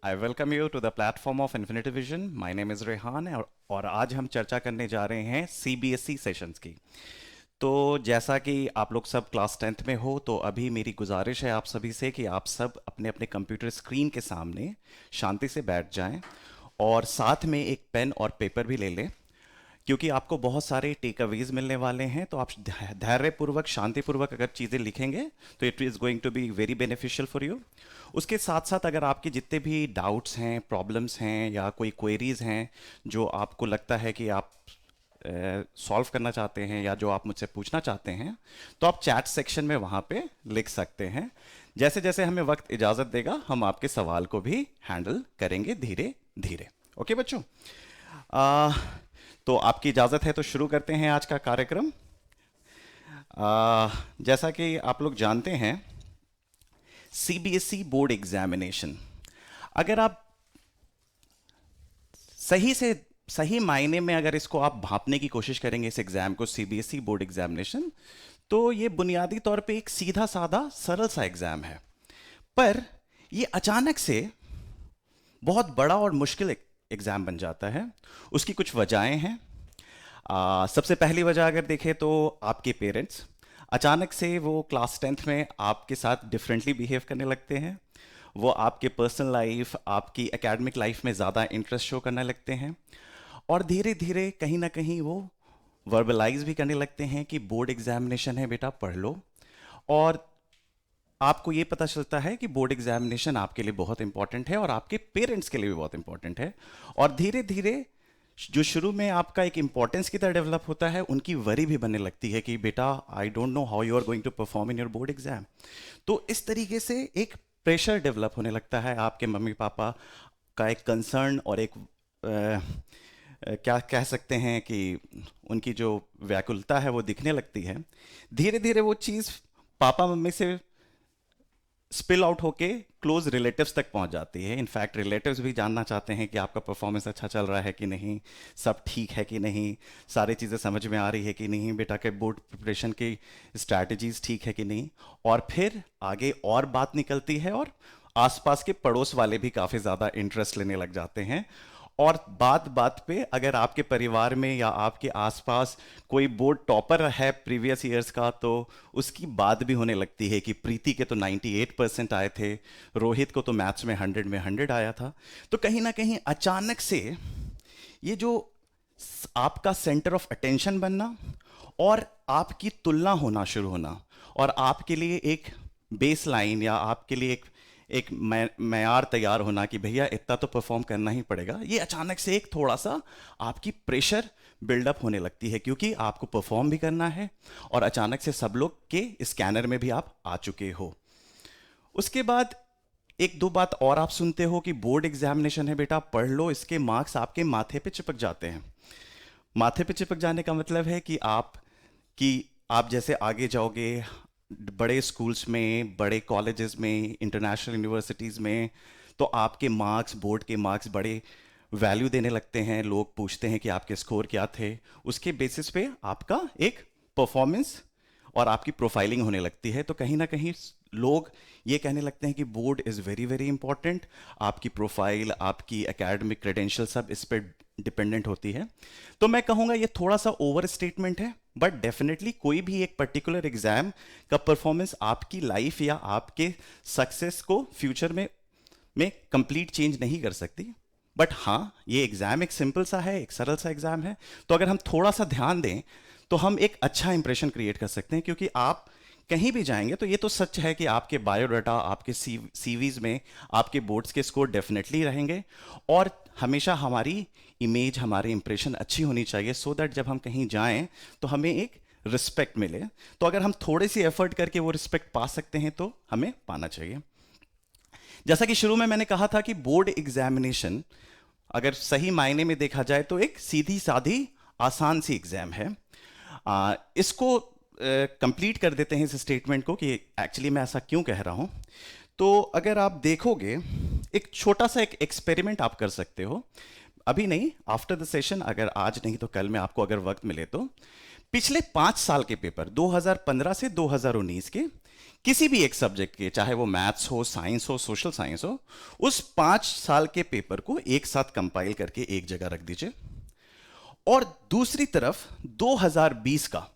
I welcome you to the platform of Infinity Vision. My name is Rehan और आज हम चर्चा करने जा रहे हैं सीबीएसई सेशंस की। तो जैसा कि आप लोग सब क्लास 10th में हो, तो अभी मेरी गुजारिश है आप सभी से कि आप सब अपने अपने कंप्यूटर स्क्रीन के सामने शांति से बैठ जाएं और साथ में एक पेन और पेपर भी ले लें, क्योंकि आपको बहुत सारे टेक अवेज मिलने वाले हैं। तो आप धैर्यपूर्वक शांतिपूर्वक अगर चीज़ें लिखेंगे तो it is going to be very beneficial for you. उसके साथ साथ अगर आपके जितने भी डाउट्स हैं, प्रॉब्लम्स हैं या कोई क्वेरीज हैं जो आपको लगता है कि आप सॉल्व करना चाहते हैं या जो आप मुझसे पूछना चाहते हैं, तो आप चैट सेक्शन में वहाँ पे लिख सकते हैं। जैसे जैसे हमें वक्त इजाज़त देगा हम आपके सवाल को भी हैंडल करेंगे धीरे धीरे। ओके बच्चों, आ, तो आपकी इजाज़त है तो शुरू करते हैं आज का कार्यक्रम। जैसा कि आप लोग जानते हैं, सीबीएसई बोर्ड एग्जामिनेशन, अगर आप सही मायने में अगर इसको आप भांपने की कोशिश करेंगे इस एग्जाम को, सीबीएसई बोर्ड एग्जामिनेशन, तो ये बुनियादी तौर पे एक सीधा साधा सरल सा एग्जाम है। पर ये अचानक से बहुत बड़ा और मुश्किल एग्जाम बन जाता है। उसकी कुछ वजहें हैं। सबसे पहली वजह अगर देखें तो आपके पेरेंट्स अचानक से वो क्लास 10th में आपके साथ डिफरेंटली बिहेव करने लगते हैं। वो आपके पर्सनल लाइफ, आपकी एकेडमिक लाइफ में ज़्यादा इंटरेस्ट शो करने लगते हैं और धीरे धीरे कहीं ना कहीं वो वर्बलाइज भी करने लगते हैं कि बोर्ड एग्जामिनेशन है बेटा, पढ़ लो। और आपको ये पता चलता है कि बोर्ड एग्जामिनेशन आपके लिए बहुत इंपॉर्टेंट है और आपके पेरेंट्स के लिए भी बहुत इंपॉर्टेंट है। और धीरे धीरे जो शुरू में आपका एक इंपॉर्टेंस की तरह डेवलप होता है, उनकी वरी भी बनने लगती है कि बेटा I don't know how you are going to perform in your board exam. तो इस तरीके से एक प्रेशर डेवलप होने लगता है। आपके मम्मी पापा का एक कंसर्न और एक क्या कह सकते हैं कि उनकी जो व्याकुलता है वो दिखने लगती है। धीरे धीरे वो चीज़ पापा मम्मी से स्पिल आउट होके क्लोज रिलेटिव्स तक पहुंच जाती है। इनफैक्ट रिलेटिव्स भी जानना चाहते हैं कि आपका परफॉर्मेंस अच्छा चल रहा है कि नहीं, सब ठीक है कि नहीं, सारी चीज़ें समझ में आ रही है कि नहीं, बेटा के बोर्ड प्रिपरेशन की स्ट्रैटेजीज ठीक है कि नहीं। और फिर आगे और बात निकलती है और आसपास के पड़ोस वाले भी काफ़ी ज़्यादा इंटरेस्ट लेने लग जाते हैं। और बात बात पे अगर आपके परिवार में या आपके आसपास कोई बोर्ड टॉपर है प्रीवियस ईयर्स का, तो उसकी बात भी होने लगती है कि प्रीति के तो 98% आए थे, रोहित को तो मैथ्स में 100 में 100 आया था। तो कहीं ना कहीं अचानक से ये जो आपका सेंटर ऑफ अटेंशन बनना और आपकी तुलना होना शुरू होना और आपके लिए एक बेस लाइन या आपके लिए एक मैयार तैयार होना कि भैया इतना तो परफॉर्म करना ही पड़ेगा, ये अचानक से एक थोड़ा सा आपकी प्रेशर बिल्डअप होने लगती है, क्योंकि आपको परफॉर्म भी करना है और अचानक से सब लोग के स्कैनर में भी आप आ चुके हो। उसके बाद एक दो बात और आप सुनते हो कि बोर्ड एग्जामिनेशन है बेटा, पढ़ लो, इसके मार्क्स आपके माथे पे चिपक जाते हैं। माथे पे चिपक जाने का मतलब है कि आप जैसे आगे जाओगे बड़े स्कूल्स में, बड़े कॉलेजेस में, इंटरनेशनल यूनिवर्सिटीज़ में, तो आपके मार्क्स, बोर्ड के मार्क्स बड़े वैल्यू देने लगते हैं। लोग पूछते हैं कि आपके स्कोर क्या थे। उसके बेसिस पे आपका एक परफॉर्मेंस और आपकी प्रोफाइलिंग होने लगती है। तो कहीं ना कहीं लोग ये कहने लगते हैं कि board is very very important. आपकी प्रोफाइल, आपकी एकेडमिक क्रेडेंशियल सब इस पर डिपेंडेंट होती है। तो मैं कहूँगा ये थोड़ा सा ओवर स्टेटमेंट है, बट डेफिनेटली कोई भी एक पर्टिकुलर एग्जाम का परफॉर्मेंस आपकी लाइफ या आपके सक्सेस को फ्यूचर में कंप्लीट चेंज नहीं कर सकती। बट हाँ, ये एग्जाम एक सिंपल सा है, एक सरल सा एग्जाम है। तो अगर हम थोड़ा सा ध्यान दें तो हम एक अच्छा इंप्रेशन क्रिएट कर सकते हैं, क्योंकि आप कहीं भी जाएंगे तो ये तो सच है कि आपके बायोडाटा, आपके सीवीज में आपके बोर्ड्स के स्कोर डेफिनेटली रहेंगे और हमेशा हमारी इमेज, हमारी इंप्रेशन अच्छी होनी चाहिए, सो दैट जब हम कहीं जाएं तो हमें एक रिस्पेक्ट मिले। तो अगर हम थोड़ी सी एफर्ट करके वो रिस्पेक्ट पा सकते हैं तो हमें पाना चाहिए। जैसा कि शुरू में मैंने कहा था कि बोर्ड एग्जामिनेशन अगर सही मायने में देखा जाए तो एक सीधी साधी आसान सी एग्जाम है। इसको कंप्लीट कर देते हैं इस स्टेटमेंट को कि एक्चुअली मैं ऐसा क्यों कह रहा हूं। तो अगर आप देखोगे, एक छोटा सा एक एक्सपेरिमेंट आप कर सकते हो। अभी नहीं, आफ्टर द सेशन, अगर आज नहीं तो कल में आपको अगर वक्त मिले तो पिछले 5 साल के पेपर 2015 से 2019 के किसी भी एक सब्जेक्ट के, चाहे वो मैथ्स हो, साइंस हो, सोशल साइंस हो, उस 5 साल के पेपर को एक साथ कंपाइल करके एक जगह रख दीजिए। और दूसरी तरफ 2020 का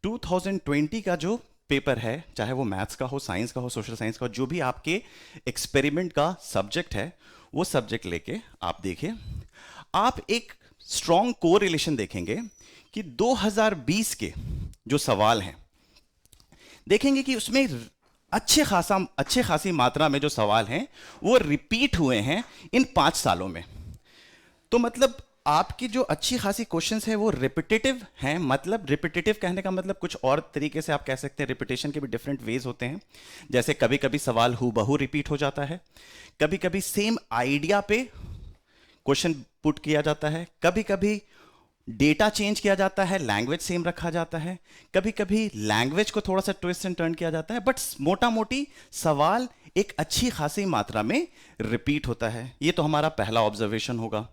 2020 का जो पेपर है, चाहे वो मैथ्स का हो, साइंस का हो, सोशल साइंस का हो, जो भी आपके एक्सपेरिमेंट का सब्जेक्ट है, वो सब्जेक्ट लेके आप देखिए। आप एक स्ट्रॉन्ग कोरिलेशन देखेंगे कि 2020 के जो सवाल हैं, देखेंगे कि उसमें अच्छे खासी मात्रा में जो सवाल हैं वो रिपीट हुए हैं इन 5 सालों में। तो मतलब आपकी जो अच्छी खासी क्वेश्चंस है वो रिपीटेटिव हैं। मतलब रिपीटेटिव कहने का मतलब कुछ और तरीके से आप कह सकते हैं, रिपीटेशन के भी डिफरेंट वेज होते हैं। जैसे कभी कभी सवाल हूबहू रिपीट हो जाता है, कभी कभी सेम आइडिया पे क्वेश्चन पुट किया जाता है, कभी कभी डेटा चेंज किया जाता है, लैंग्वेज सेम रखा जाता है, कभी कभी लैंग्वेज को थोड़ा सा ट्विस्ट एंड टर्न किया जाता है, बट मोटा मोटी सवाल एक अच्छी खासी मात्रा में रिपीट होता है। ये तो हमारा पहला ऑब्जर्वेशन होगा।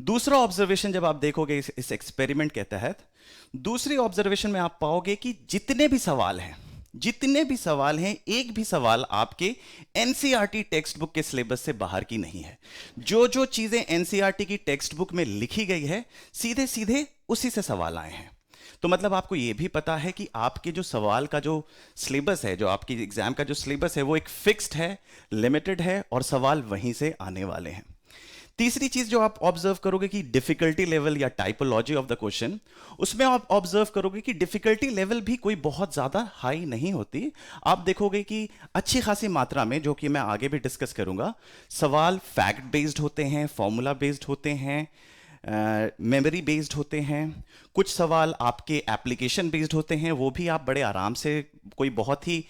दूसरा ऑब्जर्वेशन जब आप देखोगे इस एक्सपेरिमेंट के तहत, दूसरी ऑब्जर्वेशन में आप पाओगे कि जितने भी सवाल हैं, एक भी सवाल आपके एनसीईआरटी टेक्स्ट बुक के सिलेबस से बाहर की नहीं है। जो जो चीजें एनसीईआरटी की टेक्स्ट बुक में लिखी गई है, सीधे सीधे उसी से सवाल आए हैं। तो मतलब आपको यह भी पता है कि आपके जो सवाल का जो सिलेबस है, जो आपकी एग्जाम का जो सिलेबस है, वो एक फिक्स्ड है, लिमिटेड है, और सवाल वहीं से आने वाले हैं। तीसरी चीज जो आप ऑब्जर्व करोगे कि डिफिकल्टी लेवल या टाइपोलॉजी ऑफ द क्वेश्चन, उसमें आप ऑब्जर्व करोगे कि डिफिकल्टी लेवल भी कोई बहुत ज्यादा हाई नहीं होती। आप देखोगे कि अच्छी खासी मात्रा में, जो कि मैं आगे भी डिस्कस करूंगा, सवाल फैक्ट बेस्ड होते हैं, फॉर्मूला बेस्ड होते हैं, मेमोरी बेस्ड होते हैं। कुछ सवाल आपके एप्लीकेशन बेस्ड होते हैं, वो भी आप बड़े आराम से, कोई बहुत ही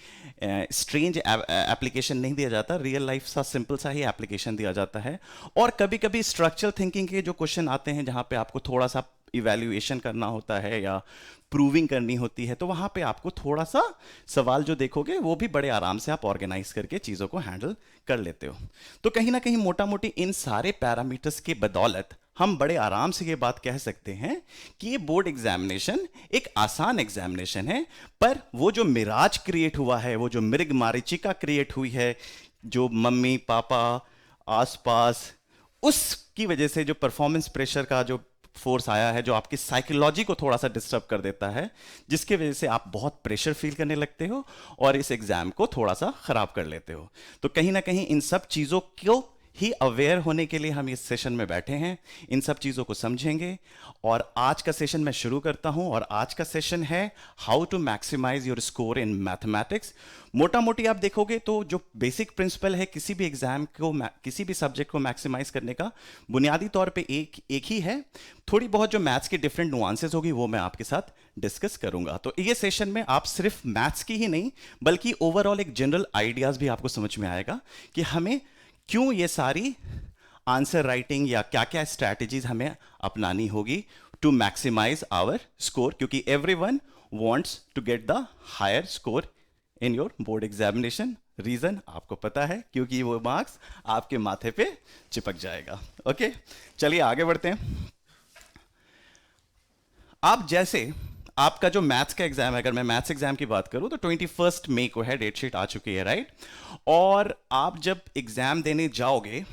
स्ट्रेंज एप्लीकेशन नहीं दिया जाता, रियल लाइफ सा सिंपल सा ही एप्लीकेशन दिया जाता है। और कभी कभी स्ट्रक्चरल थिंकिंग के जो क्वेश्चन आते हैं, जहाँ पे आपको थोड़ा सा इवैल्यूएशन करना होता है या प्रूविंग करनी होती है, तो वहाँ पे आपको थोड़ा सा सवाल जो देखोगे वो भी बड़े आराम से आप ऑर्गेनाइज करके चीज़ों को हैंडल कर लेते हो। तो कहीं ना कहीं मोटा मोटी इन सारे पैरामीटर्स के बदौलत हम बड़े आराम से ये बात कह सकते हैं कि ये बोर्ड एग्जामिनेशन एक आसान एग्जामिनेशन है। पर वो जो मिराज क्रिएट हुआ है, वो जो मृग मारीचिका क्रिएट हुई है, जो मम्मी पापा आसपास, उसकी वजह से जो परफॉर्मेंस प्रेशर का जो फोर्स आया है, जो आपकी साइकोलॉजी को थोड़ा सा डिस्टर्ब कर देता है, जिसके वजह से आप बहुत प्रेशर फील करने लगते हो और इस एग्जाम को थोड़ा सा खराब कर लेते हो। तो कहीं ना कहीं इन सब चीज़ों को ही अवेयर होने के लिए हम इस सेशन में बैठे हैं, इन सब चीज़ों को समझेंगे। और आज का सेशन मैं शुरू करता हूं, और आज का सेशन है how to maximise your score in mathematics. मोटा मोटी आप देखोगे तो जो बेसिक प्रिंसिपल है किसी भी एग्जाम को, किसी भी सब्जेक्ट को मैक्सिमाइज करने का, बुनियादी तौर पे एक ही है। थोड़ी बहुत जो मैथ्स की डिफरेंट नुआंसेस होगी वो मैं आपके साथ डिस्कस करूंगा। तो ये सेशन में आप सिर्फ मैथ्स की ही नहीं, बल्कि ओवरऑल एक जनरल आइडियाज भी आपको समझ में आएगा कि हमें क्यों ये सारी आंसर राइटिंग या क्या क्या स्ट्रैटेजीज हमें अपनानी होगी टू मैक्सिमाइज आवर स्कोर, क्योंकि everyone wants to get the higher score in your board examination. Reason आपको पता है, क्योंकि वो मार्क्स आपके माथे पे चिपक जाएगा। ओके, चलिए आगे बढ़ते हैं। आप जैसे आपका जो मैथ्स का एग्जाम है, अगर मैं मैथ्स एग्जाम की बात करूं तो 21 मई को है, डेट शीट आ चुकी है, राइट। और आप जब एग्जाम देने जाओगे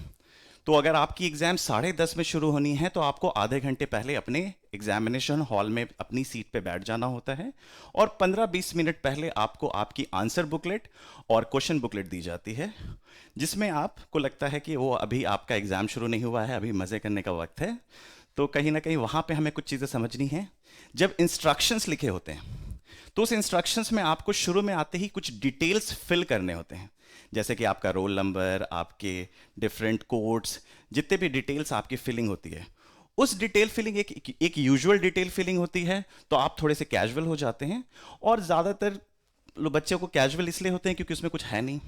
तो अगर आपकी एग्जाम 10:30 में शुरू होनी है, तो आपको आधे घंटे पहले अपने एग्जामिनेशन हॉल में अपनी सीट पे बैठ जाना होता है, और 15-20 मिनट पहले आपको आपकी आंसर बुकलेट और क्वेश्चन बुकलेट दी जाती है, जिसमें आपको लगता है कि वो अभी आपका एग्जाम शुरू नहीं हुआ है, अभी मजे करने का वक्त है। तो कहीं ना कहीं वहां पे हमें कुछ चीजें समझनी है। जब इंस्ट्रक्शंस लिखे होते हैं तो उस इंस्ट्रक्शंस में आपको शुरू में आते ही कुछ डिटेल्स फिल करने होते हैं, जैसे कि आपका रोल नंबर, आपके डिफरेंट कोड्स, जितने भी डिटेल्स आपकी फिलिंग होती है, उस डिटेल फिलिंग एक यूजुअल डिटेल फिलिंग होती है। तो आप थोड़े से कैजुअल हो जाते हैं, और ज़्यादातर बच्चों को कैजुअल इसलिए होते हैं क्योंकि उसमें कुछ है नहीं।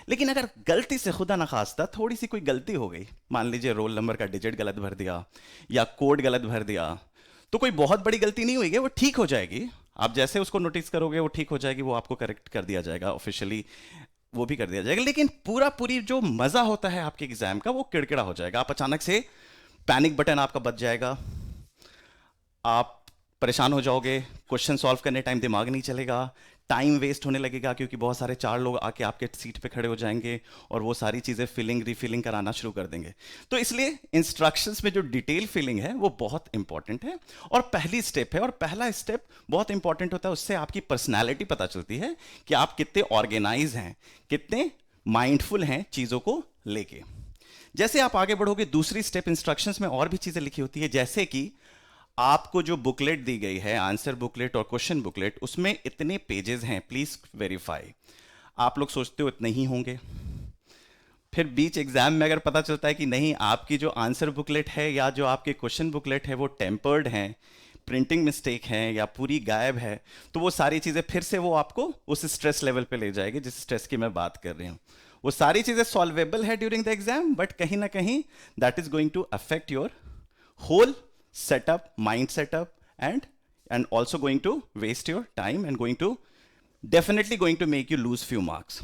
लेकिन अगर गलती से खुदा न खास्ता थोड़ी सी कोई गलती हो गई, मान लीजिए रोल नंबर का डिजिट गलत भर दिया या कोड गलत भर दिया, तो कोई बहुत बड़ी गलती नहीं हुई है, वो ठीक हो जाएगी। आप जैसे उसको नोटिस करोगे वो ठीक हो जाएगी, वो आपको करेक्ट कर दिया जाएगा, ऑफिशियली वो भी कर दिया जाएगा। लेकिन पूरी जो मजा होता है आपके एग्जाम का, वो किड़किड़ा हो जाएगा। आप अचानक से पैनिक बटन आपका बच जाएगा, आप परेशान हो जाओगे, क्वेश्चन सॉल्व करने टाइम दिमाग नहीं चलेगा, टाइम वेस्ट होने लगेगा क्योंकि बहुत सारे 4 लोग आके आपके सीट पे खड़े हो जाएंगे और वो सारी चीज़ें फिलिंग रिफिलिंग कराना शुरू कर देंगे। तो इसलिए इंस्ट्रक्शंस में जो डिटेल फिलिंग है वो बहुत इंपॉर्टेंट है और पहली स्टेप है, और पहला स्टेप बहुत इंपॉर्टेंट होता है। उससे आपकी पर्सनैलिटी पता चलती है कि आप कितने ऑर्गेनाइज हैं, कितने माइंडफुल हैं चीज़ों को लेके। जैसे आप आगे बढ़ोगे, दूसरी स्टेप इंस्ट्रक्शंस में और भी चीज़ें लिखी होती है, जैसे कि आपको जो बुकलेट दी गई है, आंसर बुकलेट और क्वेश्चन बुकलेट, उसमें इतने पेजेस हैं, प्लीज वेरीफाई। आप लोग सोचते हो इतने ही होंगे, फिर बीच एग्जाम में अगर पता चलता है कि नहीं, आपकी जो आंसर बुकलेट है या जो आपके क्वेश्चन बुकलेट है वो टेम्पर्ड हैं, प्रिंटिंग मिस्टेक है या पूरी गायब है, तो वो सारी चीज़ें फिर से वो आपको उस स्ट्रेस लेवल पे ले जाएगी जिस स्ट्रेस की मैं बात कर रही हूँ। वो सारी चीज़ें सॉल्वेबल है ड्यूरिंग द एग्जाम, बट कहीं ना कहीं that is going to affect your whole setup, mind setup, and also going to waste your time and going to definitely going to make you lose few marks,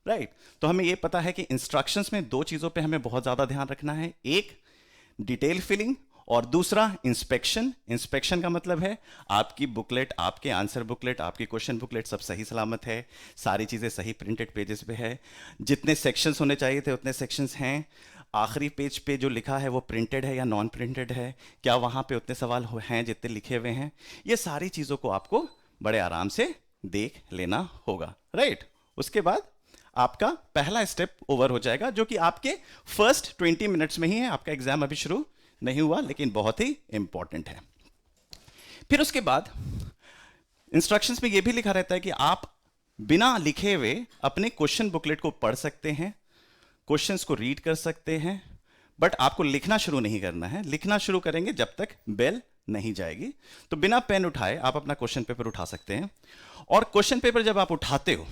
right? तो हमें ये पता है कि instructions में दो चीज़ों पे हमें बहुत ज़्यादा ध्यान रखना है, एक डिटेल फिलिंग और दूसरा इंस्पेक्शन। इंस्पेक्शन का मतलब है आपकी बुकलेट, आपके आंसर बुकलेट, आपकी क्वेश्चन बुकलेट सब सही सलामत है, सारी चीज़ें सही प्रिंटेड पेजेस पे है, जितने सेक्शंस होने चाहिए थे उतने सेक्शंस हैं, आखिरी पेज पे जो लिखा है वो प्रिंटेड है या नॉन प्रिंटेड है, क्या वहाँ पे उतने सवाल हैं जितने लिखे हुए हैं। ये सारी चीज़ों को आपको बड़े आराम से देख लेना होगा, राइट? उसके बाद आपका पहला स्टेप ओवर हो जाएगा, जो कि आपके फर्स्ट 20 मिनट्स में ही है। आपका एग्जाम अभी शुरू नहीं हुआ, लेकिन बहुत ही इंपॉर्टेंट है। फिर उसके बाद इंस्ट्रक्शंस में यह भी लिखा रहता है कि आप बिना लिखे हुए अपने क्वेश्चन बुकलेट को पढ़ सकते हैं, क्वेश्चंस को रीड कर सकते हैं, बट आपको लिखना शुरू नहीं करना है। लिखना शुरू करेंगे जब तक बेल नहीं जाएगी। तो बिना पेन उठाए आप अपना क्वेश्चन पेपर उठा सकते हैं, और क्वेश्चन पेपर जब आप उठाते हो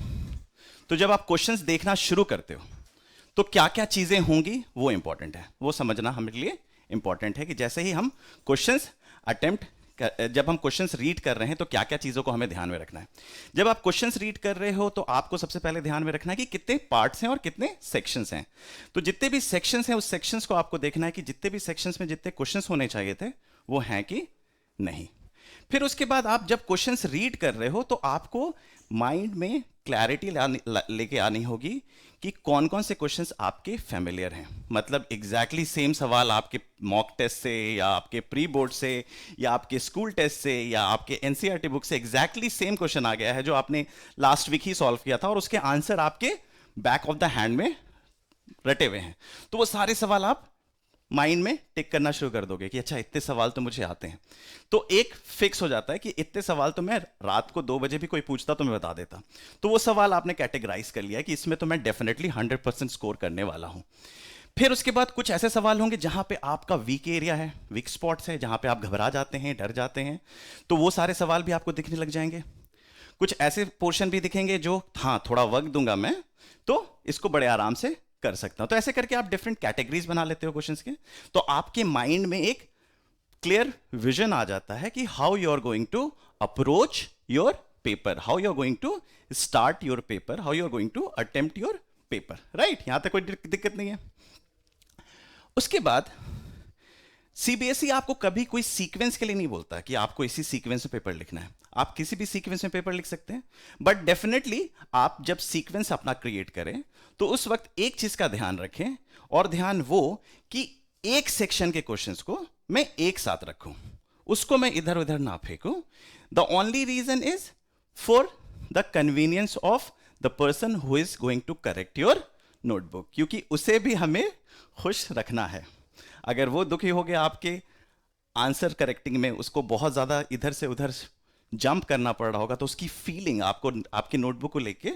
तो जब आप क्वेश्चंस देखना शुरू करते हो तो क्या क्या चीज़ें होंगी वो इंपॉर्टेंट है, वो समझना हमारे लिए इंपॉर्टेंट है कि जैसे ही हम क्वेश्चंस जब हम क्वेश्चंस रीड कर रहे हैं तो क्या क्या चीज़ों को हमें ध्यान में रखना है। जब आप क्वेश्चंस रीड कर रहे हो तो आपको सबसे पहले ध्यान में रखना है कि कितने पार्ट्स हैं और कितने सेक्शंस हैं। तो जितने भी सेक्शंस हैं उस सेक्शंस को आपको देखना है कि जितने भी सेक्शंस में जितने क्वेश्चंस होने चाहिए थे वो हैं कि नहीं। फिर उसके बाद आप जब क्वेश्चंस रीड कर रहे हो तो आपको माइंड में क्लैरिटी लेके आनी होगी कि कौन कौन से क्वेश्चंस आपके फैमिलियर हैं। मतलब एग्जैक्टली सेम सवाल आपके मॉक टेस्ट से या आपके प्री बोर्ड से या आपके स्कूल टेस्ट से या आपके एनसीईआरटी बुक से एग्जैक्टली सेम क्वेश्चन आ गया है जो आपने लास्ट वीक ही सॉल्व किया था और उसके आंसर आपके बैक ऑफ द हैंड में रटे हुए हैं। तो वो सारे सवाल आप माइंड में टिक करना शुरू कर दोगे कि अच्छा इतने सवाल तो मुझे आते हैं। तो एक फिक्स हो जाता है कि इतने सवाल तो मैं रात को 2 बजे भी कोई पूछता तो मैं बता देता। तो वो सवाल आपने कैटेगराइज कर लिया कि इसमें तो मैं डेफिनेटली 100% स्कोर करने वाला हूं। फिर उसके बाद कुछ ऐसे सवाल होंगे जहां पे आपका वीक एरिया है, वीक स्पॉट्स है, जहां पे आप घबरा जाते हैं, डर जाते हैं, तो वो सारे सवाल भी आपको दिखने लग जाएंगे। कुछ ऐसे पोर्शन भी दिखेंगे जो हाँ थोड़ा वक्त दूंगा मैं तो इसको बड़े आराम से कर सकता हूं। तो ऐसे करके आप डिफरेंट कैटेगरीज बना लेते हो क्वेश्चंस के, तो आपके माइंड में एक क्लियर विजन आ जाता है कि how you are going to approach your paper, how you are going to start your paper, how you are going to attempt your paper, right? यहां तक कोई दिक्कत नहीं है। उसके बाद सीबीएसई आपको कभी कोई सीक्वेंस के लिए नहीं बोलता कि आपको इसी सीक्वेंस में पेपर लिखना है। आप किसी भी सीक्वेंस में पेपर लिख सकते हैं, बट डेफिनेटली आप जब सीक्वेंस अपना क्रिएट करें तो उस वक्त एक चीज का ध्यान रखें, और ध्यान वो कि एक सेक्शन के क्वेश्चंस को मैं एक साथ रखूं, उसको मैं इधर उधर ना फेंकूं। The only reason is for the convenience of the person who is going to correct your notebook, क्योंकि उसे भी हमें खुश रखना है। अगर वो दुखी हो गया आपके आंसर करेक्टिंग में, उसको बहुत ज़्यादा इधर से उधर जंप करना पड़ रहा होगा, तो उसकी फीलिंग आपको आपकी नोटबुक को लेके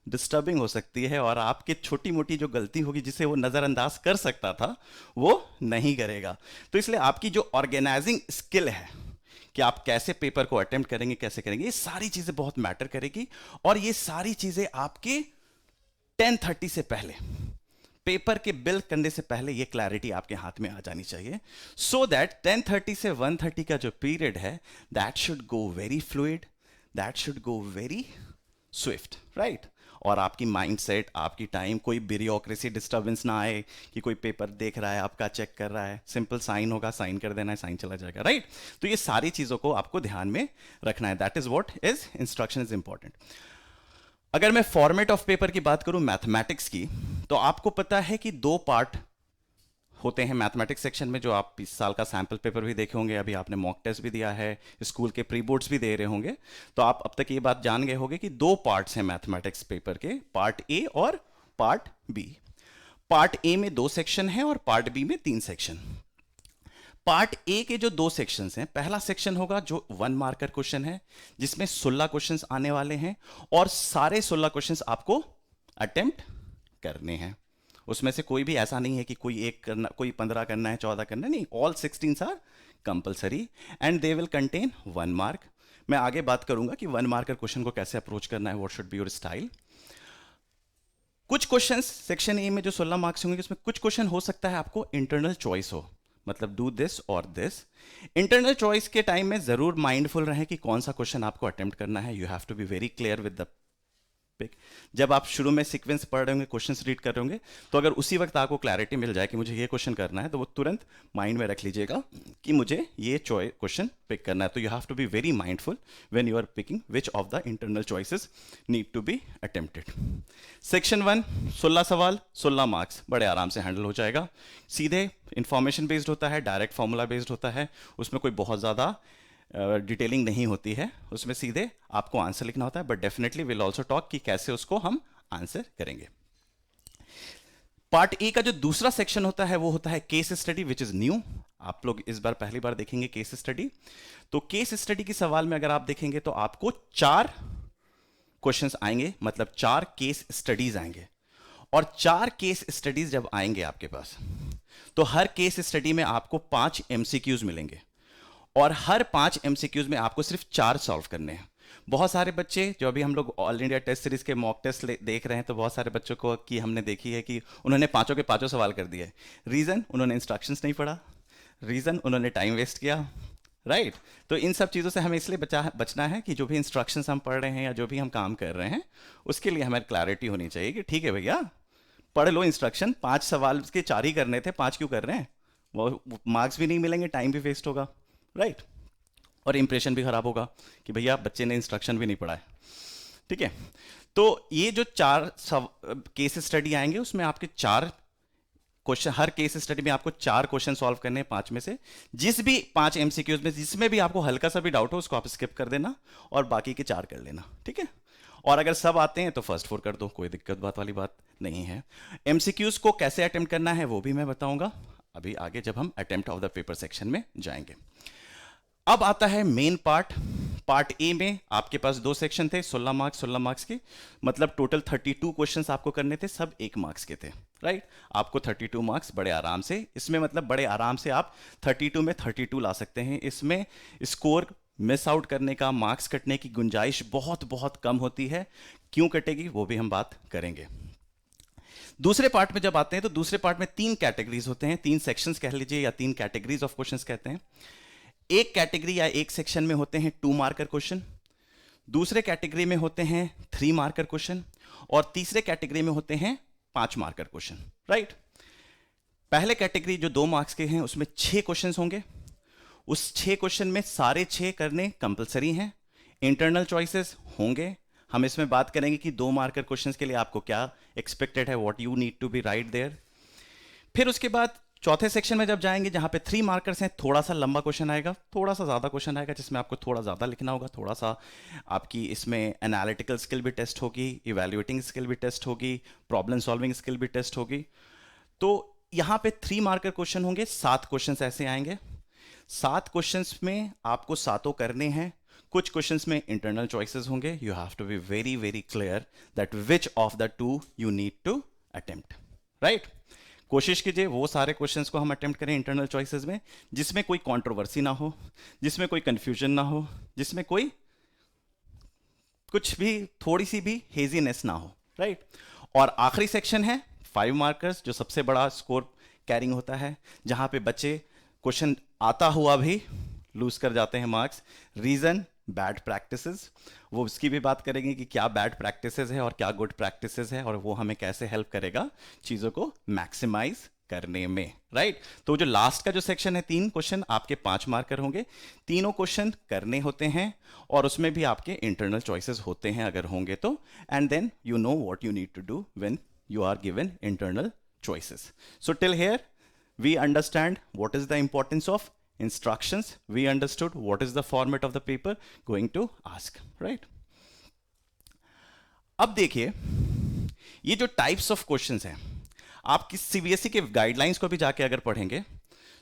डिस्टर्बिंग हो सकती है, और आपकी छोटी मोटी जो गलती होगी जिसे वो नज़रअंदाज कर सकता था वो नहीं करेगा। तो इसलिए आपकी जो ऑर्गेनाइजिंग स्किल है कि आप कैसे पेपर को अटेम्प्ट करेंगे, कैसे करेंगे, ये सारी चीज़ें बहुत मैटर करेगी। और ये सारी चीज़ें आपके 10:30 से पहले, पेपर के बिल करने से पहले ये क्लैरिटी आपके हाथ में आ जानी चाहिए, सो दैट 10:30 से 1:30 का जो पीरियड है that should go very fluid, that should go very Swift, right? और आपकी माइंडसेट, आपकी टाइम, कोई ब्यूरोक्रेसी डिस्टर्बेंस ना आए कि कोई पेपर देख रहा है आपका, चेक कर रहा है, सिंपल साइन होगा, साइन कर देना है, साइन चला जाएगा, राइट। तो ये सारी चीज़ों को आपको ध्यान में रखना है। That is what is instruction is important. अगर मैं फॉर्मेट ऑफ पेपर की बात करूं मैथमेटिक्स की, तो आपको पता है कि दो पार्ट होते हैं मैथमेटिक्स सेक्शन में, जो आप इस साल का सैंपल पेपर भी देखे होंगे, अभी आपने मॉक टेस्ट भी दिया है, स्कूल के प्री बोर्ड्स भी दे रहे होंगे, तो आप अब तक ये बात जान गए होंगे कि दो पार्ट्स हैं मैथमेटिक्स पेपर के, पार्ट ए और पार्ट बी। पार्ट ए में 2 सेक्शन हैं और पार्ट बी में 3 सेक्शन। पार्ट ए के जो 2 सेक्शंस हैं, पहला सेक्शन होगा जो 1 मार्कर क्वेश्चन है, जिसमें 16 क्वेश्चंस आने वाले हैं और सारे 16 क्वेश्चंस आपको अटेम्प्ट करने हैं। उसमें से कोई भी ऐसा नहीं है कि कोई एक करना, कोई 15 करना है, 14 करना है, नहीं, all 16 are compulsory and they will contain 1 mark. मैं आगे बात करूंगा कि 1 मार्कर क्वेश्चन को कैसे अप्रोच करना है, what should be your style. कुछ क्वेश्चंस सेक्शन ए में जो 16 मार्क्स होंगे, उसमें कुछ क्वेश्चन हो सकता है आपको इंटरनल चॉइस हो, मतलब डू दिस और दिस। इंटरनल चॉइस के टाइम में जरूर माइंडफुल रहें कि कौन सा क्वेश्चन आपको अटेम्प्ट करना है। You have to be very clear with the pick. जब आप शुरू में सीक्वेंस पढ़ रहे होंगे, क्वेश्चंस रीड कर रहे होंगे, तो अगर उसी वक्त आपको क्लैरिटी मिल जाए कि मुझे ये क्वेश्चन करना है, तो वो तुरंत माइंड में रख लीजिएगा कि मुझे ये क्वेश्चन पिक करना है। तो you have to be very mindful when you are picking which of the internal choices need to be attempted. Section 1 16 सवाल, 16 मार्क्स, बड़े आराम से हैंडल हो जाएगा। सीधे इंफॉर्मेशन बेस्ड होता है, डायरेक्ट फॉर्मूला बेस्ड होता है, उसमें कोई बहुत ज़्यादा डिटेलिंग नहीं होती है, उसमें सीधे आपको आंसर लिखना होता है। But definitely will also talk कि कैसे उसको हम आंसर करेंगे। पार्ट ए का जो दूसरा सेक्शन होता है वो होता है case study, which is new. आप लोग इस बार पहली बार देखेंगे केस स्टडी। तो केस स्टडी के सवाल में अगर आप देखेंगे तो आपको 4 क्वेश्चंस आएंगे, मतलब 4 केस स्टडीज आएंगे। और 4 केस स्टडीज जब आएंगे आपके पास, तो हर केस स्टडी में आपको 5 एमसीक्यूज मिलेंगे और हर 5 एमसीक्यूज में आपको सिर्फ 4 सॉल्व करने हैं। बहुत सारे बच्चे जो अभी हम लोग ऑल इंडिया टेस्ट सीरीज के मॉक टेस्ट देख रहे हैं, तो बहुत सारे बच्चों को कि हमने देखी है कि उन्होंने पांचों के पांचों सवाल कर दिए। रीज़न, उन्होंने इंस्ट्रक्शंस नहीं पढ़ा, रीज़न उन्होंने टाइम वेस्ट किया, राइट। तो इन सब चीज़ों से हमें इसलिए बचना है कि जो भी इंस्ट्रक्शंस हम पढ़ रहे हैं या जो भी हम काम कर रहे हैं, उसके लिए हमें क्लैरिटी होनी चाहिए कि ठीक है भैया, पढ़ लो इंस्ट्रक्शन, 5 सवाल के 4 ही करने थे, 5 क्यों कर रहे हैं? वो मार्क्स भी नहीं मिलेंगे, टाइम भी वेस्ट होगा, राइट। और इंप्रेशन भी खराब होगा कि भैया बच्चे ने इंस्ट्रक्शन भी नहीं पढ़ा है, ठीक है। तो ये जो 4 केस स्टडी आएंगे, उसमें आपके 4 क्वेश्चन, हर केस स्टडी में आपको 4 क्वेश्चन सॉल्व करने हैं 5 में से। जिस भी 5 एमसीक्यूज में जिसमें भी आपको हल्का सा भी डाउट हो, उसको आप स्किप कर देना और बाकी के 4 कर लेना, ठीक है। और अगर सब आते हैं तो फर्स्ट 4 कर दो, कोई दिक्कत बात वाली बात नहीं है। एमसीक्यूज को कैसे अटेम्प्ट करना है वो भी मैं बताऊंगा अभी आगे, जब हम attempt of the paper section में जाएंगे। अब आता है मेन पार्ट। पार्ट ए में आपके पास 2 सेक्शन थे, 16 मार्क्स के, मतलब टोटल 32 क्वेश्चंस आपको करने थे, सब 1 मार्क्स के थे, राइट। आपको 32 मार्क्स बड़े आराम से, इसमें मतलब बड़े आराम से आप 32 में 32 ला सकते हैं। इसमें स्कोर मिस आउट करने का, मार्क्स कटने की गुंजाइश बहुत बहुत कम होती है। क्यों कटेगी वो भी हम बात करेंगे। दूसरे पार्ट में जब आते हैं तो दूसरे पार्ट में 3 कैटेगरीज होते हैं, 3 सेक्शंस कह लीजिए या 3 कैटेगरीज ऑफ क्वेश्चंस कहते हैं। एक कैटेगरी या एक सेक्शन में होते हैं 2 मार्कर क्वेश्चन, दूसरे कैटेगरी में होते हैं 3 मार्कर क्वेश्चन और तीसरे कैटेगरी में होते हैं 5 मार्कर क्वेश्चन, राइट। पहले कैटेगरी जो 2 मार्क्स के हैं उसमें 6 क्वेश्चन होंगे। उस 6 क्वेश्चन में सारे 6 करने कंपलसरी हैं, इंटरनल चॉइसेस होंगे। हम इसमें बात करेंगे कि 2 मार्कर क्वेश्चंस के लिए आपको क्या एक्सपेक्टेड है, what you need to be right there. फिर उसके बाद चौथे सेक्शन में जब जाएंगे, जहां पे 3 मार्कर्स हैं, थोड़ा सा लंबा क्वेश्चन आएगा, थोड़ा सा ज़्यादा क्वेश्चन आएगा, जिसमें आपको थोड़ा ज़्यादा लिखना होगा, थोड़ा सा आपकी इसमें एनालिटिकल स्किल भी टेस्ट होगी, इवैल्यूएटिंग स्किल भी टेस्ट होगी, प्रॉब्लम सॉल्विंग स्किल भी टेस्ट होगी। तो यहाँ पे 3 मार्कर क्वेश्चन होंगे, 7 क्वेश्चन ऐसे आएंगे। 7 क्वेश्चन में आपको 7 करने हैं। कुछ क्वेश्चंस में इंटरनल चॉइसेस होंगे। You have to be very very clear that which of the 2 you need to attempt, right. कोशिश कीजिए वो सारे क्वेश्चंस को हम अटेम्प्ट करें इंटरनल चॉइसेस में जिसमें कोई कंट्रोवर्सी ना हो, जिसमें कोई कंफ्यूजन ना हो, जिसमें कोई कुछ भी थोड़ी सी भी हेजीनेस ना हो, राइट। और आखिरी सेक्शन है 5 मार्कर्स, जो सबसे बड़ा स्कोर कैरिंग होता है, जहां पे बच्चे क्वेश्चन आता हुआ भी लूज कर जाते हैं मार्क्स। रीजन, बैड प्रैक्टिसेस, वो उसकी भी बात करेंगे कि क्या बैड प्रैक्टिसेस है और क्या गुड प्रैक्टिसेस है, और वो हमें कैसे हेल्प करेगा चीज़ों को मैक्सिमाइज करने में, राइट। तो जो लास्ट का जो सेक्शन है, 3 क्वेश्चन आपके 5 मार्कर होंगे, तीनों क्वेश्चन करने होते हैं और उसमें भी आपके इंटरनल चॉइसेस होते हैं अगर होंगे तो, and then you know what you need to do when you are given internal choices. So till here we understand what is the importance of instructions, we understood what is the format of the paper going to ask, right? अब देखिए ये जो types of questions हैं, आप किस CBSE के guidelines को भी जाके अगर पढ़ेंगे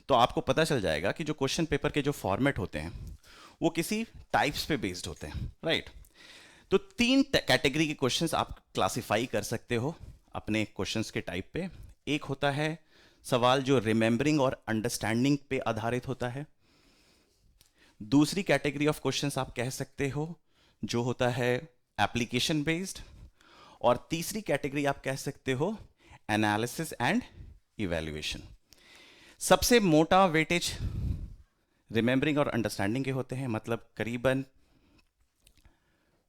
तो आपको पता चल जाएगा कि जो क्वेश्चन पेपर के जो फॉर्मेट होते हैं वो किसी टाइप्स पे बेस्ड होते हैं, राइट। तो 3 कैटेगरी के क्वेश्चंस आप क्लासिफाई कर सकते हो अपने क्वेश्चंस के टाइप पे। एक होता है सवाल जो रिमेंबरिंग और अंडरस्टैंडिंग पे आधारित होता है। दूसरी कैटेगरी ऑफ क्वेश्चंस आप कह सकते हो जो होता है एप्लीकेशन बेस्ड, और तीसरी कैटेगरी आप कह सकते हो एनालिसिस एंड इवैल्यूएशन। सबसे मोटा वेटेज रिमेंबरिंग और अंडरस्टैंडिंग के होते हैं, मतलब करीबन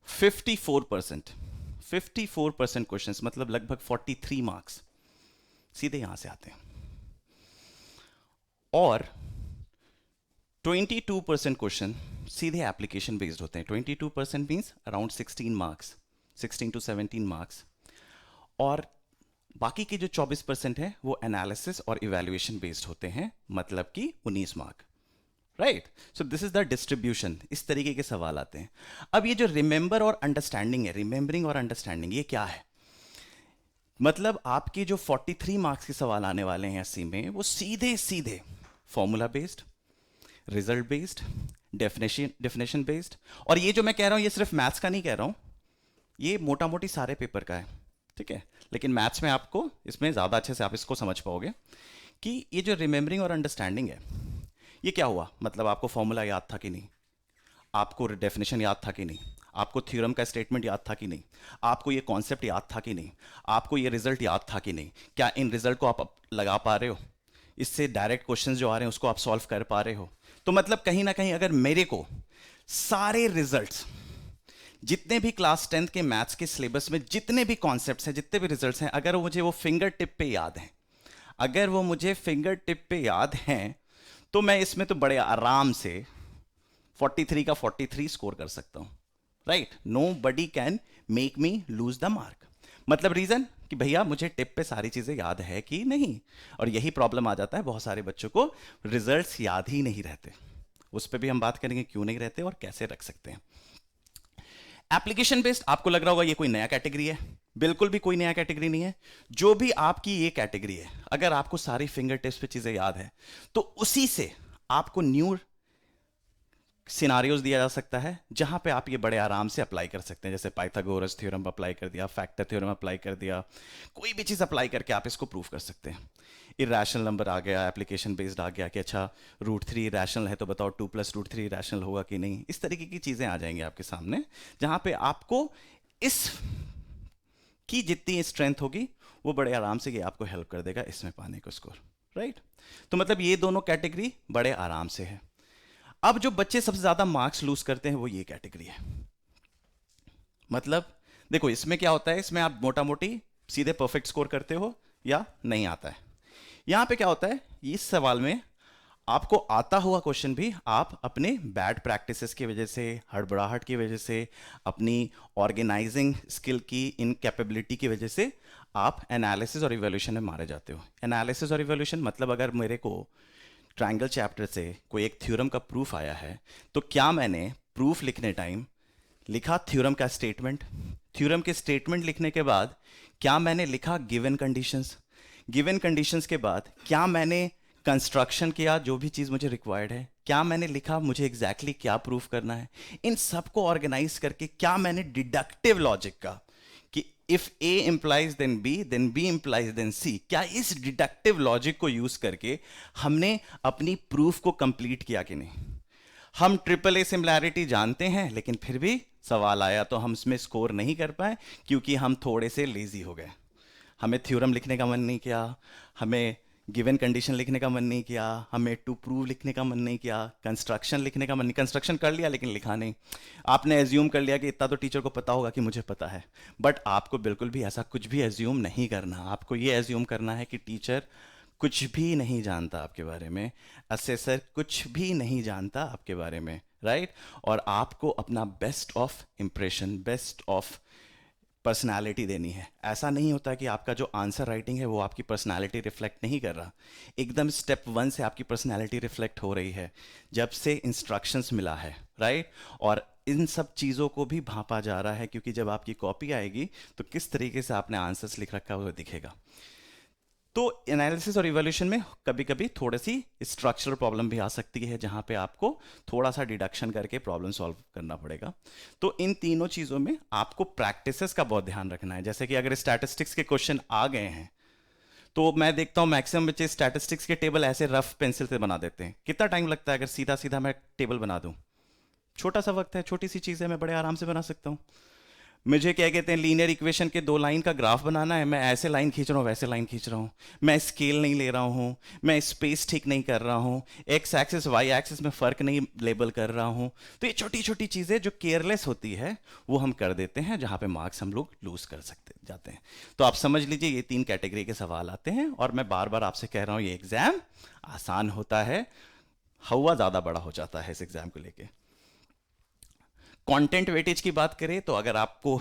54% क्वेश्चंस, मतलब लगभग 43 मार्क्स सीधे यहां से आते हैं, और 22% क्वेश्चन सीधे एप्लीकेशन बेस्ड होते हैं। 22% means around 16 marks, 16 to 17 marks, और बाकी के जो 24% है वो एनालिसिस और इवैल्यूएशन बेस्ड होते हैं, मतलब कि 19 mark, right. So this is the distribution, इस तरीके के सवाल आते हैं। अब ये जो रिमेंबर और अंडरस्टैंडिंग है, रिमेंबरिंग और अंडरस्टैंडिंग, ये क्या है? मतलब आपके जो 43 मार्क्स के सवाल आने वाले हैं एससी में, वो सीधे सीधे formula based, result based, definition based, और ये जो मैं कह रहा हूं ये सिर्फ मैथ्स का नहीं कह रहा हूं, ये मोटा मोटी सारे पेपर का है, ठीक है। लेकिन मैथ्स में आपको इसमें ज़्यादा अच्छे से आप इसको समझ पाओगे कि ये जो रिमेंबरिंग और अंडरस्टैंडिंग है ये क्या हुआ। मतलब आपको फॉर्मूला याद था कि नहीं, आपको डेफिनेशन याद था कि नहीं, आपको थ्योरम का स्टेटमेंट याद था कि नहीं, आपको ये कॉन्सेप्ट याद था कि नहीं, आपको ये रिजल्ट याद था कि नहीं, क्या इन रिजल्ट को आप लगा पा रहे हो, इससे डायरेक्ट क्वेश्चन जो आ रहे हैं उसको आप सॉल्व कर पा रहे हो। तो मतलब कहीं ना कहीं अगर मेरे को सारे रिजल्ट्स, जितने भी क्लास 10th के मैथ्स के सिलेबस में जितने भी कॉन्सेप्ट्स हैं, जितने भी रिजल्ट्स हैं, अगर मुझे वो फिंगर टिप पे याद हैं, अगर वो मुझे फिंगर टिप पे याद हैं, तो मैं इसमें तो बड़े आराम से 43 का 43 स्कोर कर सकता हूं, right. Nobody can make me lose the mark. मतलब रीजन कि भैया मुझे टिप पे सारी चीजें याद है कि नहीं, और यही प्रॉब्लम आ जाता है बहुत सारे बच्चों को, रिजल्ट्स याद ही नहीं रहते। उस पर भी हम बात करेंगे क्यों नहीं रहते और कैसे रख सकते हैं। एप्लीकेशन बेस्ड, आपको लग रहा होगा ये कोई नया कैटेगरी है, बिल्कुल भी कोई नया कैटेगरी नहीं है। जो भी आपकी ये कैटेगरी है, अगर आपको सारी फिंगर टिप्स पे चीजें याद है तो उसी से आपको न्यू सिनारियोज दिया जा सकता है जहां पे आप ये बड़े आराम से अप्लाई कर सकते हैं। जैसे पाइथागोरस थ्योरम अप्लाई कर दिया, फैक्टर थ्योरम अप्लाई कर दिया, कोई भी चीज अप्लाई करके आप इसको प्रूव कर सकते हैं। इरेशनल नंबर आ गया, एप्लीकेशन बेस्ड आ गया कि अच्छा √3 इरेशनल है तो बताओ 2 + √3 इरेशनल होगा कि नहीं। इस तरीके की चीजें आ जाएंगी आपके सामने, जहां पे आपको इस की जितनी स्ट्रेंथ होगी वो बड़े आराम से ये आपको हेल्प कर देगा इसमें पाने को स्कोर, राइट। तो मतलब ये दोनों कैटेगरी बड़े आराम से है। अब जो बच्चे सबसे ज्यादा मार्क्स लूज करते हैं वो ये कैटेगरी है। मतलब देखो इसमें क्या होता है, इसमें आप मोटा मोटी सीधे परफेक्ट स्कोर करते हो या नहीं आता है। यहां पे क्या होता है, इस सवाल में आपको आता हुआ क्वेश्चन भी आप अपने बैड प्रैक्टिसेस की वजह से, हड़बड़ाहट की वजह से, अपनी ऑर्गेनाइजिंग स्किल की इनकैपेबिलिटी की वजह से आप एनालिसिस और इवैल्यूएशन में मारे जाते हो। एनालिसिस और इवैल्यूएशन मतलब अगर मेरे को ट्रायंगल चैप्टर से कोई एक थ्योरम का प्रूफ आया है तो क्या मैंने प्रूफ लिखने टाइम लिखा थ्योरम का स्टेटमेंट, थ्योरम के स्टेटमेंट लिखने के बाद क्या मैंने लिखा गिवन कंडीशंस, गिवन कंडीशंस के बाद क्या मैंने कंस्ट्रक्शन किया जो भी चीज़ मुझे रिक्वायर्ड है, क्या मैंने लिखा मुझे एग्जैक्टली क्या प्रूफ करना है, इन सबको ऑर्गेनाइज करके क्या मैंने डिडक्टिव लॉजिक का कि if A implies then B implies then C, क्या इस डिडक्टिव लॉजिक को यूज करके हमने अपनी प्रूफ को कंप्लीट किया कि नहीं। हम AAA सिमिलैरिटी जानते हैं लेकिन फिर भी सवाल आया तो हम इसमें स्कोर नहीं कर पाए क्योंकि हम थोड़े से लेजी हो गए, हमें थ्योरम लिखने का मन नहीं किया, हमें गिवन कंडीशन लिखने का मन नहीं किया, हमें टू प्रूव लिखने का मन नहीं किया, कंस्ट्रक्शन लिखने का मन नहीं, कंस्ट्रक्शन कर लिया लेकिन लिखा नहीं। आपने एज्यूम कर लिया कि इतना तो टीचर को पता होगा कि मुझे पता है, बट आपको बिल्कुल भी ऐसा कुछ भी एज्यूम नहीं करना। आपको ये एज्यूम करना है कि टीचर कुछ भी नहीं जानता आपके बारे में, असेसर कुछ भी नहीं जानता आपके बारे में, राइट। और आपको अपना best of impression, best of personality देनी है। ऐसा नहीं होता कि आपका जो आंसर राइटिंग है वो आपकी पर्सनालिटी रिफ्लेक्ट नहीं कर रहा, एकदम स्टेप वन से आपकी पर्सनालिटी रिफ्लेक्ट हो रही है जब से इंस्ट्रक्शंस मिला है, राइट। और इन सब चीज़ों को भी भांपा जा रहा है, क्योंकि जब आपकी कॉपी आएगी तो किस तरीके से आपने आंसर्स लिख रखा है वो दिखेगा। तो एनालिसिस और इवोल्यूशन में कभी कभी थोड़ी सी स्ट्रक्चरल प्रॉब्लम भी आ सकती है, जहां पे आपको थोड़ा सा डिडक्शन करके प्रॉब्लम सॉल्व करना पड़ेगा। तो इन तीनों चीज़ों में आपको प्रैक्टिसेस का बहुत ध्यान रखना है। जैसे कि अगर स्टैटिस्टिक्स के क्वेश्चन आ गए हैं तो मैं देखता हूं मैक्सिमम बच्चे स्टैटिस्टिक्स के टेबल ऐसे रफ पेंसिल से बना देते हैं। कितना टाइम लगता है अगर सीधा सीधा मैं टेबल बना दूं? छोटा सा वक्त है, छोटी सी चीज़ है, मैं बड़े आराम से बना सकता हूँ। मुझे क्या कहते हैं, लीनियर इक्वेशन के 2 लाइन का ग्राफ बनाना है, मैं ऐसे लाइन खींच रहा हूँ, वैसे लाइन खींच रहा हूँ, मैं स्केल नहीं ले रहा हूँ, मैं स्पेस ठीक नहीं कर रहा हूँ, एक्स एक्सिस वाई एक्सिस में फ़र्क नहीं लेबल कर रहा हूँ। तो ये छोटी छोटी चीज़ें जो केयरलेस होती है वो हम कर देते हैं, जहाँ पे मार्क्स हम लोग लूज कर सकते जाते हैं। तो आप समझ लीजिए ये 3 कैटेगरी के सवाल आते हैं, और मैं बार बार आपसे कह रहा हूँ ये एग्ज़ाम आसान होता है, हवा ज़्यादा बड़ा हो जाता है इस एग्ज़ाम को लेके। कंटेंट वेटेज की बात करें तो अगर आपको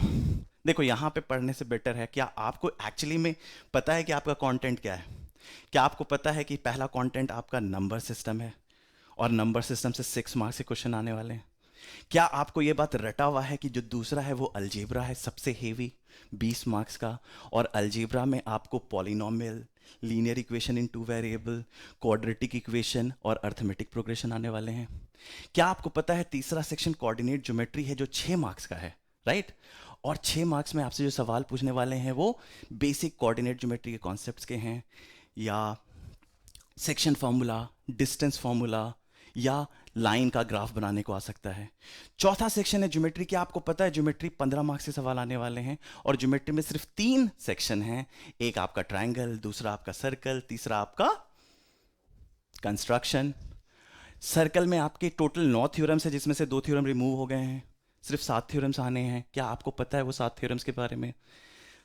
देखो यहाँ पे पढ़ने से बेटर है, क्या आपको एक्चुअली में पता है कि आपका कंटेंट क्या है? क्या आपको पता है कि पहला कंटेंट आपका नंबर सिस्टम है, और नंबर सिस्टम से 6 मार्क्स के क्वेश्चन आने वाले हैं? क्या आपको ये बात रटा हुआ है कि जो दूसरा है वो अलजेब्रा है, सबसे हेवी 20 मार्क्स का, और अलजेब्रा में आपको polynomial, linear equation in 2 variable, quadratic equation और अर्थमेटिक प्रोग्रेशन आने वाले हैं? क्या आपको पता है तीसरा सेक्शन कोऑर्डिनेट ज्योमेट्री है जो 6 मार्क्स का है, राइट। और 6 मार्क्स में आपसे जो सवाल पूछने वाले हैं वो बेसिक कोऑर्डिनेट ज्योमेट्री के कॉन्सेप्ट्स के हैं, या सेक्शन फार्मूला, डिस्टेंस फार्मूला, या लाइन का ग्राफ बनाने को आ सकता है। चौथा सेक्शन है ज्योमेट्री। क्या आपको पता है ज्योमेट्री 15 मार्क्स के सवाल आने वाले हैं, और ज्योमेट्री में सिर्फ 3 सेक्शन हैं, एक आपका ट्रायंगल, दूसरा आपका सर्कल, तीसरा आपका कंस्ट्रक्शन। सर्कल में आपके टोटल 9 थ्योरम्स है, जिसमें से 2 थ्योरम रिमूव हो गए हैं, सिर्फ 7 थ्योरम्स आने हैं। क्या आपको पता है वो 7 थ्योरम्स के बारे में?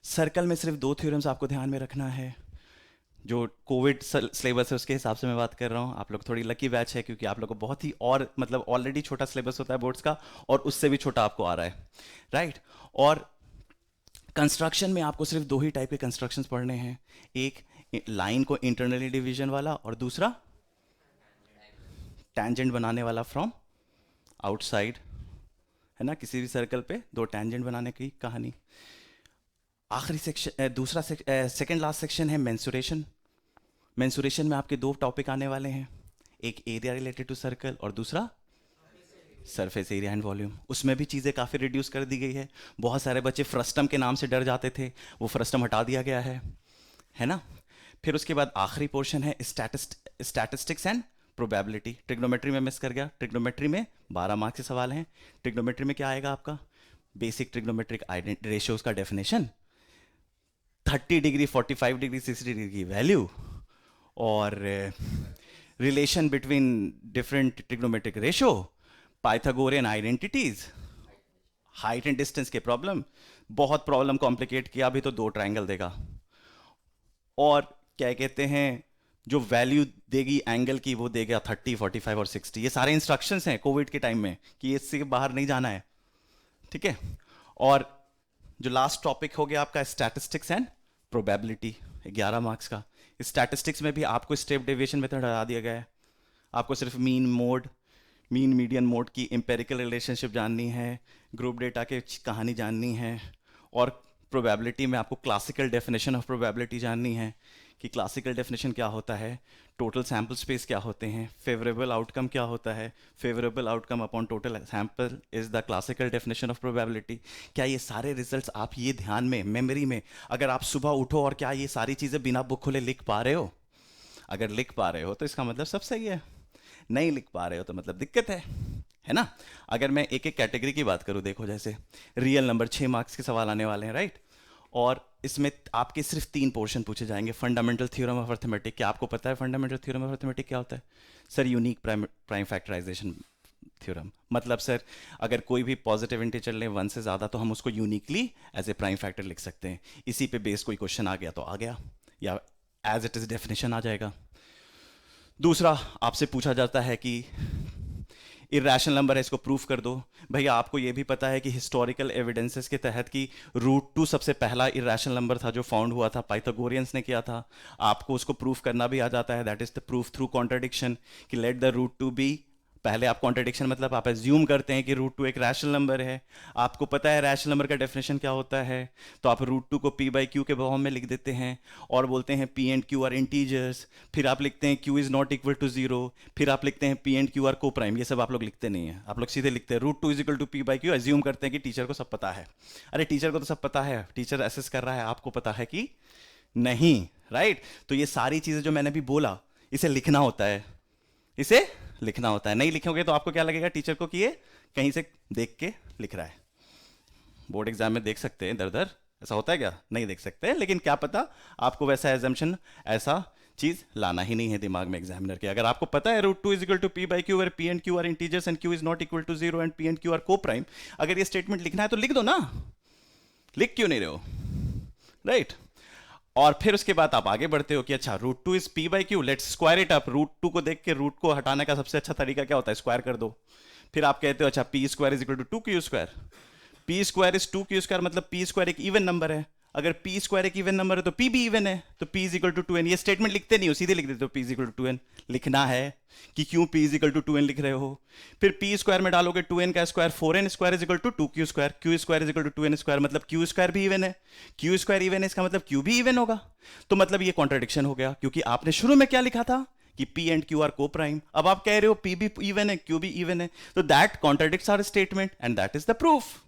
सर्कल में सिर्फ 2 थ्योरम्स आपको ध्यान में रखना है। जो कोविड सिलेबस है उसके हिसाब से मैं बात कर रहा हूँ, आप लोग थोड़ी लकी बैच है, क्योंकि आप लोग को बहुत ही, और मतलब ऑलरेडी छोटा सिलेबस होता है बोर्ड्स का, और उससे भी छोटा आपको आ रहा है, राइट। और कंस्ट्रक्शन में आपको सिर्फ 2 ही टाइप के कंस्ट्रक्शंस पढ़ने हैं, एक लाइन को इंटरनली डिवीजन वाला, और दूसरा टैंजेंट बनाने वाला फ्रॉम आउटसाइड, है ना। किसी भी सर्कल पे 2 टैंजेंट बनाने की कहानी। आखिरी सेक्शन, दूसरा सेकंड लास्ट सेक्शन है मेंसुरेशन। मेंसुरेशन में आपके 2 टॉपिक आने वाले हैं, एक एरिया रिलेटेड टू सर्कल और दूसरा सरफेस एरिया एंड वॉल्यूम। उसमें भी चीज़ें काफ़ी रिड्यूस कर दी गई है। बहुत सारे बच्चे फ्रस्टम के नाम से डर जाते थे, वो फ्रस्टम हटा दिया गया है ना। फिर उसके बाद आखिरी पोर्शन है स्टैटिस्टिक्स एंड प्रोबेबिलिटी। ट्रिग्नोमेट्री में मिस कर गया, ट्रिग्नोमेट्री में 12 मार्क्स के सवाल हैं। ट्रिग्नोमेट्री में क्या आएगा आपका? बेसिक ट्रिग्नोमेट्रिक रेशियोज का डेफिनेशन, 30 डिग्री, 45 डिग्री, 60 डिग्री की वैल्यू, और relation between different trigonometric ratio, Pythagorean identities, height and distance के प्रॉब्लम। बहुत प्रॉब्लम कॉम्प्लिकेट किया, अभी तो 2 ट्रायंगल देगा, और क्या कहते हैं जो वैल्यू देगी एंगल की वो देगा 30, 45 और 60। ये सारे इंस्ट्रक्शंस हैं कोविड के टाइम में कि इससे बाहर नहीं जाना है, ठीक है। और जो लास्ट टॉपिक हो गया आपका स्टैटिस्टिक्स एंड प्रोबेबिलिटी, 11 मार्क्स का। स्टैटिस्टिक्स में भी आपको स्टेप डेविएशन मेथड हटा दिया गया है, आपको सिर्फ mean mode, mean median mode की एम्पेरिकल रिलेशनशिप जाननी है, ग्रुप डेटा के कहानी जाननी है, और प्रोबेबिलिटी में आपको क्लासिकल डेफिनेशन ऑफ प्रोबेबिलिटी जाननी है कि क्लासिकल डेफिनेशन क्या होता है, टोटल सैम्पल स्पेस क्या होते हैं, फेवरेबल आउटकम क्या होता है, favourable outcome upon total sample is the classical definition of probability. क्या ये सारे रिजल्ट्स आप ये ध्यान में, मेमोरी में, अगर आप सुबह उठो और क्या ये सारी चीज़ें बिना बुक खोले लिख पा रहे हो? अगर लिख पा रहे हो तो इसका मतलब सब सही है, नहीं लिख पा रहे हो तो मतलब दिक्कत है ना। अगर मैं एक एक कैटेगरी की बात करूं, देखो जैसे रियल नंबर 6 मार्क्स के सवाल आने वाले हैं, राइट। और इसमें आपके सिर्फ 3 पोर्शन पूछे जाएंगे। फंडामेंटल थ्योरम ऑफ अर्थमेटिक, क्या आपको पता है फंडामेंटल थ्योरम ऑफ अर्थमेटिक क्या होता है? Sir unique prime factorisation theorem, मतलब सर अगर कोई भी पॉजिटिव इंटीजर लें 1 से ज़्यादा तो हम उसको uniquely as a prime factor लिख सकते हैं। इसी पे बेस कोई क्वेश्चन आ गया तो आ गया, या एज इट इज़ डेफिनेशन आ जाएगा। दूसरा आपसे पूछा जाता है कि इरेशनल नंबर है, इसको प्रूफ कर दो। भैया आपको ये भी पता है कि हिस्टोरिकल एविडेंसेस के तहत कि √2 सबसे पहला इरेशनल नंबर था जो फाउंड हुआ था, पाइथागोरियंस ने किया था। आपको उसको प्रूफ करना भी आ जाता है, that is the proof through contradiction, कि लेट द √2 बी, पहले आप कॉन्ट्रडिक्शन मतलब आप एज्यूम करते हैं कि √2 एक रैशनल नंबर है। आपको पता है रैशनल नंबर का डेफिनेशन क्या होता है, तो आप √2 को p/q के फॉर्म में लिख देते हैं और बोलते हैं p and q are integers. फिर आप लिखते हैं q is not equal to 0, फिर आप लिखते हैं p and q are coprime. ये सब आप लोग लिखते नहीं है, आप लोग सीधे लिखते हैं √2 is equal to p/q, assume करते हैं कि टीचर को सब पता है। अरे टीचर को तो सब पता है, टीचर एसेस कर रहा है, आपको पता है कि नहीं, राइट? तो ये सारी चीजें जो मैंने अभी बोला इसे लिखना होता है, इसे लिखना होता है। नहीं लिखोगे तो आपको क्या लगेगा टीचर को कि ये कहीं से देख के लिख रहा है। बोर्ड एग्जाम में देख सकते हैं इधर उधर, ऐसा होता है क्या? नहीं देख सकते, लेकिन क्या पता आपको वैसा एजम्पशन, ऐसा चीज लाना ही नहीं है दिमाग में एग्जामिनर के। अगर आपको पता है √2 is equal to p/q where p and q are integers and q is not equal to 0 and p and q are coprime, अगर ये स्टेटमेंट लिखना है तो लिख दो ना, लिख क्यों नहीं रहे हो, राइट? और फिर उसके बाद आप आगे बढ़ते हो कि अच्छा √2 is p/q, let's square it up. √2 को देख के रूट को हटाने का सबसे अच्छा तरीका क्या होता है? स्क्वायर कर दो। फिर आप कहते हो अच्छा p² is equal to 2q², p² is 2q², मतलब p² एक इवन नंबर है। अगर p² एक इवन नंबर है तो p भी इवन है, तो p is equal to 2n। ये स्टेटमेंट लिखते नहीं हो, सीधे लिख देते हो p is equal to 2n। लिखना है कि क्यों p is equal to 2n लिख रहे हो। फिर p² में डालोगे 2n का square, 4n² is equal to 2q², q² is equal to 2n², मतलब q² भी इवन है, q² इवन है, इसका मतलब q भी इवन होगा। तो मतलब ये कॉन्ट्रडिक्शन हो गया, क्योंकि आपने शुरू में क्या लिखा था कि p एंड q आर को प्राइम, अब आप कह रहे हो p भी इवन है, q भी इवन है, तो that contradicts our statement and that is the proof.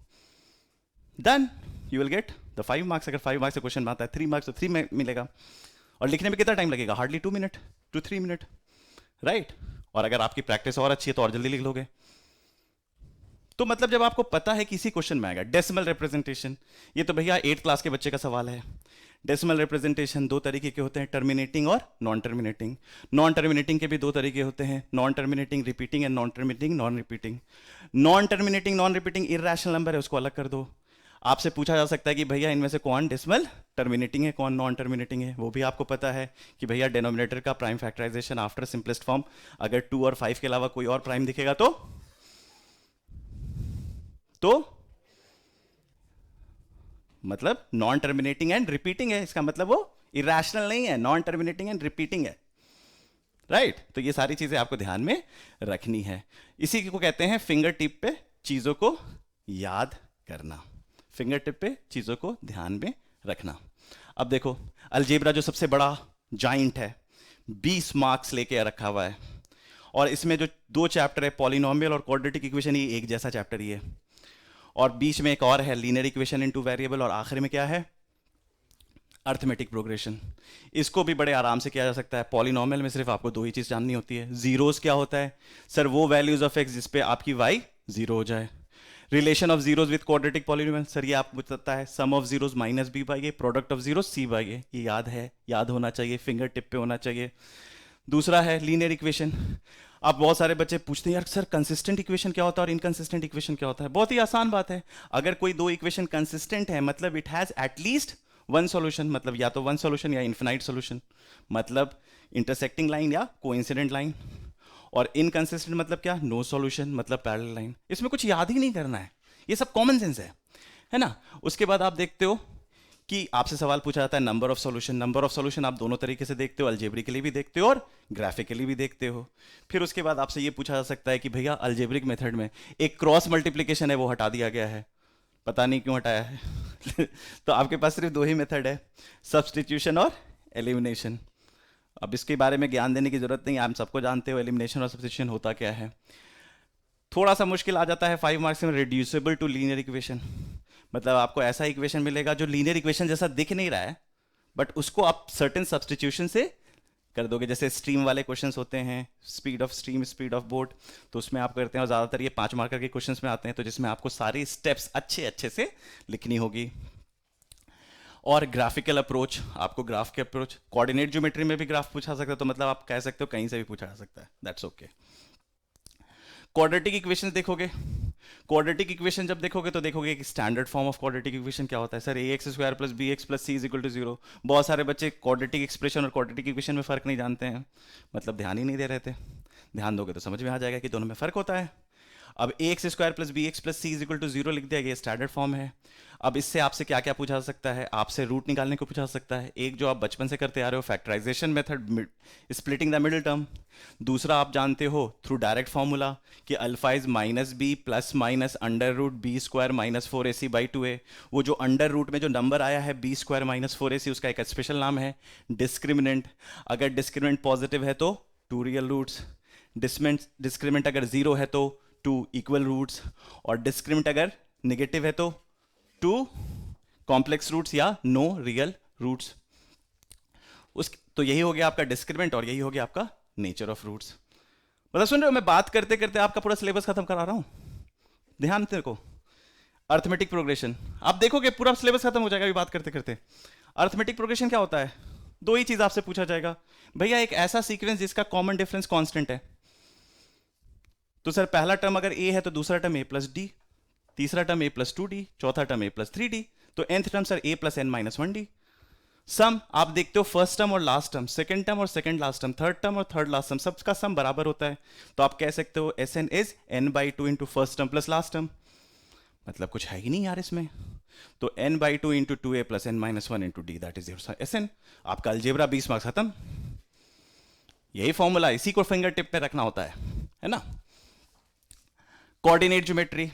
Done, you will get the 5 marks. अगर 5 मार्क्स से क्वेश्चन आता है 3 मार्क्स तो 3 में मिलेगा। और लिखने में कितना टाइम लगेगा? Hardly 2 minute to 3 minute, right? और अगर आपकी प्रैक्टिस और अच्छी है तो और जल्दी लिख लोगे। तो मतलब जब आपको पता है किसी क्वेश्चन में आएगा डेसिमल रिप्रेजेंटेशन, ये तो भैया 8th क्लास के बच्चे का सवाल है। डेसिमल रिप्रेजेंटेशन 2 तरीके के होते हैं, टर्मिनेटिंग और नॉन टर्मिनेटिंग। नॉन टर्मिनेटिंग के भी 2 तरीके होते हैं, non terminating repeating and non terminating non repeating. Non terminating non repeating irrational number है, उसको अलग कर दो। आपसे पूछा जा सकता है कि भैया इनमें से कौन डेसिमल टर्मिनेटिंग है, कौन नॉन टर्मिनेटिंग है, वो भी आपको पता है कि भैया डिनोमिनेटर का prime factorisation after simplest form, अगर 2 और 5 के अलावा कोई और प्राइम दिखेगा तो मतलब नॉन टर्मिनेटिंग एंड रिपीटिंग है, इसका मतलब वो इरेशनल नहीं है, नॉन टर्मिनेटिंग एंड रिपीटिंग है, राइट? तो ये सारी चीजें आपको ध्यान में रखनी है। इसी को कहते हैं फिंगर टिप पे चीजों को याद करना, फिंगर टिप पे चीजों को ध्यान में रखना। अब देखो अलजेब्रा जो सबसे बड़ा जाइंट है, 20 मार्क्स लेके रखा हुआ है, और इसमें जो 2 चैप्टर है पॉलिनोमियल और क्वाड्रेटिक इक्वेशन, ये एक जैसा चैप्टर ही है, और बीच में एक और है लीनियर इक्वेशन इनटू वेरिएबल, और आखिर में क्या है? Arithmetic progression. इसको भी बड़े आराम से किया जा सकता है। पॉलिनोमियल में सिर्फ आपको 2 ही चीज जाननी होती है। जीरोस क्या होता है? सर वो वैल्यूज ऑफ एक्स जिसपे आपकी वाई 0 हो जाए। Relation of zeros with quadratic polynomial, sir ये आपको बताता है sum of zeros minus b/a, product of zeros c/a। ये याद है, याद होना चाहिए, फिंगर टिप पे होना चाहिए। दूसरा है लीनियर इक्वेशन। अब बहुत सारे बच्चे पूछते हैं यार सर कंसिस्टेंट इक्वेशन क्या होता है और इनकंसिस्टेंट इक्वेशन क्या होता है? बहुत ही आसान बात है, अगर कोई 2 इक्वेशन कंसिस्टेंट है मतलब इट हैज एटलीस्ट 1 सॉल्यूशन, मतलब या तो 1 सॉल्यूशन या इन्फिनाइट सॉल्यूशन, मतलब इंटरसेक्टिंग लाइन या कोइंसिडेंट लाइन। और इनकंसिस्टेंट मतलब क्या? नो सॉल्यूशन, मतलब पैरेलल लाइन। इसमें कुछ याद ही नहीं करना है, ये सब कॉमन सेंस है ना? उसके बाद आप देखते हो कि आपसे सवाल पूछा जाता है number of solution. Number of solution आप दोनों तरीके से देखते हो, अलजेब्रिकली भी देखते हो और ग्राफिकली भी देखते हो। फिर उसके बाद आपसे ये पूछा जा सकता है कि भैया अलजेब्रिक मेथड में एक क्रॉस मल्टीप्लिकेशन है वो हटा दिया गया है, पता नहीं क्यों हटाया है तो आपके पास सिर्फ 2 ही मेथड है, सब्सटीट्यूशन और एलिमिनेशन। अब इसके बारे में ज्ञान देने की जरूरत नहीं, आप सबको जानते हो एलिमिनेशन और सब्सटीट्यूशन होता क्या है। थोड़ा सा मुश्किल आ जाता है 5 मार्क्स में, रिड्यूसिबल टू लीनियर इक्वेशन, मतलब आपको ऐसा इक्वेशन मिलेगा जो लीनियर इक्वेशन जैसा दिख नहीं रहा है, बट उसको आप सर्टेन सब्सटीट्यूशन से कर दोगे। जैसे स्ट्रीम वाले क्वेश्चंस होते हैं, speed of stream, speed of boat, तो उसमें आप करते हैं, और ज़्यादातर ये 5 मार्कर के क्वेश्चंस में आते हैं, तो जिसमें आपको सारी स्टेप्स अच्छे अच्छे से लिखनी होगी। और ग्राफिकल अप्रोच, आपको ग्राफ के अप्रोच, कोऑर्डिनेट ज्योमेट्री में भी ग्राफ पूछा सकता है, तो मतलब आप कह सकते हो कहीं से भी पूछा जा सकता है, दैट्स ओके। क्वाड्रेटिक इक्वेशन देखोगे, क्वाड्रेटिक इक्वेशन जब देखोगे तो देखोगे कि standard form of quadratic equation क्या होता है, sir A x square plus B x plus C is equal to zero. बहुत सारे बच्चे क्वाड्रेटिक एक्सप्रेशन और क्वाड्रेटिक इक्वेशन में फ़र्क नहीं जानते हैं, मतलब ध्यान ही नहीं दे रहे थे। ध्यान दोगे तो समझ में आ जाएगा कि दोनों में फ़र्क होता है। अब a x square plus B x plus C is equal to zero लिख दिया गया, स्टैंडर्ड फॉर्म है। अब इससे आपसे क्या क्या पूछा जा सकता है, आपसे रूट निकालने को पूछा जा सकता है, एक जो आप बचपन से करते आ रहे हो factorization method, splitting the middle term. दूसरा आप जानते हो थ्रू डायरेक्ट फॉर्मूला कि alpha is minus b plus minus under root b square minus four a c by two a. वो जो अंडर रूट में जो नंबर आया है b square minus four a c, उसका एक स्पेशल नाम है डिस्क्रिमिनेंट। अगर डिस्क्रिमिनेंट पॉजिटिव है तो टू रियल रूट्स, डिस्क्रिमिनेंट अगर जीरो है तो टू इक्वल रूट्स, और डिस्क्रिमिनेंट अगर नेगेटिव है तो टू कॉम्प्लेक्स रूट्स या नो रियल रूट्स। उस तो यही हो गया आपका डिस्क्रिमिनेंट और यही हो गया आपका नेचर ऑफ रूट्स। मतलब सुन रहे हो, मैं बात करते करते आपका पूरा सिलेबस खत्म करा रहा हूं, ध्यान देखो। अर्थमेटिक प्रोग्रेशन आप देखोगे पूरा सिलेबस खत्म हो जाएगा अभी बात करते करते। अर्थमेटिक प्रोग्रेशन क्या होता है, दो ही चीज आपसे पूछा जाएगा, भैया एक ऐसा सीक्वेंस जिसका कॉमन डिफरेंस कांस्टेंट है। तो सर पहला टर्म अगर ए है तो दूसरा टर्म ए प्लस डी, तीसरा term a plus two d, चौथा term a plus three d, तो nth term sir a plus N minus one d. Sum आप देखते हो फर्स्ट टर्म और लास्ट टर्म, सेकंड टर्म और second last term, third term और third last term, सबका sum बराबर होता है। तो आप कह सकते हो S N is N by two into first term plus last term. मतलब कुछ है ही नहीं यार इसमें। तो N by two into two A plus N minus one into D, that is your S N. आपका अलजेब्रा 20 मार्क्स खत्म। यही फॉर्मूला, इसी को फिंगर टिप पे रखना होता है ना। कोऑर्डिनेट ज्योमेट्री,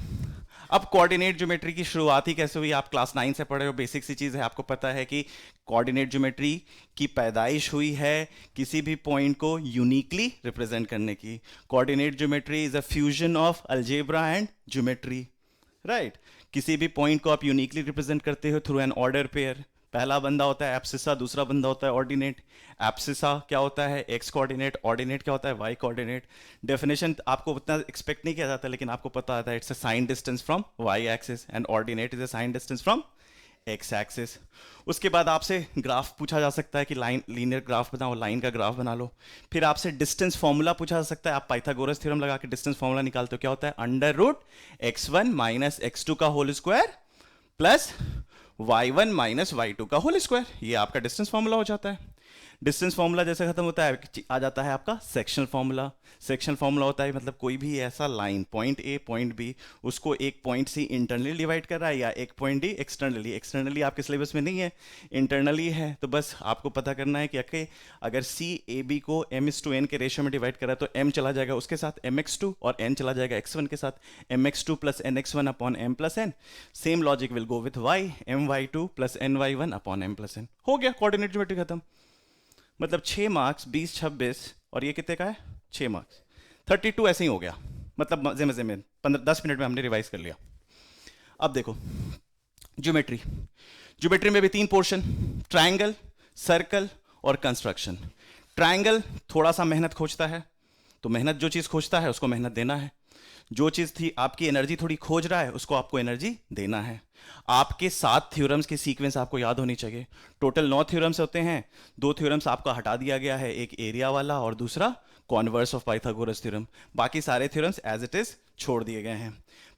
अब कोऑर्डिनेट ज्योमेट्री की शुरुआत ही कैसे हुई, आप क्लास 9 से पढ़े हो, बेसिक सी चीज़ है, आपको पता है कि कोऑर्डिनेट ज्योमेट्री की पैदाइश हुई है किसी भी पॉइंट को यूनिकली रिप्रेजेंट करने की। Coordinate geometry is a fusion of algebra and geometry, right. किसी भी पॉइंट को आप यूनिकली रिप्रेजेंट करते हो थ्रू एन ऑर्डर पेयर। पहला बंदा होता है एब्सिसा, दूसरा बंदा होता है ऑर्डिनेट। एब्सिसा क्या होता है, एक्स कोऑर्डिनेट, ऑर्डिनेट क्या होता है, वाई कोऑर्डिनेट। डेफिनेशन आपको उतना एक्सपेक्ट नहीं किया जाता, लेकिन आपको पता आता है it's a sign distance from Y axis and ordinate is a sign distance from X axis. उसके बाद आपसे ग्राफ पूछा जा सकता है कि लाइन लीनियर ग्राफ बनाओ, लाइन का ग्राफ बना लो। फिर आपसे डिस्टेंस फॉर्मूला पूछा जा सकता है, आप पाइथागोरस थ्योरम लगा के डिस्टेंस फॉर्मूला निकालते हो, क्या होता है under root x1 minus x2 का whole square plus y1 minus y2 का होल स्क्वायर। ये आपका डिस्टेंस फॉर्मूला हो जाता है। डिस्टेंस फॉर्मूला जैसे खत्म होता है आ जाता है आपका सेक्शनल फॉर्मूला। सेक्शनल फॉर्मूला होता है मतलब कोई भी ऐसा line point A point B, उसको एक पॉइंट सी इंटरनली डिवाइड कर रहा है या एक पॉइंट डी एक्सटर्नली। एक्सटर्नली आपके सिलेबस में नहीं है, इंटरनली है, तो बस आपको पता करना है कि अगर सी ए बी को m/n के रेशियो में डिवाइड करा तो m चला जाएगा उसके साथ mx2 और n चला जाएगा x1 के साथ mx2 plus nx1 upon m plus n। Same logic will go with y, my2 plus ny1 upon m plus n। हो गया कोऑर्डिनेट ज्योमेट्री खत्म। मतलब 6 मार्क्स 20 26 और ये कितने का है 6 मार्क्स 32, ऐसे ही हो गया। मतलब मजे मजे में 10 मिनट में हमने रिवाइज कर लिया। अब देखो ज्योमेट्री, ज्योमेट्री में भी 3 पोर्शन, ट्रायंगल, सर्कल और कंस्ट्रक्शन। ट्रायंगल थोड़ा सा मेहनत खोजता है, तो मेहनत जो चीज़ खोजता है उसको मेहनत देना है। जो चीज़ थी आपकी एनर्जी थोड़ी खोज रहा है उसको आपको एनर्जी देना है। आपके 7 थ्योरम्स की सीक्वेंस आपको याद होनी चाहिए। टोटल 9 थ्योरम्स होते हैं, 2 थ्योरम्स आपका हटा दिया गया है, एक एरिया वाला और दूसरा कॉन्वर्स ऑफ पाइथागोरस थ्योरम। बाकी सारे थ्योरम्स एज इट इज छोड़ दिए गए हैं।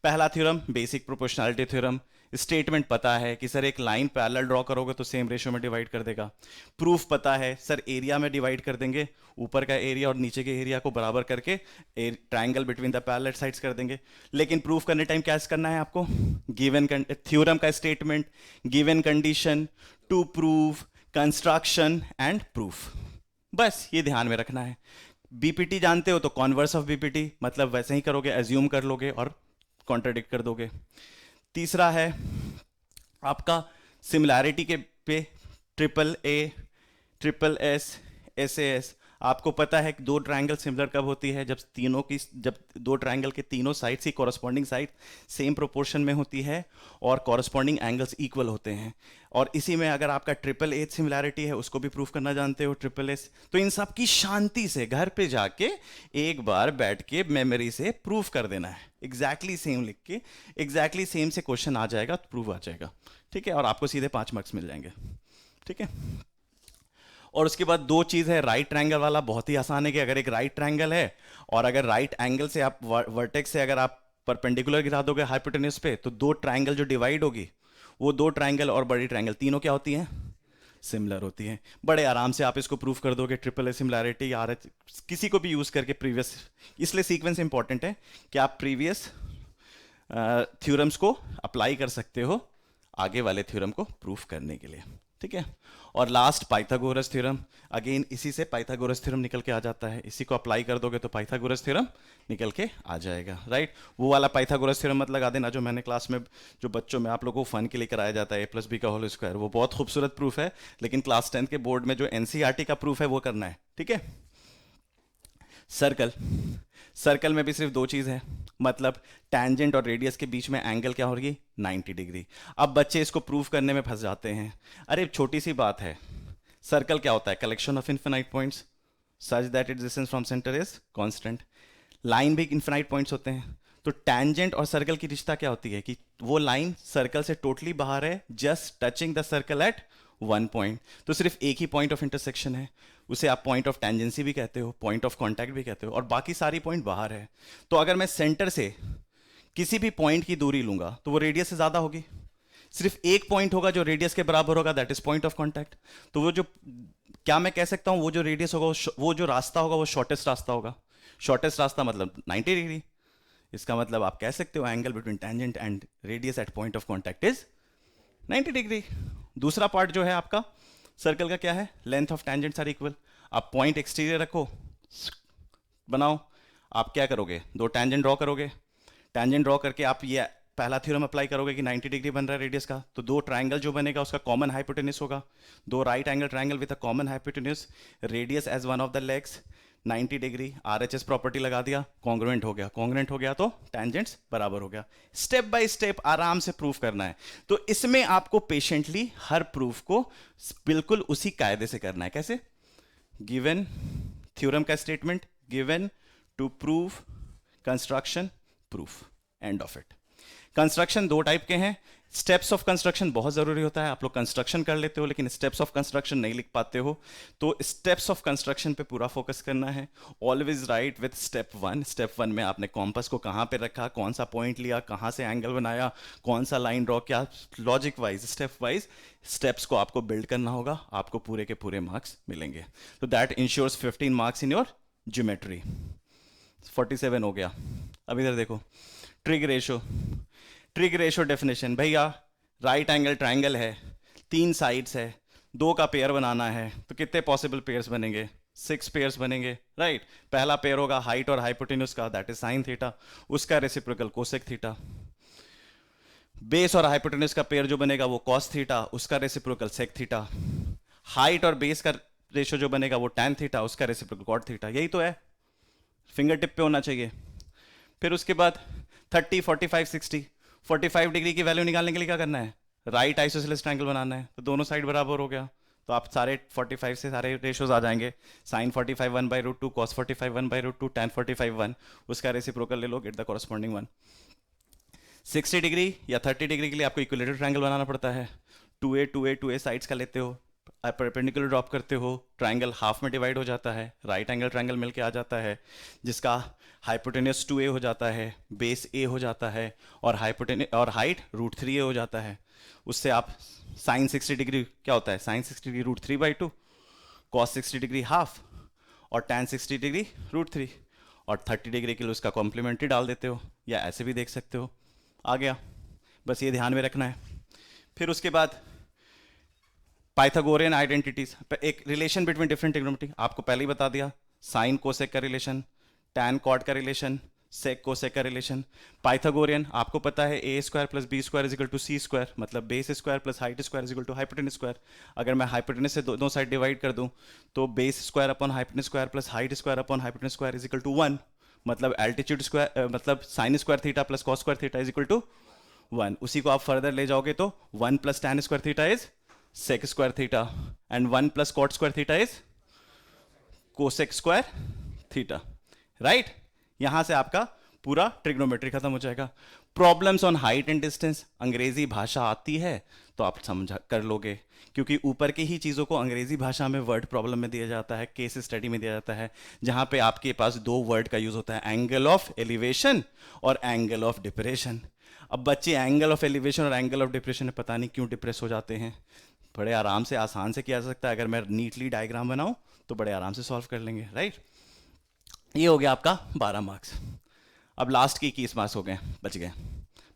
पहला theorem basic proportionality theorem, statement पता है कि सर एक लाइन पैरेलल ड्रॉ करोगे तो सेम रेशियो में डिवाइड कर देगा। प्रूफ पता है सर एरिया में डिवाइड कर देंगे, ऊपर का एरिया और नीचे के एरिया को बराबर करके triangle between the parallel sides कर देंगे। लेकिन प्रूफ करने टाइम क्या करना है आपको, गिवन थ्योरम का statement, given condition, to prove, construction and proof, बस ये ध्यान में रखना है। बीपीटी जानते हो तो कॉन्वर्स ऑफ बीपीटी, मतलब वैसे ही करोगे, एज्यूम कर लोगे और कॉन्ट्राडिक्ट कर दोगे। तीसरा है आपका सिमिलैरिटी के पे triple A, triple S, S A S. आपको पता है कि दो ट्रायंगल सिमिलर कब होती है, जब दो ट्रायंगल के तीनों साइड्स की कॉरस्पॉन्डिंग साइड सेम प्रोपोर्शन में होती है और कॉरस्पॉन्डिंग एंगल्स इक्वल होते हैं। और इसी में अगर आपका ट्रिपल एज सिमिलैरिटी है, उसको भी प्रूफ करना जानते हो, ट्रिपल एज। तो इन सब की शांति से घर पे जाके एक बार बैठ के मेमोरी से प्रूफ कर देना है, एग्जैक्टली सेम लिख के, एग्जैक्टली सेम से क्वेश्चन आ जाएगा तो प्रूफ आ जाएगा, ठीक है, और आपको सीधे 5 मार्क्स मिल जाएंगे, ठीक है। और उसके बाद दो चीज़ है, राइट ट्रायंगल वाला बहुत ही आसान है कि अगर एक राइट ट्रायंगल है और अगर राइट एंगल से आप वर्टेक्स से अगर आप परपेंडिकुलर गिरा दोगे हाइपोटेन्यूज पे, तो दो ट्रायंगल जो डिवाइड होगी, वो दो ट्रायंगल और बड़ी ट्रायंगल तीनों क्या होती हैं, सिमिलर होती हैं। बड़े आराम से आप इसको प्रूफ कर दोगे, triple A similarity R H किसी को भी यूज़ करके प्रीवियस, इसलिए सीक्वेंस इंपॉर्टेंट है कि आप प्रीवियस थ्योरम्स को अप्लाई कर सकते हो आगे वाले थ्योरम को प्रूफ करने के लिए, ठीक है। और लास्ट पाइथागोरस थ्योरम, अगेन इसी से पाइथागोरस थ्योरम निकल के आ जाता है, इसी को अप्लाई कर दोगे तो पाइथागोरस थ्योरम निकल के आ जाएगा, राइट। वो वाला पाइथागोरस थ्योरम मत लगा देना जो मैंने क्लास में, जो बच्चों में आप लोगों को फन के लिए कराया जाता है, A+B का होल स्क्वायर, वो बहुत खूबसूरत प्रूफ है, लेकिन क्लास 10th के बोर्ड में जो NCERT का प्रूफ है वो करना है, ठीक है। सर्कल, सर्कल में भी सिर्फ दो चीज़ है, मतलब टैंजेंट और रेडियस के बीच में एंगल क्या होगी, 90 डिग्री। अब बच्चे इसको प्रूव करने में फंस जाते हैं, अरे छोटी सी बात है, सर्कल क्या होता है, collection of infinite points such that it's distance from centre is constant. Line भी इन्फिनाइट पॉइंट्स होते हैं, तो टैंजेंट और सर्कल की रिश्ता क्या होती है कि वो लाइन सर्कल से टोटली बाहर है, just touching the circle eight one point, तो सिर्फ एक ही पॉइंट ऑफ इंटरसेक्शन है, उसे आप पॉइंट ऑफ टेंजेंसी भी कहते हो, पॉइंट ऑफ कांटेक्ट भी कहते हो, और बाकी सारी पॉइंट बाहर है। तो अगर मैं सेंटर से किसी भी पॉइंट की दूरी लूंगा तो वो रेडियस से ज़्यादा होगी, सिर्फ एक पॉइंट होगा जो रेडियस के बराबर होगा, that is point of contact. तो वो जो, क्या मैं कह सकता हूँ, वो जो रेडियस होगा, वो जो रास्ता होगा वो शॉर्टेस्ट रास्ता होगा। शॉर्टेस्ट रास्ता मतलब 90 डिग्री, इसका मतलब आप कह सकते हो angle between tangent and radius at point of contact is 90 degree. दूसरा पार्ट जो है आपका सर्कल का क्या है, length of tangents are equal. आप पॉइंट एक्सटीरियर रखो, बनाओ, आप क्या करोगे, दो टेंजेंट ड्रॉ करोगे, टेंजेंट ड्रॉ करके आप ये पहला थ्योरम अप्लाई करोगे कि 90 डिग्री बन रहा है रेडियस का, तो दो ट्रायंगल जो बनेगा उसका कॉमन हाइपोटेन्यूज होगा, दो right angle triangle with a common hypotenuse, radius as one of the legs, 90 degree, RHS property लगा दिया, कॉन्ग्रुएंट हो गया, कॉन्ग्रुएंट हो गया तो टेंजेंट्स बराबर हो गया। स्टेप बाय स्टेप आराम से प्रूफ करना है, तो इसमें आपको पेशेंटली हर प्रूफ को बिल्कुल उसी कायदे से करना है। कैसे, गिवन थ्योरम का statement, given to prove construction, proof, end of it. Construction दो टाइप के हैं, स्टेप्स ऑफ कंस्ट्रक्शन बहुत जरूरी होता है, आप लोग कंस्ट्रक्शन कर लेते हो लेकिन स्टेप्स ऑफ कंस्ट्रक्शन नहीं लिख पाते हो, तो स्टेप्स ऑफ कंस्ट्रक्शन पे पूरा फोकस करना है। Always right with step 1। Step 1 में आपने कॉम्पस को कहाँ पे रखा, कौन सा पॉइंट लिया, कहाँ से एंगल बनाया, कौन सा लाइन ड्रॉ किया, logic wise step wise steps को आपको बिल्ड करना होगा, आपको पूरे के पूरे मार्क्स मिलेंगे। तो that ensures 15 marks in your geometry. 47 हो गया। अब इधर देखो, trig ratio, trig ratio definition, भैया राइट एंगल ट्रायंगल है, 3 साइड्स है, 2 का पेयर बनाना है, तो कितने पॉसिबल पेयर्स बनेंगे, 6 पेयर्स बनेंगे, राइट। पहला पेयर होगा हाइट और हाइपोटेन्यूज का, दैट इज साइन थीटा, उसका रेसिप्रोकल कोसेक थीटा। बेस और हाइपोटेन्यूज का पेयर जो बनेगा वो कॉस थीटा, उसका रेसिप्रोकल सेक थीटा। हाइट और बेस का रेशो जो बनेगा वो टैन थीटा, उसका रेसिप्रोकल कॉट थीटा। यही तो है, फिंगर टिप पे होना चाहिए। फिर उसके बाद 30, 45, 60, 45 डिग्री की वैल्यू निकालने के लिए क्या करना है, राइट आइसोसेलेस ट्रायंगल बनाना है, तो दोनों साइड बराबर हो गया, तो आप सारे 45 से सारे रेशोज आ जाएंगे। साइन 45 1/√2, कॉस 45 1/√2, टैन 45 1, उसका रेसिप्रोकल ले लो, get the corresponding one. 60 degree या 30 डिग्री के लिए आपको इक्विलेटरल ट्रायंगल बनाना पड़ता है, 2a 2a 2a साइड्स का लेते हो, परपेंडिकुलर ड्रॉप करते हो, ट्रायंगल हाफ में डिवाइड हो जाता है, राइट एंगल ट्रायंगल मिलके आ जाता है, जिसका हाइपोटेन्यूज 2a हो जाता है, बेस a हो जाता है, और हाइपोटेन्यूज और हाइट √3a हो जाता है। उससे आप साइन 60 डिग्री क्या होता है, sine 60 degree √3/2, cos 60 degree half, और टैन 60 डिग्री √3, और 30 डिग्री के लिए उसका कॉम्प्लीमेंट्री डाल देते हो, या ऐसे भी देख सकते हो। आ गया, बस ये ध्यान में रखना है। फिर उसके बाद पाइथागोरियन आइडेंटिटीज, एक रिलेशन बिटवीन डिफरेंट ट्रिग्नोमेट्री, आपको पहले ही बता दिया, साइन कोसेक का रिलेशन, टैन कॉट का रिलेशन, सेक कोसेक का रिलेशन। पाइथागोरियन आपको पता है a square plus b square is equal to c square, मतलब base square plus height square is equal to hypotenuse square. अगर मैं हाइपोटेनस से दोनों साइड डिवाइड कर दूं तो base square upon hypotenuse square plus height square upon hypotenuse square is equal to 1, मतलब altitude square मतलब sine square theta plus cos square theta equal to 1। उसी को आप फर्दर ले जाओगे तो 1 plus tan square theta is sec square theta and 1 plus cot square theta is cosec square theta, right. यहां से आपका पूरा ट्रिग्नोमेट्री खत्म हो जाएगा। Problems on height and distance, अंग्रेजी भाषा आती है तो आप समझा कर लोगे, क्योंकि ऊपर की ही चीज़ों को अंग्रेजी भाषा में वर्ड प्रॉब्लम में दिया जाता है, केस स्टडी में दिया जाता है, जहां पे आपके पास दो वर्ड का यूज होता है, एंगल ऑफ एलिवेशन और एंगल ऑफ डिप्रेशन। अब बच्चे एंगल ऑफ एलिवेशन और एंगल ऑफ डिप्रेशन में पता नहीं क्यों डिप्रेस हो जाते हैं। बड़े आराम से आसान से किया जा सकता है, अगर मैं नीटली डायग्राम बनाऊं तो बड़े आराम से सॉल्व कर लेंगे, राइट। ये हो गया आपका 12 मार्क्स। अब लास्ट की 21 मार्क्स हो गए, बच गए,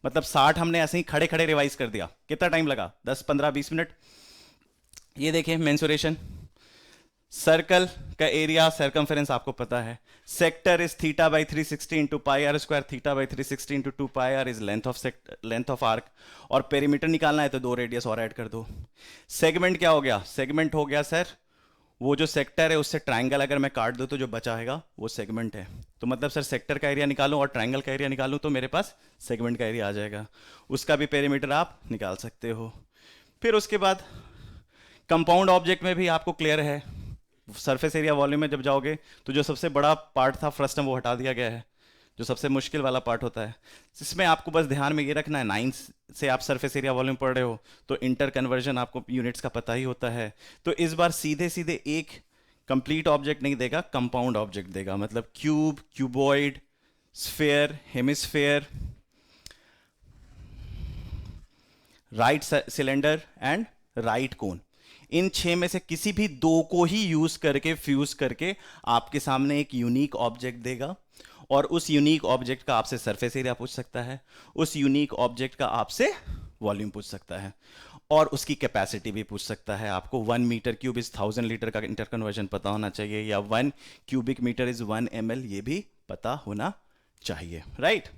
मतलब 60 हमने ऐसे ही खड़े खड़े रिवाइज कर दिया। कितना टाइम लगा? 10 15 20 मिनट। ये देखिए मेंसुरेशन, सर्कल का एरिया सर्कमफेरेंस आपको पता है, sector is theta by 360 into pi r square, theta by 360 into 2 pi r is length of arc, और पेरीमीटर निकालना है तो 2 रेडियस और ऐड कर दो। सेगमेंट क्या हो गया? सेगमेंट हो गया सर वो जो सेक्टर है उससे ट्रायंगल अगर मैं काट दूं तो जो बचा है वो सेगमेंट है। तो मतलब सर सेक्टर का एरिया निकालूं और ट्रायंगल का एरिया निकालूं तो मेरे पास सेगमेंट का एरिया आ जाएगा, उसका भी पेरीमीटर आप निकाल सकते हो। फिर उसके बाद कंपाउंड ऑब्जेक्ट में भी आपको क्लियर है, सरफेस एरिया वॉल्यूम में जब जाओगे तो जो सबसे बड़ा पार्ट था फ्रस्टम वो हटा दिया गया है, जो सबसे मुश्किल वाला पार्ट होता है। इसमें आपको बस ध्यान में ये रखना है, 9 से आप सरफेस एरिया वॉल्यूम पढ़ रहे हो तो इंटर कन्वर्जन आपको यूनिट्स का पता ही होता है। तो इस बार सीधे सीधे एक कंप्लीट ऑब्जेक्ट नहीं देगा, कंपाउंड ऑब्जेक्ट देगा, मतलब cube, cuboid, sphere, hemisphere, right cylinder and right cone. इन 6 में से किसी भी 2 को ही यूज करके फ्यूज करके आपके सामने एक यूनिक ऑब्जेक्ट देगा, और उस यूनिक ऑब्जेक्ट का आपसे सरफेस एरिया पूछ सकता है, उस यूनिक ऑब्जेक्ट का आपसे वॉल्यूम पूछ सकता है, और उसकी कैपेसिटी भी पूछ सकता है। आपको 1 मीटर क्यूब इज 1000 लीटर का इंटर कन्वर्जन पता होना चाहिए, या 1 क्यूबिक मीटर इज 1 ml, ये भी पता होना चाहिए, राइट।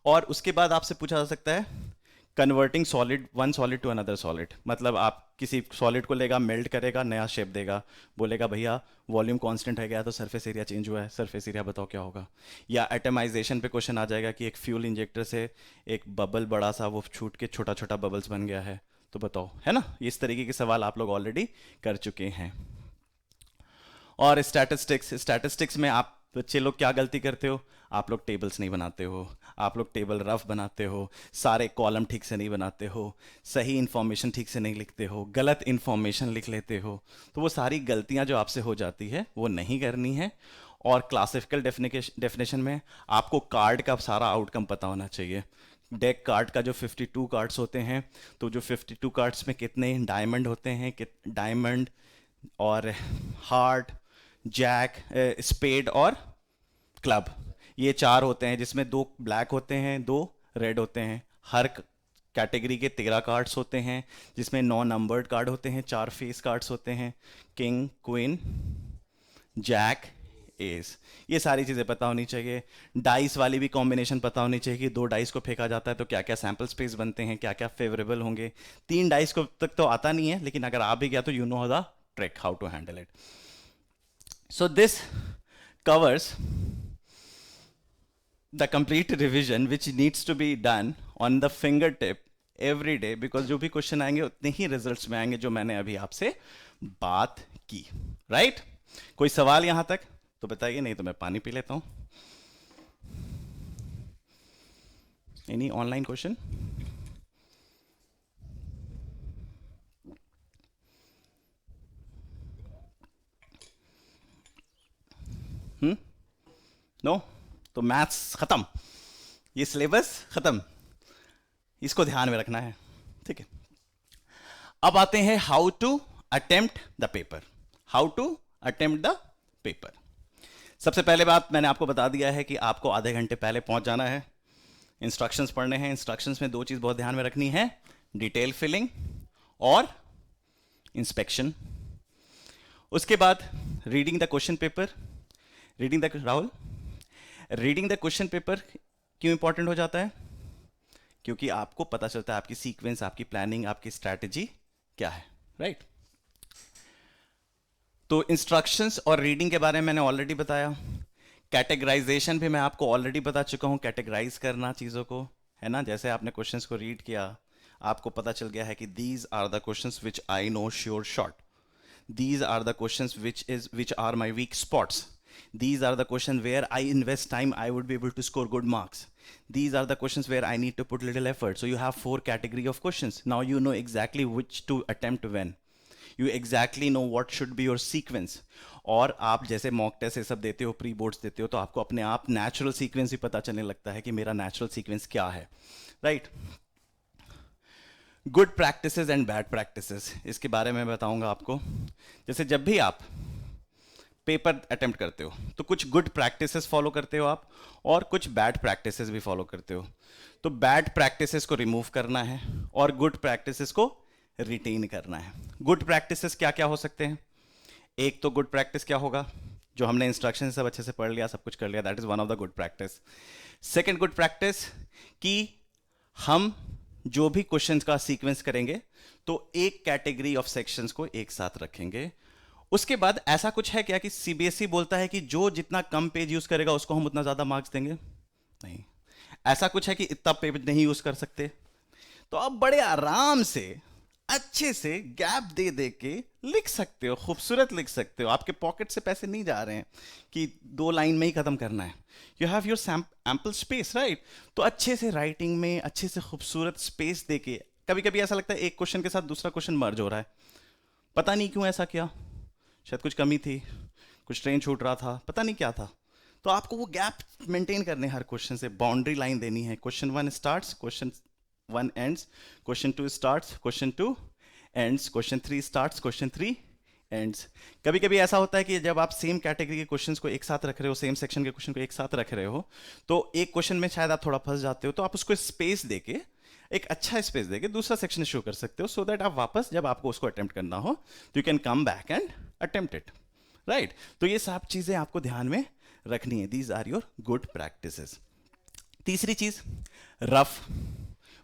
और उसके बाद आपसे पूछा जा सकता है converting solid, one solid to another solid, मतलब आप किसी सॉलिड को लेगा, मेल्ट करेगा, नया शेप देगा, बोलेगा भैया वॉल्यूम कांस्टेंट है गया तो सरफेस एरिया चेंज हुआ है, सरफेस एरिया बताओ क्या होगा। या एटमाइजेशन पे क्वेश्चन आ जाएगा कि एक फ्यूल इंजेक्टर से एक बबल बड़ा सा वो छूट के छोटा छोटा बबल्स बन गया है, तो बताओ, है ना। इस तरीके के सवाल आप लोग ऑलरेडी कर चुके हैं। और स्टैटिस्टिक्स में आप बच्चे लोग क्या गलती करते हो? आप लोग टेबल्स नहीं बनाते हो, आप लोग टेबल रफ बनाते हो, सारे कॉलम ठीक से नहीं बनाते हो, सही इन्फॉर्मेशन ठीक से नहीं लिखते हो, गलत इन्फॉर्मेशन लिख लेते हो। तो वो सारी गलतियां जो आपसे हो जाती है वो नहीं करनी है। और क्लासिफिकल डेफिनेशन में आपको कार्ड का सारा आउटकम पता होना चाहिए। डेक कार्ड का जो 52 कार्ड्स होते हैं, तो जो 52 कार्ड्स में कितने डायमंड होते हैं, डायमंड और हार्ट, जैक, स्पेड और क्लब, ये 4 होते हैं, जिसमें 2 ब्लैक होते हैं, 2 रेड होते हैं। हर कैटेगरी के 13 कार्ड्स होते हैं, जिसमें 9 नंबर्ड कार्ड होते हैं, 4 फेस कार्ड्स होते हैं, किंग, क्वीन, जैक, एस। ये सारी चीज़ें पता होनी चाहिए। डाइस वाली भी कॉम्बिनेशन पता होनी चाहिए कि 2 डाइस को फेंका जाता है तो क्या क्या सैंपल स्पेस बनते हैं, क्या क्या फेवरेबल होंगे। 3 डाइस को तक तो आता नहीं है, लेकिन अगर आ भी गया तो you know the trick how to handle it. So this covers the complete revision which needs to be done on the fingertip every day, because जो भी क्वेश्चन आएंगे उतने ही रिजल्ट्स में आएंगे जो मैंने अभी आपसे बात की, राइट। कोई सवाल यहां तक तो बताइए, नहीं तो मैं पानी पी लेता हूं। Any online question? नो? तो मैथ्स खत्म, ये सिलेबस खत्म, इसको ध्यान में रखना है, ठीक है। अब आते हैं how to attempt the paper. How to attempt the paper. सबसे पहले बात मैंने आपको बता दिया है कि आपको आधे घंटे पहले पहुंच जाना है, इंस्ट्रक्शंस पढ़ने हैं। इंस्ट्रक्शंस में 2 चीज बहुत ध्यान में रखनी है, डिटेल फिलिंग और इंस्पेक्शन। उसके बाद reading the question paper, reading the, Rahul, reading the question paper क्यों इंपॉर्टेंट हो जाता है? क्योंकि आपको पता चलता है आपकी सीक्वेंस, आपकी प्लानिंग, आपकी स्ट्रैटेजी क्या है, राइट? तो इंस्ट्रक्शंस और रीडिंग के बारे में मैंने ऑलरेडी बताया। कैटेगराइजेशन भी मैं आपको ऑलरेडी बता चुका हूं, कैटेगराइज करना चीज़ों को, है ना? जैसे आपने क्वेश्चंस को रीड किया, आपको पता चल गया है कि these are the questions which I know sure shot, these are the questions which are my weak spots, these are the questions where I invest time, I would be able to score good marks, these are the questions where I need to put little effort. So you have 4 category of questions. Now you know exactly which to attempt when, you exactly know what should be your sequence. और आप जैसे mock test ये सब देते हो, pre boards देते हो, तो आपको अपने आप नेचुरल सीक्वेंस भी पता चलने लगता है कि मेरा नेचुरल सीक्वेंस क्या है, right? Good practices and bad practices, इसके बारे में बताऊंगा आपको। जैसे जब भी आप पेपर अटेम्प्ट करते हो तो कुछ गुड प्रैक्टिसेस फॉलो करते हो आप, और कुछ बैड प्रैक्टिसेस भी फॉलो करते हो। तो बैड प्रैक्टिसेस को रिमूव करना है और गुड प्रैक्टिसेस को रिटेन करना है। गुड प्रैक्टिसेस क्या क्या हो सकते हैं? एक तो गुड प्रैक्टिस क्या होगा, जो हमने इंस्ट्रक्शन सब अच्छे से पढ़ लिया, सब कुछ कर लिया, that is one of the good practice. Second good practice कि हम जो भी क्वेश्चंस का सीक्वेंस करेंगे तो एक कैटेगरी ऑफ सेक्शंस को एक साथ रखेंगे। उसके बाद ऐसा कुछ है क्या कि सीबीएसई बोलता है कि जो जितना कम पेज यूज करेगा उसको हम उतना ज्यादा मार्क्स देंगे? नहीं। ऐसा कुछ है कि इतना पेज नहीं यूज कर सकते? तो आप बड़े आराम से अच्छे से गैप दे दे के लिख सकते हो, खूबसूरत लिख सकते हो। आपके पॉकेट से पैसे नहीं जा रहे हैं कि 2 लाइन में ही खत्म करना है। You have your ample space, right? तो अच्छे से राइटिंग में अच्छे से खूबसूरत स्पेस दे के, कभी कभी ऐसा लगता है एक क्वेश्चन के साथ दूसरा क्वेश्चन मर्ज हो रहा है, पता नहीं क्यों ऐसा किया, शायद कुछ कमी थी, कुछ ट्रेन छूट रहा था, पता नहीं क्या था। तो आपको वो गैप मेंटेन करने, हर क्वेश्चन से बाउंड्री लाइन देनी है। Question 1 starts, question 1 ends, question 2 starts, question 2 ends, question 3 starts, question 3 ends। कभी कभी ऐसा होता है कि जब आप सेम कैटेगरी के क्वेश्चंस को एक साथ रख रहे हो, सेम सेक्शन के क्वेश्चन को एक साथ रख रहे हो, तो एक क्वेश्चन में शायद आप थोड़ा फंस जाते हो, तो आप उसको स्पेस देके, एक अच्छा स्पेस देके दूसरा सेक्शन शुरू कर सकते हो, सो दैट आप वापस जब आपको उसको अटेम्प्ट करना हो तो you can come back and attempt it, right? तो ये सब चीजें आपको ध्यान में रखनी है। These are your good practices. तीसरी चीज, रफ।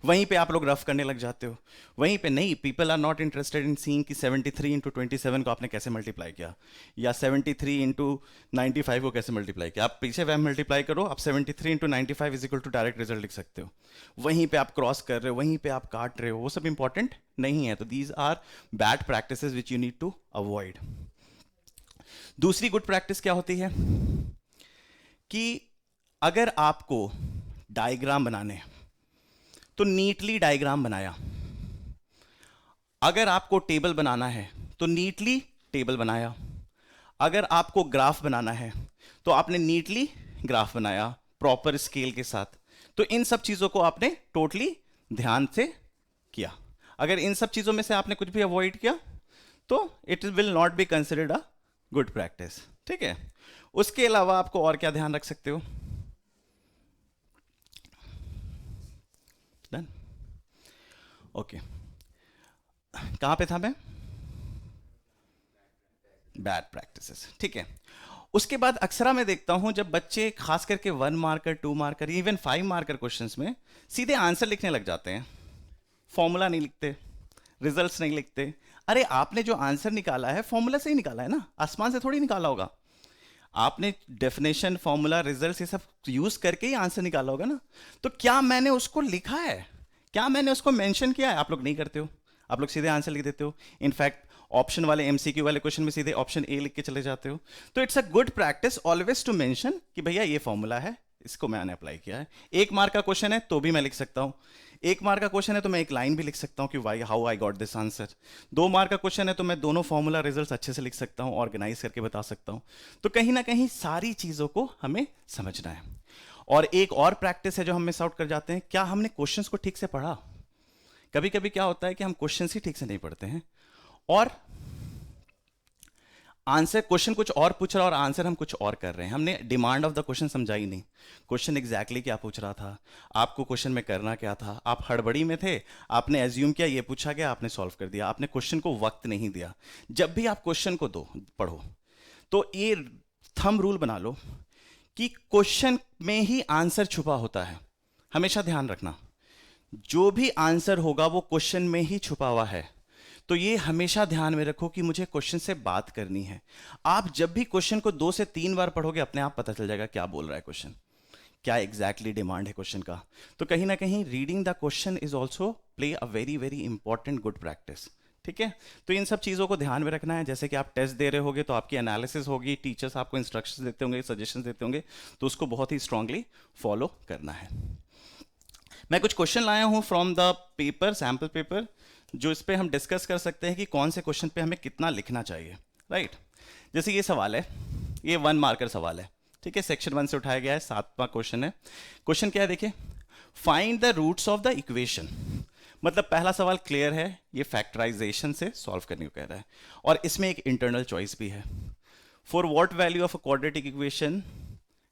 वहीं पे आप लोग रफ करने लग जाते हो, वहीं पे नहीं। People are not interested in seeing कि 73 इंटू 27 को आपने कैसे मल्टीप्लाई किया, या 73 इंटू 95 को कैसे मल्टीप्लाई किया। आप पीछे वह मल्टीप्लाई करो, आप 73 into 95 is equal to direct result लिख सकते हो। वहीं पे आप क्रॉस कर रहे हो, वहीं पे आप काट रहे हो, वो सब इंपॉर्टेंट नहीं है। तो these are bad practices which you need to avoid. दूसरी गुड प्रैक्टिस क्या होती है कि अगर आपको डायग्राम बनाने तो नीटली डायग्राम बनाया, अगर आपको टेबल बनाना है तो नीटली टेबल बनाया, अगर आपको ग्राफ बनाना है तो आपने नीटली ग्राफ बनाया प्रॉपर स्केल के साथ। तो इन सब चीजों को आपने टोटली ध्यान से किया। अगर इन सब चीजों में से आपने कुछ भी अवॉइड किया तो it will not be considered a good practice, ठीक है? उसके अलावा आपको और क्या ध्यान रख सकते हो? Done, okay. कहां पे था मैं? बैड प्रैक्टिसेस, ठीक है। उसके बाद अक्सर मैं देखता हूं जब बच्चे खास करके 1 marker, 2 marker, even 5 marker questions में सीधे आंसर लिखने लग जाते हैं, फॉर्मूला नहीं लिखते, रिजल्ट्स नहीं लिखते। अरे आपने जो आंसर निकाला है फॉर्मूला से ही निकाला है ना, आसमान से थोड़ी निकाला होगा। आपने डेफिनेशन, फॉर्मूला, रिजल्ट्स ये सब यूज करके ही आंसर निकाला होगा ना। तो क्या मैंने उसको लिखा है, क्या मैंने उसको मेंशन किया है? आप लोग नहीं करते हो, आप लोग सीधे आंसर लिख देते हो। इनफैक्ट ऑप्शन वाले एमसीक्यू वाले क्वेश्चन में सीधे ऑप्शन ए लिख के चले जाते हो। तो it's a good practice always to mention कि भैया ये फॉर्मूला है, इसको मैंने अप्लाई किया है। 1 मार्क का क्वेश्चन है तो भी मैं लिख सकता हूं, 1 मार्क का क्वेश्चन है तो मैं एक लाइन भी लिख सकता हूं कि why how I got this answer. 2 mark का क्वेश्चन है तो मैं दोनों फॉर्मूला रिजल्ट्स अच्छे से लिख सकता हूं, ऑर्गेनाइज करके बता सकता हूं। तो कहीं ना कहीं सारी चीजों को हमें समझना है। और एक और प्रैक्टिस है जो हम मिस आउट कर जाते हैं, क्या हमने क्वेश्चंस को ठीक से पढ़ा? कभी कभी क्या होता है कि हम क्वेश्चंस ही ठीक से नहीं पढ़ते हैं और आंसर, क्वेश्चन कुछ और पूछ रहा और आंसर हम कुछ और कर रहे हैं। हमने डिमांड ऑफ द क्वेश्चन समझा ही नहीं। क्वेश्चन एग्जैक्टली क्या पूछ रहा था, आपको क्वेश्चन में करना क्या था, आप हड़बड़ी में थे, आपने एज्यूम किया ये पूछा गया, आपने सॉल्व कर दिया, आपने क्वेश्चन को वक्त नहीं दिया। जब भी आप क्वेश्चन को पढ़ो तो ये थंब रूल बना लो कि क्वेश्चन में ही आंसर छुपा होता है। हमेशा ध्यान रखना, जो भी आंसर होगा वो क्वेश्चन में ही छुपा हुआ है। तो ये हमेशा ध्यान में रखो कि मुझे क्वेश्चन से बात करनी है। आप जब भी क्वेश्चन को 2 से 3 बार पढ़ोगे, अपने आप पता चल जाएगा क्या बोल रहा है क्वेश्चन, क्या एग्जैक्टली डिमांड है क्वेश्चन का। तो कहीं ना कहीं reading the question is also play a very very important good practice. ठीक है, तो इन सब चीज़ों को ध्यान में रखना है। जैसे कि आप टेस्ट दे रहे होगे तो आपकी एनालिसिस होगी, टीचर्स आपको इंस्ट्रक्शंस देते होंगे, सजेशंस देते होंगे, तो उसको बहुत ही स्ट्रांगली फॉलो करना है। मैं कुछ क्वेश्चन लाया हूं from the paper, sample paper, जो इस पे हम डिस्कस कर सकते हैं कि कौन से क्वेश्चन पे हमें कितना लिखना चाहिए। राइट, जैसे ये सवाल है, ये 1 मार्कर सवाल है। ठीक है, सेक्शन 1 से उठाया गया है, 7वां क्वेश्चन है। क्वेश्चन क्या है देखिए, find the roots of the equation. मतलब पहला सवाल क्लियर है, ये फैक्टराइजेशन से सॉल्व करने को कह रहा है, और इसमें एक इंटरनल चॉइस भी है। For what value of a quadratic equation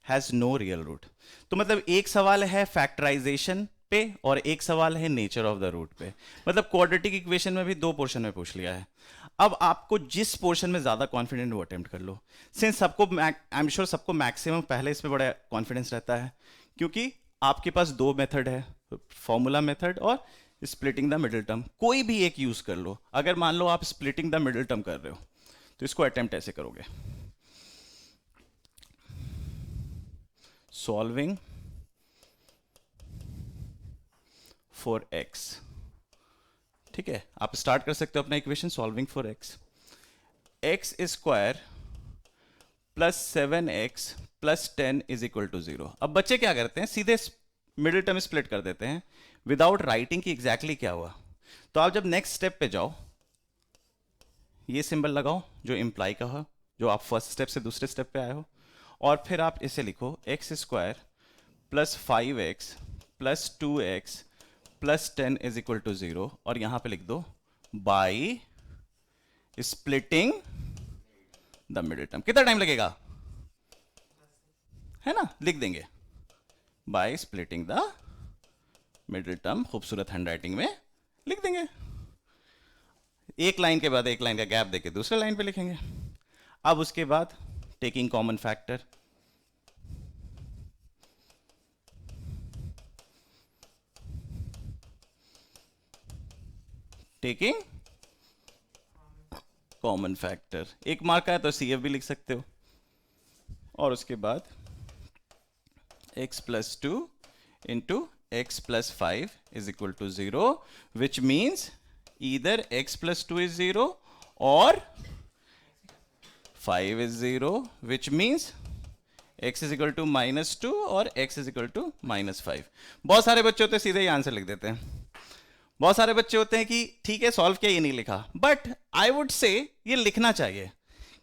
has no real root. तो मतलब एक सवाल है फैक्टराइजेशन पे और एक सवाल है नेचर ऑफ द रूट पे। मतलब क्वाड्रेटिक इक्वेशन में भी 2 पोर्शन में पूछ लिया है। अब आपको जिस पोर्शन में ज्यादा कॉन्फिडेंट वो अटेम्प्ट कर लो। सिंस सबको, आई एम श्योर सबको मैक्सिमम पहले इस पे बड़ा कॉन्फिडेंस रहता है, क्योंकि आपके पास 2 मेथड है, फॉर्मूला मेथड और स्प्लिटिंग द मिडिल टर्म। कोई भी एक यूज कर लो। अगर मान लो आप स्प्लिटिंग द मिडिल टर्म कर रहे हो तो इसको अटेम्प्ट ऐसे करोगे, सॉल्विंग फॉर x। ठीक है, आप स्टार्ट कर सकते हो अपना equation solving for x square plus 7x plus 10 is equal to 0। अब बच्चे क्या करते हैं, सीधे मिडिल टर्म स्प्लिट कर देते हैं विदाउट राइटिंग की एग्जैक्टली क्या हुआ। तो आप जब नेक्स्ट स्टेप पे जाओ, ये सिंबल लगाओ जो इंप्लाई का हो, जो आप फर्स्ट स्टेप से दूसरे स्टेप पे आए हो, और फिर आप इसे लिखो x square plus 5x plus 2x plus 10 is equal to 0, और यहां पे लिख दो by splitting the middle term. कितना टाइम लगेगा, है ना, लिख देंगे by splitting the middle term. खूबसूरत हैंडराइटिंग में लिख देंगे, एक लाइन के बाद एक लाइन का गैप देके दूसरे लाइन पे लिखेंगे। अब उसके बाद taking common factor, taking common factor, एक मार्क का है तो CF भी लिख सकते हो, और उसके बाद x plus 2 into x plus 5 is equal to 0, which means either x plus 2 is 0 और 5 is 0, which means x is equal to -2 और x इज इक्वल टू -5। बहुत सारे बच्चे होते हैं सीधे ही आंसर लिख देते हैं। बहुत सारे बच्चे होते हैं कि ठीक है सॉल्व किया, ये नहीं लिखा, बट आई वुड से ये लिखना चाहिए।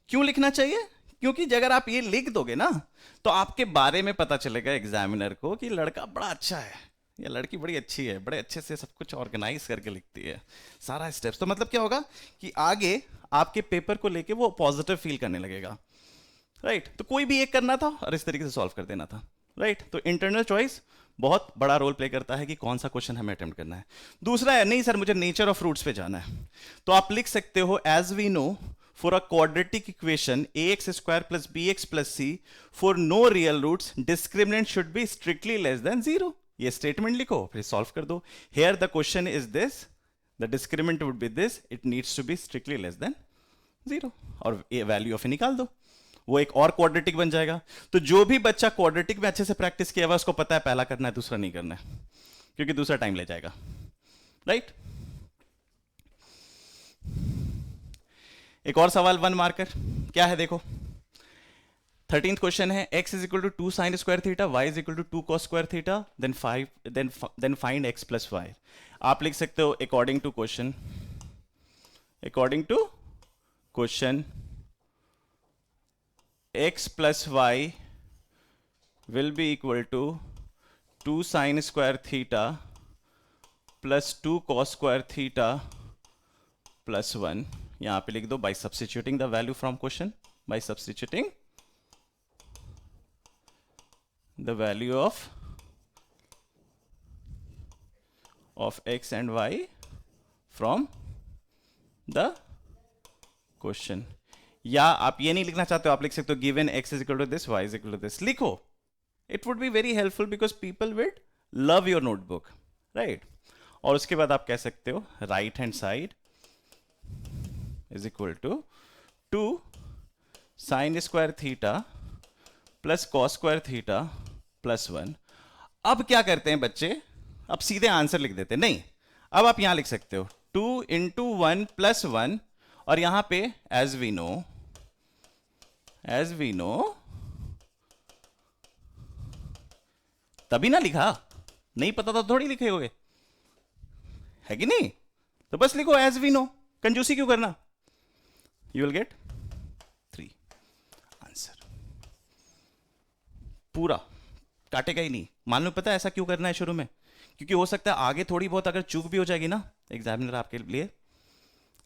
क्यों लिखना चाहिए, क्योंकि अगर आप ये लिख दोगे ना तो आपके बारे में पता चलेगा एग्जामिनर को कि लड़का बड़ा अच्छा है या लड़की बड़ी अच्छी है, बड़े अच्छे से सब कुछ ऑर्गेनाइज करके लिखती है सारा स्टेप्स। तो मतलब क्या होगा कि आगे आपके पेपर को लेके वो पॉजिटिव फील करने लगेगा। राइट, तो कोई भी एक करना था और इस तरीके से सॉल्व कर देना था। राइट, तो इंटरनल चॉइस बहुत बड़ा रोल प्ले करता है कि कौन सा क्वेश्चन हमें अटेम्प्ट करना है। दूसरा है, नहीं सर मुझे नेचर ऑफ रूट्स पे जाना है, तो आप लिख सकते हो as we know for a quadratic equation ax square plus bx plus c for no real roots discriminant should be strictly less than 0। ये स्टेटमेंट लिखो फिर सॉल्व कर दो। Here the question is this, the discriminant would be this, it needs to be strictly less than 0, और value of निकाल दो, वो एक और क्वाड्रेटिक बन जाएगा। तो जो भी बच्चा क्वाड्रेटिक में अच्छे से प्रैक्टिस किया हुआ उसको पता है पहला करना है दूसरा नहीं करना है, क्योंकि दूसरा टाइम ले जाएगा। राइट, एक और सवाल 1 मार्कर क्या है देखो, 13th क्वेश्चन है x is equal to 2 sine square theta, y is equal to 2 cos square theta, then find x plus y। आप लिख सकते हो according to question, x plus y will be equal to 2 sin square theta plus 2 cos square theta plus 1। यहां पे लिख दो by substituting the value from question, by substituting the value of x and y from the question। या आप ये नहीं लिखना चाहते हो, आप लिख सकते हो given x is equal to this, y is equal to this. लिखो, it would be very helpful because people with love your notebook, right. और उसके बाद आप कह सकते हो right hand side is equal to 2 sine square theta plus cos square theta plus 1। अब क्या करते हैं बच्चे, अब सीधे आंसर लिख देते हैं, नहीं, अब आप यहां लिख सकते हो 2 इंटू 1 प्लस 1, और यहां पे एज वी नो, तभी ना लिखा, नहीं पता तो थोड़ी लिखे होगे, है कि नहीं? तो बस लिखो एज वी नो, कंजूसी क्यों करना, यू विल गेट 3 आंसर। पूरा काटेगा ही नहीं। मान लो पता है ऐसा क्यों करना है शुरू में, क्योंकि हो सकता है आगे थोड़ी बहुत अगर चूक भी हो जाएगी ना, एग्जामिनर आपके लिए,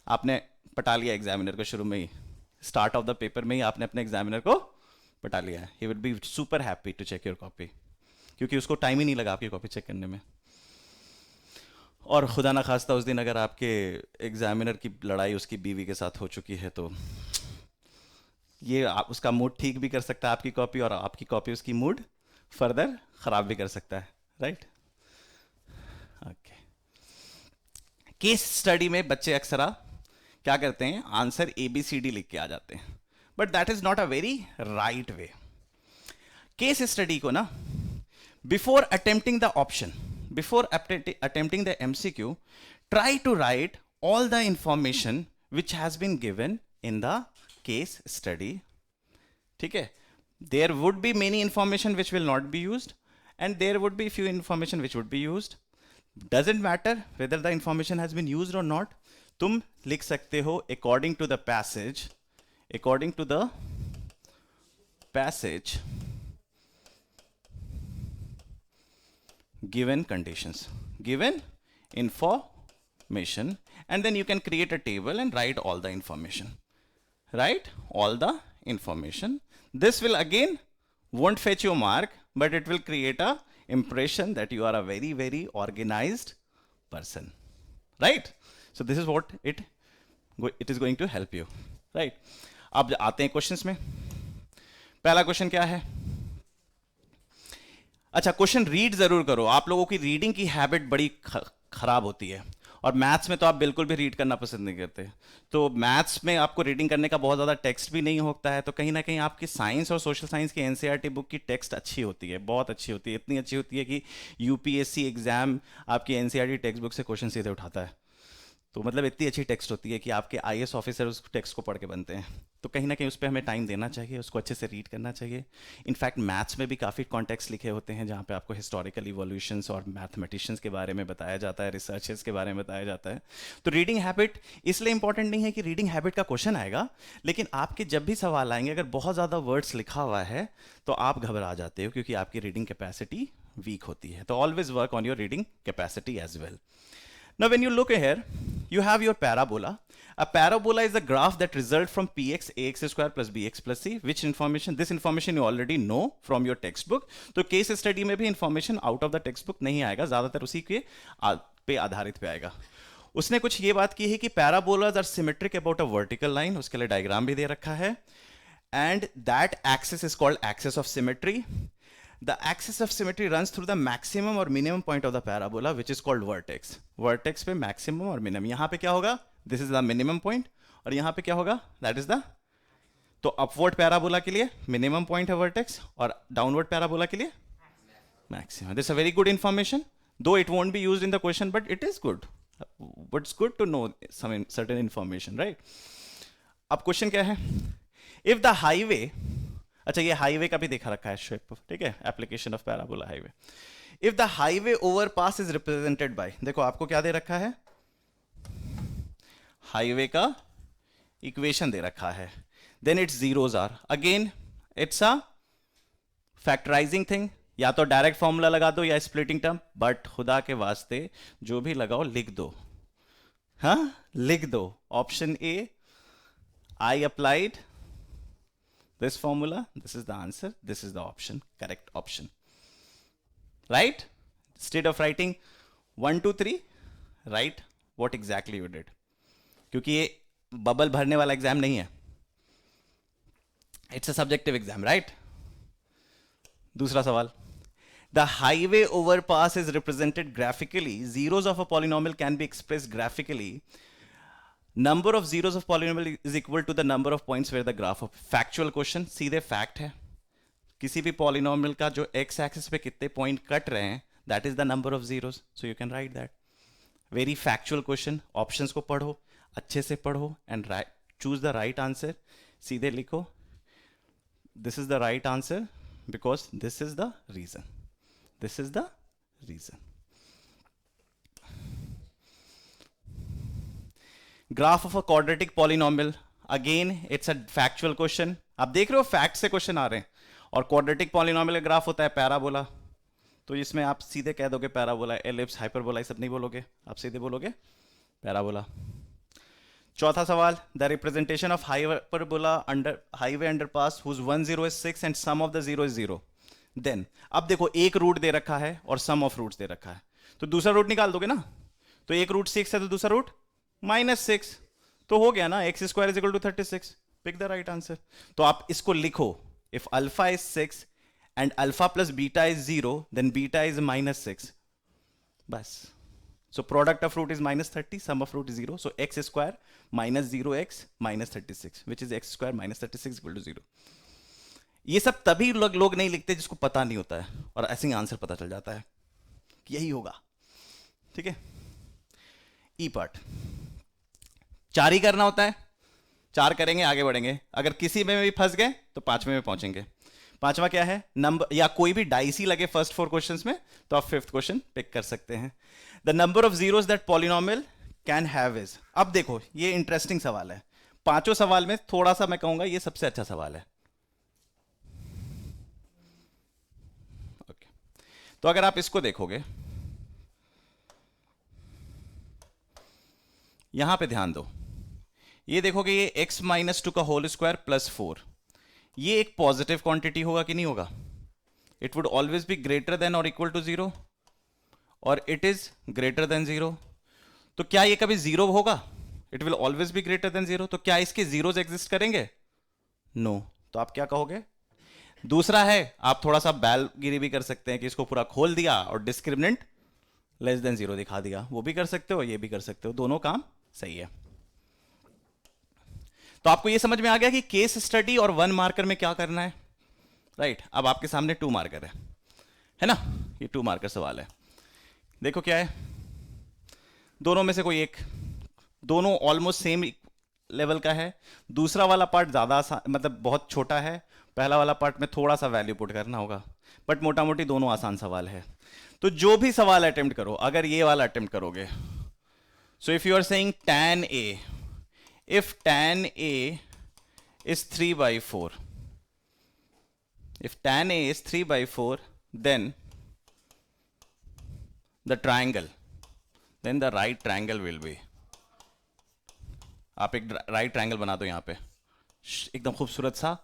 आपने पटा लिया एग्जामिनर को शुरू में ही, स्टार्ट ऑफ द पेपर में ही आपने अपने एग्जामिनर को पटा लिया है, he will be super happy to check your copy, क्योंकि उसको टाइम ही नहीं लगा आपकी कॉपी चेक करने में। और खुदा ना खास्ता उस दिन अगर आपके एग्जामिनर की लड़ाई उसकी बीवी के साथ हो चुकी है तो ये उसका मूड ठीक भी कर सकता है आपकी कॉपी, और आपकी कॉपी उसकी मूड फर्दर खराब भी कर सकता है, राइट। ओके, केस स्टडी में बच्चे अक्सर क्या करते हैं, आंसर ABCD लिख के आ जाते हैं, but that is not a very right way. Case study को ना, before attempting the option, before attempting the MCQ, try to write all the information which has been given in the case study, ठीक है। There would be many information which will not be used, and there would be few information which would be used. Doesn't matter whether the information has been used or not. तुम लिख सकते हो according to the passage, according to the passage, given conditions, given information, and then you can create a table and write all the information. Write all the information. This will again won't fetch your mark, but it will create a impression that you are a very, very organized person, right? So this is what it is going to help you, right? अब आते हैं questions में। पहला question क्या है? अच्छा, question read जरूर करो, आप लोगों की रीडिंग की हैबिट बड़ी खराब होती है, और मैथ्स में तो आप बिल्कुल भी रीड करना पसंद नहीं करते। तो मैथ्स में आपको रीडिंग करने का बहुत ज़्यादा टेक्स्ट भी नहीं होता है, तो कहीं ना कहीं आपकी साइंस और सोशल साइंस की NCERT बुक की टेक्स्ट अच्छी होती है, बहुत अच्छी होती है, इतनी अच्छी होती है कि UPSC एग्जाम आपकी NCERT टेक्स्ट बुक से क्वेश्चन सीधे उठाता है। तो मतलब इतनी अच्छी टेक्स्ट होती है कि आपके IAS ऑफिसर उस टेक्स्ट को पढ़ के बनते हैं। तो कहीं ना कहीं उस पर हमें टाइम देना चाहिए, उसको अच्छे से रीड करना चाहिए। इनफैक्ट मैथ्स में भी काफ़ी कॉन्टेक्स्ट लिखे होते हैं जहाँ पे आपको हिस्टोरिकल इवोल्यूशंस और मैथमेटिशियंस के बारे में बताया जाता है, रिसर्चर्स के बारे में बताया जाता है। तो रीडिंग हैबिट इसलिए इंपॉर्टेंट नहीं है कि रीडिंग हैबिट का क्वेश्चन आएगा, लेकिन आपके जब भी सवाल आएंगे अगर बहुत ज़्यादा वर्ड्स लिखा हुआ है तो आप घबरा जाते हो, क्योंकि आपकी रीडिंग कैपेसिटी वीक होती है। तो always work on your reading capacity as well. Now when you look here, you have your parabola. A parabola is a graph that results from px ax square plus bx plus c. Which information? This information you already know from your textbook. तो case study में भी information out of the text book नहीं आएगा, ज्यादातर उसी के पे आधारित पे आएगा। उसने कुछ ये बात की है कि parabolas are symmetric about a vertical line, उसके लिए डायग्राम भी दे रखा है, and that axis is called axis of symmetry. The axis of symmetry runs through the maximum or minimum point of the parabola, which is called vertex. Vertex पे maximum और minimum, यहाँ पे क्या होगा? This is the minimum point, और यहाँ पे क्या होगा? That is the, तो upward parabola के लिए minimum point है vertex, और downward parabola के लिए maximum. This is a very good information, though it won't be used in the question, but it is good. But it's good to know some certain information, right? अब question क्या है? If the highway, अच्छा ये highway का भी देखा रखा है शेप, ठीक है, application of parabola highway. If the highway overpass is represented by, देखो आपको क्या दे रखा है, हाईवे का इक्वेशन दे रखा है, then its zeros are, again it's a factorising thing, या तो डायरेक्ट फॉर्मूला लगा दो या स्प्लिटिंग टर्म, बट खुदा के वास्ते जो भी लगाओ लिख दो, हाँ लिख दो. Option A, I applied this formula, this is the answer, this is the option, correct option, right? Instead of writing 1 2 3, write what exactly you did, क्योंकि ये बबल भरने वाला एग्जाम नहीं है, it's a subjective exam, right? दूसरा सवाल, the highway overpass is represented graphically, zeros of a polynomial can be expressed graphically, number of zeros of polynomial is equal to the number of points where the graph of factual question, सीधे fact है, किसी भी polynomial का जो x axis पे कितने point cut रहे हैं, that is the number of zeros, so you can write that. Very factual question, options को पढ़ो, अच्छे से पढ़ो and choose the right answer, सीधे लिखो, this is the right answer because this is the reason. This is the reason. Graph of a quadratic polynomial. Again, it's a factual question. आप देख रहे हो फैक्ट से क्वेश्चन आ रहे हैं और क्वाड्रेटिक पॉलिनोमियल का ग्राफ होता है पैराबोला, तो इसमें आप सीधे कह दोगे पैराबोला, एलिप्स, हाइपरबोला, ये सब नहीं बोलोगे, आप सीधे बोलोगे पैराबोला. चौथा सवाल, the representation of hyperbola under highway underpass whose 1 0 is 6 and sum of the 0 is 0. Then अब देखो एक रूट दे रखा है और सम ऑफ रूट्स दे रखा है, तो दूसरा रूट निकाल दोगे ना, तो एक रूट 6 है तो दूसरा रूट -6, तो हो गया ना, x square is equal to 36. Pick the right answer. तो आप इसको लिखो, if alpha is 6 and alpha plus beta is 0 then beta is -6, बस. So product of root is -30, sum of root is 0. So x square minus 0x minus 36, which is x square minus 36 equal to 0. ये सब तभी लोग नहीं लिखते जिसको पता नहीं होता है, और ऐसे ही आंसर पता चल जाता है कि यही होगा. ठीक है. ई पार्ट 4 ही करना होता है, 4 करेंगे आगे बढ़ेंगे. अगर किसी में भी फंस गए तो 5वें में पहुंचेंगे. 5वां क्या है, नंबर या कोई भी डाइस ही लगे फर्स्ट 4 क्वेश्चंस में तो आप 5th क्वेश्चन पिक कर सकते हैं. The number of zeros that polynomial can have is. अब देखो ये इंटरेस्टिंग सवाल है, 5 सवाल में थोड़ा सा मैं कहूंगा ये सबसे अच्छा सवाल है. ओके, तो अगर आप इसको देखोगे, यहां पे ध्यान दो, ये देखोगे ये x माइनस 2 का होल स्क्वायर प्लस 4, ये एक पॉजिटिव क्वांटिटी होगा कि नहीं होगा? It would always be greater than और इक्वल टू 0, और इट इज ग्रेटर देन 0. तो क्या ये कभी 0 होगा? It will always be greater than 0. तो क्या इसके जीरोस एग्जिस्ट करेंगे? नो. तो आप क्या कहोगे? दूसरा है, आप थोड़ा सा बैलगिरी भी कर सकते हैं कि इसको पूरा खोल दिया और डिस्क्रिमिनेंट लेस देन 0 दिखा दिया, वो भी कर सकते हो, ये भी कर सकते हो, दोनों काम सही है. तो आपको ये समझ में आ गया कि केस स्टडी और 1 मार्कर में क्या करना है, राइट. अब आपके सामने 2 मार्कर है ना, ये 2 मार्कर सवाल है. देखो क्या है, दोनों में से कोई एक, दोनों ऑलमोस्ट सेम लेवल का है. दूसरा वाला पार्ट ज़्यादा मतलब बहुत छोटा है, पहला वाला पार्ट में थोड़ा सा वैल्यू पुट करना होगा, बट मोटा मोटी दोनों आसान सवाल है. तो जो भी सवाल अटेम्प्ट करो, अगर ये वाला अटेम्प्ट करोगे, so if you are saying tan A, if tan A is 3/4, if tan A is 3/4, then the triangle, then the right triangle will be, आप एक राइट ट्रायंगल बना दो यहां पे एकदम खूबसूरत सा,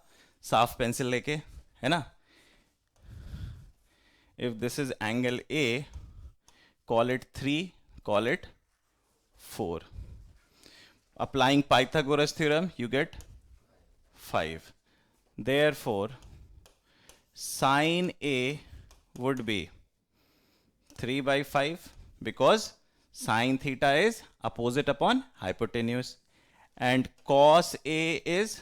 साफ पेंसिल लेके, है ना. If this is angle A, call it 3, call it 4. Applying Pythagoras theorem, you get 5. Therefore, sin A would be 3/5 because sin theta is opposite upon hypotenuse and cos A is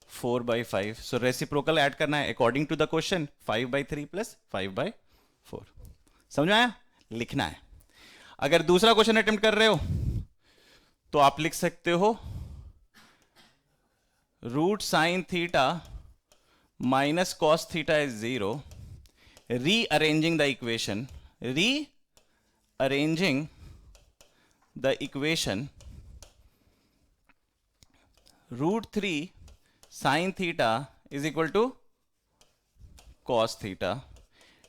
4/5. So reciprocal add करना है according to the question, 5/3 plus 5/4. समझ में आया? लिखना है. अगर दूसरा question attempt कर रहे हो तो आप लिख सकते हो root sine theta minus cos theta is 0. Rearranging the equation, rearranging the equation, √3 sine theta is equal to cos theta,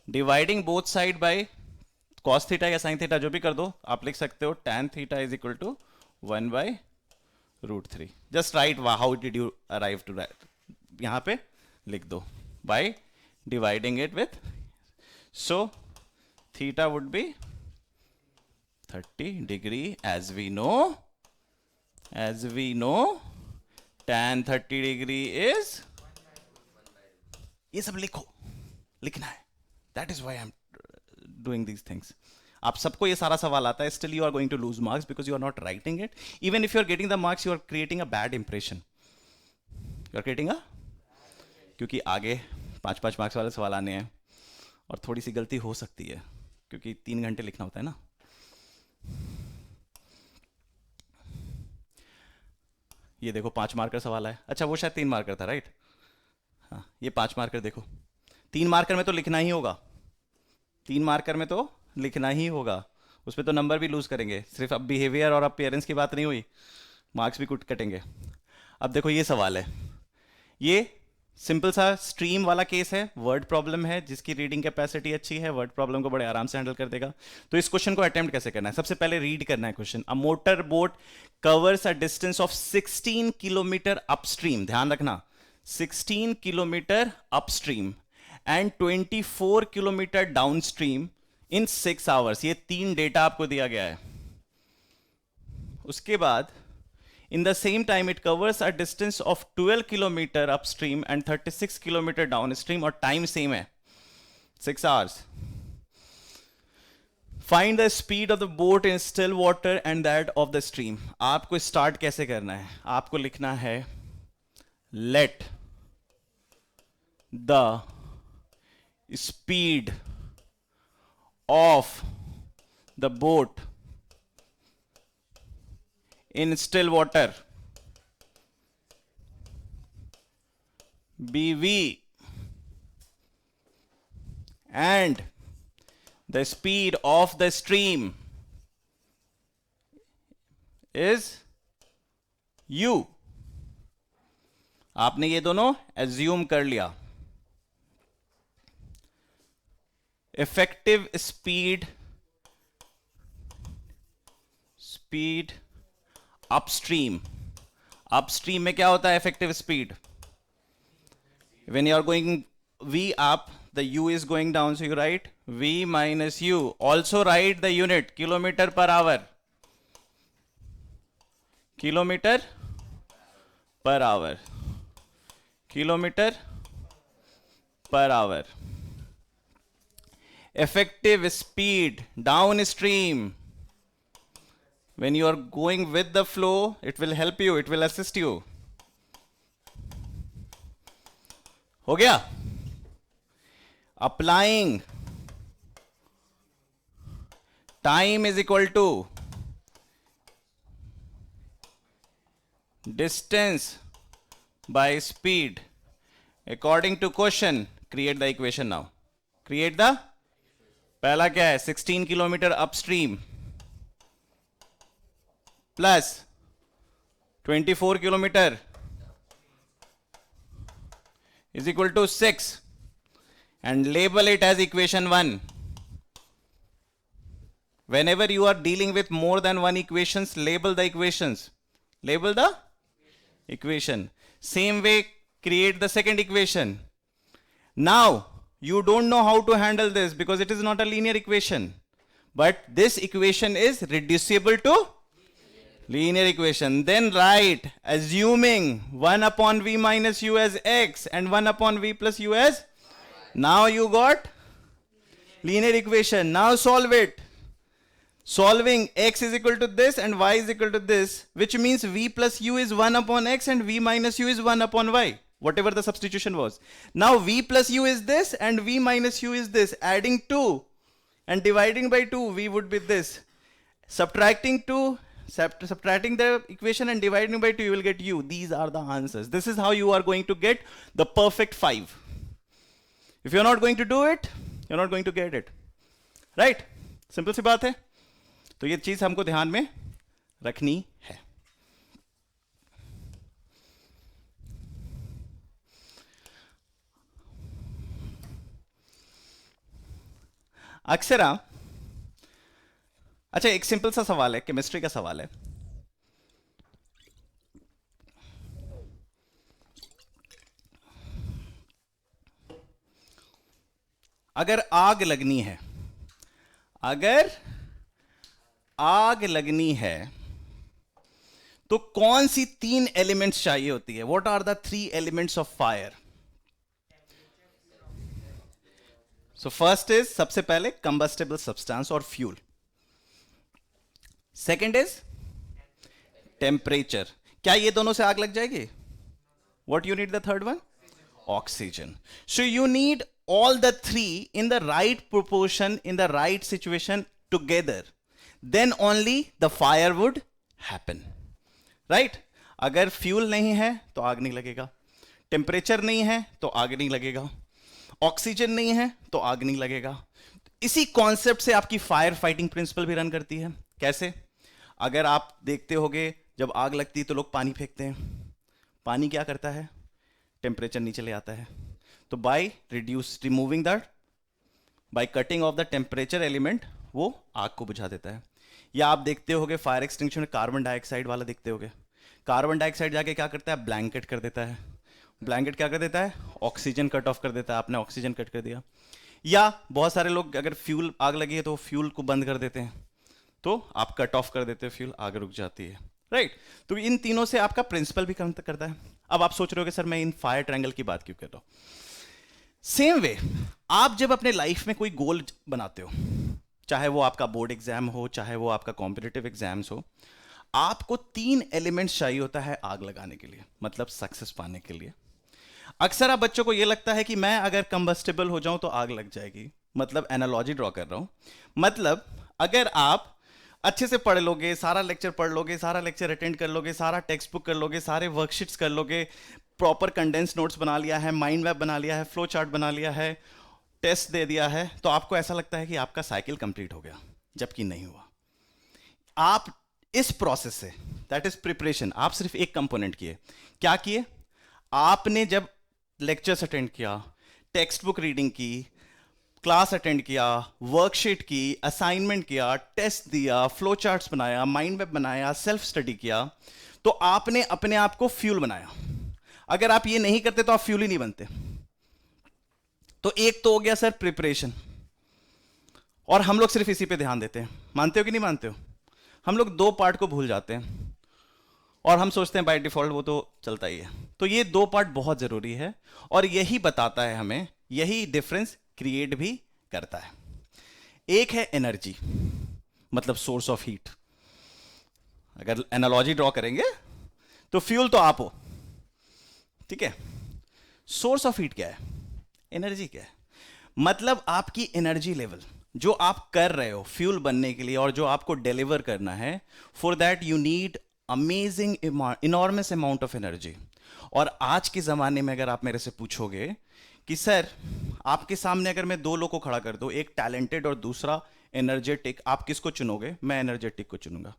dividing both side by cos theta या साइन थीटा जो भी कर दो, आप लिख सकते हो tan theta is equal to 1/√3. Just write how did you arrive to that, यहां पे लिख दो by dividing it with, so theta would be 30 degree as we know tan 30 degree is, ये सब लिखो, लिखना है. That is why I am doing these things. आप सबको ये सारा सवाल आता है, still you are going to lose marks because you are not writing it. Even if you are getting the marks, you are creating a bad impression. You are creating a, क्योंकि आगे 5-5 marks वाले सवाल आने हैं और थोड़ी सी गलती हो सकती है क्योंकि 3 घंटे लिखना होता है ना. ये देखो 5 मार्कर सवाल है. अच्छा वो शायद 3 मार्कर था, राइट? हाँ, ये 5 मार्कर देखो. 3 मार्कर में तो लिखना ही होगा. 3 मार्कर में तो लिखना ही होगा. उसमें तो नंबर भी लूज करेंगे. सिर्फ अब बिहेवियर और अपीयरेंस की बात नहीं हुई, मार्क्स भी कुछ कटेंगे. अब देखो ये सवाल है. ये सिंपल सा स्ट्रीम वाला केस है. वर्ड प्रॉब्लम है. जिसकी रीडिंग कैपेसिटी अच्छी है वर्ड प्रॉब्लम को बड़े आराम से हैंडल कर देगा. तो इस क्वेश्चन को अटेम्प्ट कैसे करना है? सबसे पहले रीड करना है question. A motor boat covers a distance of 16 kilometre upstream. ध्यान रखना, 16 kilometre upstream and 24 kilometre downstream in 6 hours. ये 3 डेटा आपको दिया गया है. उसके बाद in the same time it covers a distance of 12 kilometer upstream and 36 kilometer downstream, और time same है, 6 hours. Find the speed of the boat in still water and that of the stream. आपको start कैसे करना है? आपको लिखना है let the speed of the boat in still water BV and the speed of the stream is U. आपने ये दोनों एज्यूम कर लिया. Effective speed upstream. अपस्ट्रीम में क्या होता है effective speed? When you are going V up, the U is going down, so you write V minus U. Also write the unit, kilometer per hour. Kilometer per hour. Kilometer per hour. Effective speed downstream. When you are going with the flow, it will help you, it will assist you. हो गया? Applying time is equal to distance by speed according to question. Create the equation now. Create the, पहला क्या है? 16 kilometre upstream plus 24 kilometre is equal to 6 and label it as equation 1. Whenever you are dealing with more than one equations, label the equations. Label the equation. Same way, create the second equation. Now, you don't know how to handle this because it is not a linear equation. But this equation is reducible to linear equation. Then write, assuming 1 upon V minus U as X and 1 upon V plus U as, now you got linear equation. Now solve it. Solving X is equal to this and Y is equal to this, which means V plus U is 1 upon X and V minus U is 1 upon Y, whatever the substitution was. Now V plus U is this and V minus U is this. Adding 2 and dividing by 2, V would be this. Subtracting the equation and dividing by 2, you will get U. These are the answers. This is how you are going to get the perfect 5. If you are not going to do it, you are not going to get it. Right? Simple सी बात है. तो ये चीज हमको ध्यान में रखनी है. अक्षरा, अच्छा एक सिंपल सा सवाल है, केमिस्ट्री का सवाल है. अगर आग लगनी है, अगर आग लगनी है तो कौन सी 3 एलिमेंट्स चाहिए होती है? What are the 3 elements of fire? So first is सबसे पहले कंबस्टेबल सब्सटेंस और फ्यूल. Second is temperature. क्या ये दोनों से आग लग जाएगी? What you need the third one? Oxygen. So you need all the three in the right proportion in the right situation together, then only the fire would happen, right? अगर fuel नहीं है तो आग नहीं लगेगा, टेम्परेचर नहीं है तो आग नहीं लगेगा, ऑक्सीजन नहीं है तो आग नहीं लगेगा. इसी कॉन्सेप्ट से आपकी फायर फाइटिंग प्रिंसिपल भी रन करती है. कैसे? अगर आप देखते होगे जब आग लगती है तो लोग पानी फेंकते हैं. पानी क्या करता है? टेम्परेचर नीचे ले आता है. तो by removing that, by cutting of the temperature element, वो आग को बुझा देता है. या आप देखते होगे फायर एक्सटिंक्शन में कार्बन डाइऑक्साइड वाला देखते होगे. कार्बन डाइऑक्साइड जाके क्या करता है? ब्लैंकेट कर देता है. ब्लैंकेट क्या कर देता है? ऑक्सीजन कट ऑफ कर देता है. आपने ऑक्सीजन कट कर दिया. या बहुत सारे लोग अगर फ्यूल आग लगी है तो फ्यूल को बंद कर देते हैं, तो आप कट ऑफ कर देते हो, फ्यूल आग रुक जाती है, राइट? तो इन तीनों से आपका प्रिंसिपल भी काम करता है. अब आप सोच रहे हो कि सर मैं इन फायर ट्रायंगल की बात क्यों कर रहा हूं. सेम वे आप जब अपने लाइफ में कोई गोल बनाते हो, चाहे वो आपका बोर्ड एग्जाम हो, चाहे वो आपका कॉम्पिटिटिव एग्जाम्स हो, आपको 3 एलिमेंट्स चाहिए होता है आग लगाने के लिए, मतलब सक्सेस पाने के लिए. अक्सर आप बच्चों को ये लगता है कि मैं अगर कंबस्टेबल हो जाऊं तो आग लग जाएगी. मतलब एनालॉजी ड्रॉ कर रहा हूं. मतलब अगर आप अच्छे से पढ़ लोगे, सारा लेक्चर पढ़ लोगे, सारा लेक्चर अटेंड कर लोगे, सारा टेक्स्ट बुक कर लोगे, सारे वर्कशीट्स कर लोगे, प्रॉपर कंडेंस नोट्स बना लिया है, माइंड मैप बना लिया है, फ्लो चार्ट बना लिया है, टेस्ट दे दिया है, तो आपको ऐसा लगता है कि आपका साइकिल कंप्लीट हो गया, जबकि नहीं हुआ. आप इस प्रोसेस से, दैट इज प्रिपरेशन, आप सिर्फ एक कंपोनेंट किए. क्या किए? आपने जब लेक्चर्स अटेंड किया, टेक्स्ट बुक रीडिंग की, क्लास अटेंड किया, वर्कशीट की, असाइनमेंट किया, टेस्ट दिया, फ्लो चार्ट्स बनाया, माइंड मैप बनाया, सेल्फ स्टडी किया, तो आपने अपने आप को फ्यूल बनाया. अगर आप ये नहीं करते तो आप फ्यूल ही नहीं बनते. तो एक तो हो गया सर प्रिपरेशन, और हम लोग सिर्फ इसी पे ध्यान देते हैं. मानते हो कि नहीं मानते हो? हम लोग 2 पार्ट को भूल जाते हैं और हम सोचते हैं बाय डिफॉल्ट वो तो चलता ही है. तो ये 2 पार्ट बहुत जरूरी है, और यही बताता है हमें, यही डिफरेंस क्रिएट भी करता है. एक है एनर्जी, मतलब सोर्स ऑफ हीट. अगर एनालॉजी ड्रॉ करेंगे तो फ्यूल तो आप हो, ठीक है? सोर्स ऑफ हीट क्या है? एनर्जी क्या है? मतलब आपकी एनर्जी लेवल जो आप कर रहे हो फ्यूल बनने के लिए, और जो आपको डिलीवर करना है, for that you need amazing enormous amount of energy. और आज के ज़माने में अगर आप मेरे से पूछोगे कि सर आपके सामने अगर मैं 2 लोग को खड़ा कर दूं, एक टैलेंटेड और दूसरा एनर्जेटिक, आप किसको चुनोगे? मैं एनर्जेटिक को चुनूंगा,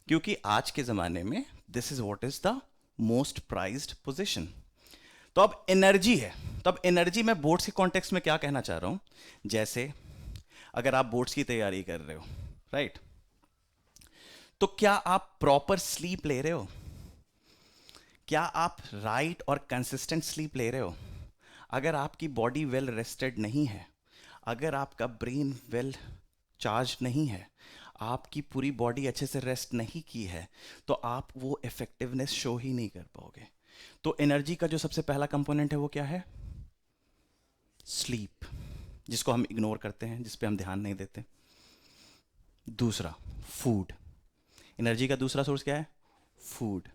क्योंकि आज के ज़माने में this is what is the most prized position. तो अब एनर्जी है, तो अब एनर्जी मैं बोर्ड्स के कॉन्टेक्स्ट में क्या कहना चाह रहा हूं, जैसे अगर आप बोर्ड्स की तैयारी कर रहे हो, राइट, तो क्या आप प्रॉपर स्लीप ले रहे हो? क्या आप राइट और कंसिस्टेंट स्लीप ले रहे हो? अगर आपकी बॉडी वेल रेस्टेड नहीं है, अगर आपका ब्रेन वेल चार्ज नहीं है, आपकी पूरी बॉडी अच्छे से रेस्ट नहीं की है, तो आप वो इफेक्टिवनेस शो ही नहीं कर पाओगे. तो एनर्जी का जो सबसे पहला कंपोनेंट है वो क्या है? स्लीप, जिसको हम इग्नोर करते हैं, जिस पे हम ध्यान नहीं देते. दूसरा फूड. एनर्जी का दूसरा सोर्स क्या है? फूड.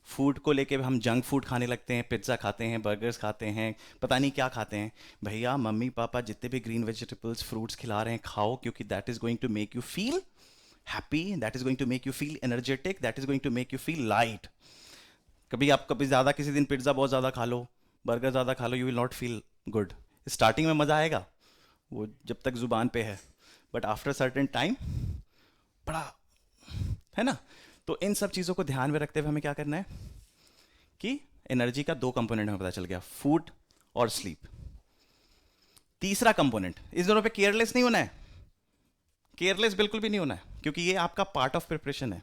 फूड को लेके हम जंक फूड खाने लगते हैं, पिज्ज़ा खाते हैं, बर्गर्स खाते हैं, पता नहीं क्या खाते हैं. भैया मम्मी पापा जितने भी ग्रीन वेजिटेबल्स फ्रूट्स खिला रहे हैं खाओ, क्योंकि that is going to make you feel happy, that is going to make you feel energetic, that is going to make you feel light. कभी ज़्यादा किसी दिन पिज्ज़ा बहुत ज़्यादा खा लो, बर्गर ज़्यादा खा लो, you will not feel good. Starting में मज़ा आएगा, वो जब तक ज़ुबान पे है, बट आफ्टर सर्टेन टाइम बड़ा, है ना? तो इन सब चीज़ों को ध्यान में रखते हुए हमें क्या करना है कि एनर्जी का 2 कंपोनेंट हमें पता चल गया, फूड और स्लीप. तीसरा कंपोनेंट, इस दोनों पे केयरलेस नहीं होना है, केयरलेस बिल्कुल भी नहीं होना है, क्योंकि ये आपका पार्ट ऑफ प्रिपरेशन है,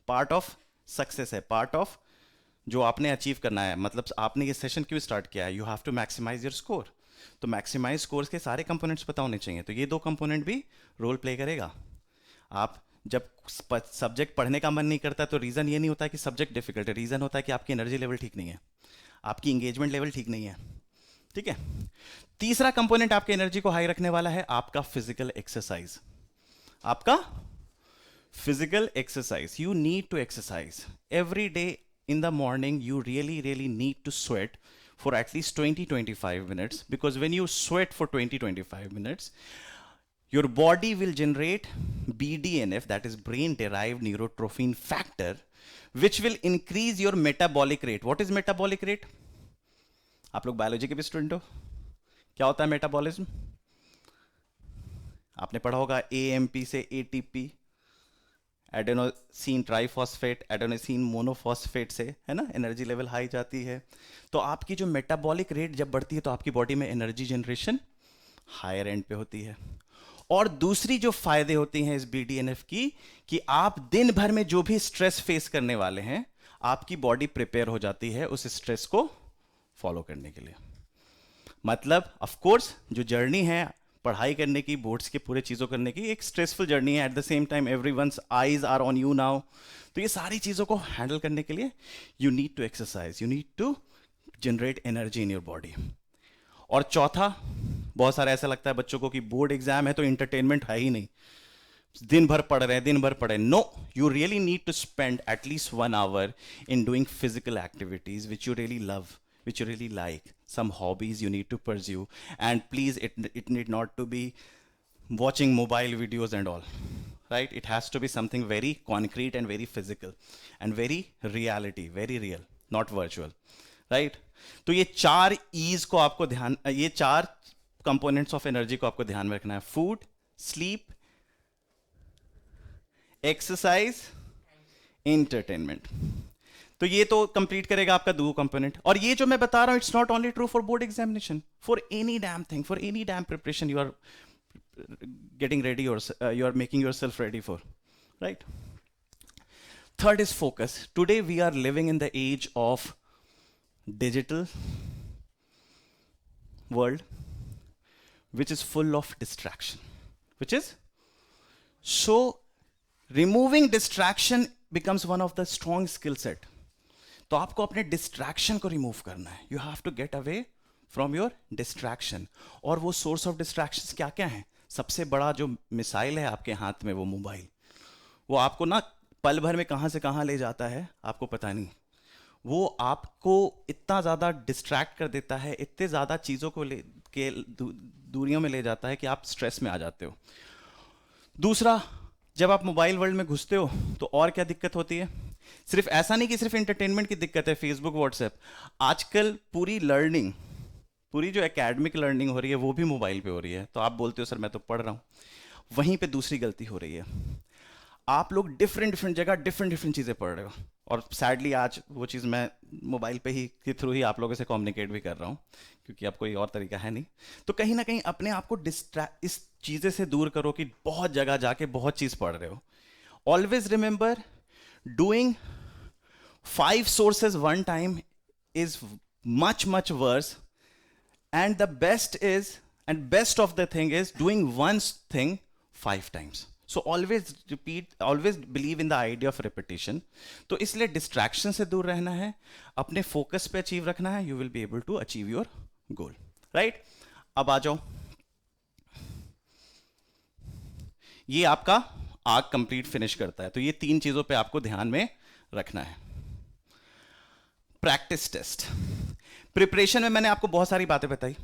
पार्ट ऑफ सक्सेस है, पार्ट ऑफ जो आपने अचीव करना है. मतलब आपने ये सेशन क्यों स्टार्ट किया है? You have to maximise your score. तो मैक्सिमाइज स्कोर्स के सारे कंपोनेंट्स पता होने चाहिए. तो ये 2 कंपोनेंट भी रोल प्ले करेगा. आप जब सब्जेक्ट पढ़ने का मन नहीं करता तो रीज़न ये नहीं होता है कि सब्जेक्ट डिफिकल्ट है, रीज़न होता है कि आपकी एनर्जी लेवल ठीक नहीं है, आपकी इंगेजमेंट लेवल ठीक नहीं है, ठीक है। तीसरा कंपोनेंट आपके एनर्जी को हाई रखने वाला है आपका फिजिकल एक्सरसाइज। आपका physical exercise, you need to exercise every day in the morning. You really need to sweat for at least 20-25 minutes, because when you sweat for 20-25 minutes, your body will generate BDNF, that is brain derived neurotrophin factor, which will increase your metabolic rate. What is metabolic rate? आप लोग biology के भी student हो, क्या होता है metabolism? आपने पढ़ा होगा AMP से ATP, adenosine triphosphate, adenosine monophosphate से, है ना, एनर्जी लेवल हाई जाती है। तो आपकी जो मेटाबॉलिक रेट जब बढ़ती है तो आपकी बॉडी में एनर्जी जनरेशन हायर एंड पे होती है। और दूसरी जो फायदे होती हैं इस BDNF की, कि आप दिन भर में जो भी स्ट्रेस फेस करने वाले हैं, आपकी बॉडी प्रिपेयर हो जाती है उस स्ट्रेस को फॉलो करने के लिए। मतलब ऑफ कोर्स जो जर्नी है पढ़ाई करने की, बोर्ड्स के पूरे चीज़ों करने की, एक स्ट्रेसफुल जर्नी है। At the same time everyone's eyes are on you now. तो ये सारी चीज़ों को हैंडल करने के लिए you need to exercise, you need to generate energy in your body. और चौथा, बहुत सारा ऐसा लगता है बच्चों को कि बोर्ड एग्जाम है तो इंटरटेनमेंट है ही नहीं, दिन भर पढ़ रहे हैं, दिन भर पढ़े। No, you really need to spend at least 1 hour in doing physical activities which you really love, which you really like, some hobbies you need to pursue. And please, it need not to be watching mobile videos and all, right? It has to be something very concrete and very physical and very reality, very real, not virtual, right? तो ये 4 E's को आपको ध्यान, ये 4 components of energy को आपको ध्यान में रखना है: फूड, स्लीप, एक्सरसाइज, एंटरटेनमेंट। तो ये तो कंप्लीट करेगा आपका 2 कंपोनेंट। और ये जो मैं बता रहा हूं, it's not only true for board examination, for any damn thing, for any damn preparation you are getting ready, or you are making yourself ready for, right? Third is focus. Today we are living in the age of digital world, which is full of distraction, which is so removing distraction becomes one of the strong skill set. तो आपको अपने distraction को remove करना है। You have to get away from your distraction. और वो source of distractions क्या क्या हैं? सबसे बड़ा जो मिसाइल है आपके हाथ में, वो मोबाइल। वो आपको ना पल भर में कहाँ से कहाँ ले जाता है आपको पता नहीं। वो आपको इतना ज़्यादा डिस्ट्रैक्ट कर देता है, इतने ज़्यादा चीज़ों को दूरियों में ले जाता है कि आप स्ट्रेस में आ जाते हो। दूसरा, जब आप मोबाइल वर्ल्ड में घुसते हो तो और क्या दिक्कत होती है? सिर्फ ऐसा नहीं कि सिर्फ एंटरटेनमेंट की दिक्कत है, फेसबुक, व्हाट्सएप, आजकल पूरी लर्निंग, पूरी जो एकेडमिक लर्निंग हो रही है वो भी मोबाइल पे हो रही है। तो आप बोलते हो सर मैं तो पढ़ रहा हूँ, वहीं पे दूसरी गलती हो रही है। आप लोग डिफरेंट जगह डिफरेंट चीज़ें पढ़ रहे हो, और सैडली आज वो चीज़ मैं मोबाइल पे ही के थ्रू ही आप लोगों से कम्युनिकेट भी कर रहा हूँ, क्योंकि अब कोई और तरीका है नहीं। तो कहीं ना कहीं अपने आप को इस चीज़ें से दूर करो कि बहुत जगह जाके बहुत चीज़ पढ़ रहे हो। Always remember, doing 5 sources one time is much worse, and the best of the thing is doing one thing 5 times. So always repeat, always believe in the idea of repetition. तो इसलिए distraction से दूर रहना है, अपने focus पे achieve रखना है, you will be able to achieve your goal, right? अब आ जाओ, ये आपका आर्क कंप्लीट फिनिश करता है। तो ये 3 चीज़ों पे आपको ध्यान में रखना है। Practice test. प्रिपरेशन में मैंने आपको बहुत सारी बातें बताई,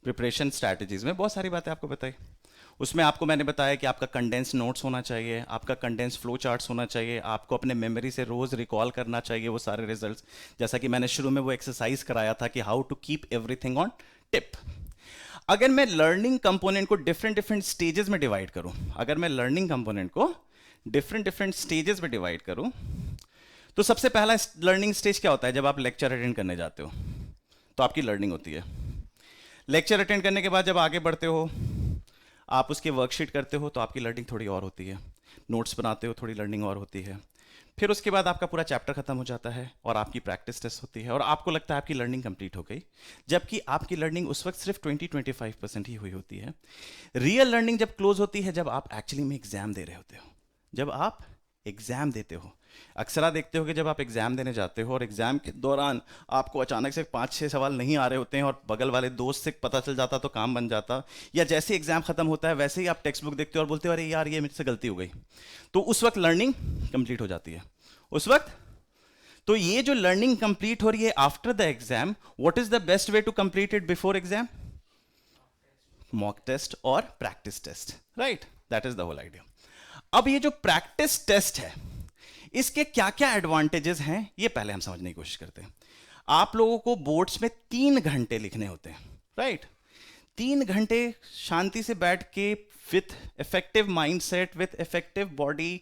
प्रिपरेशन स्ट्रैटेजीज में बहुत सारी बातें आपको बताई। उसमें आपको मैंने बताया कि आपका कंडेंस नोट्स होना चाहिए, आपका कंडेंस फ्लो चार्ट्स होना चाहिए, आपको अपने मेमोरी से रोज रिकॉल करना चाहिए वो सारे रिजल्ट्स। जैसा कि मैंने शुरू में वो एक्सरसाइज कराया था कि how to keep everything on tip. अगर मैं लर्निंग कंपोनेंट को डिफरेंट स्टेजेस में डिवाइड करूं, अगर मैं लर्निंग कंपोनेंट को डिफरेंट स्टेजेस में डिवाइड करूं, तो सबसे पहला लर्निंग स्टेज क्या होता है? जब आप लेक्चर अटेंड करने जाते हो तो आपकी लर्निंग होती है। लेक्चर अटेंड करने के बाद जब आगे बढ़ते हो, आप उसके वर्कशीट करते हो, तो आपकी लर्निंग थोड़ी और होती है। नोट्स बनाते हो, थोड़ी लर्निंग और होती है। फिर उसके बाद आपका पूरा चैप्टर खत्म हो जाता है और आपकी प्रैक्टिस टेस्ट होती है और आपको लगता है आपकी लर्निंग कंप्लीट हो गई, जबकि आपकी लर्निंग उस वक्त सिर्फ 20-25% ही हुई होती है। रियल लर्निंग जब क्लोज होती है, जब आप एक्चुअली में एग्जाम दे रहे होते हो, जब आप एग्जाम देते हो, अक्सर आप देखते हो कि जब आप एग्जाम देने जाते हो और एग्जाम के दौरान आपको अचानक से 5-6 सवाल नहीं आ रहे होते हैं और बगल वाले दोस्त से पता चल जाता तो काम बन जाता, या जैसे एग्जाम खत्म होता है वैसे ही आप टेक्स्ट बुक देखते हो और बोलते हो अरे यार ये मेरे से गलती हो गई, तो उस वक्त लर्निंग कंप्लीट हो जाती है उस वक्त। तो ये जो लर्निंग कंप्लीट हो रही है after the exam, what is the best way to complete it before exam? Mock test और practice test, right? That is the whole idea. अब ये जो प्रैक्टिस टेस्ट है इसके क्या क्या एडवांटेजेस हैं ये पहले हम समझने की कोशिश करते हैं। आप लोगों को बोर्ड्स में 3 घंटे लिखने होते हैं, राइट? 3 घंटे शांति से बैठ के with effective mindset, with effective body,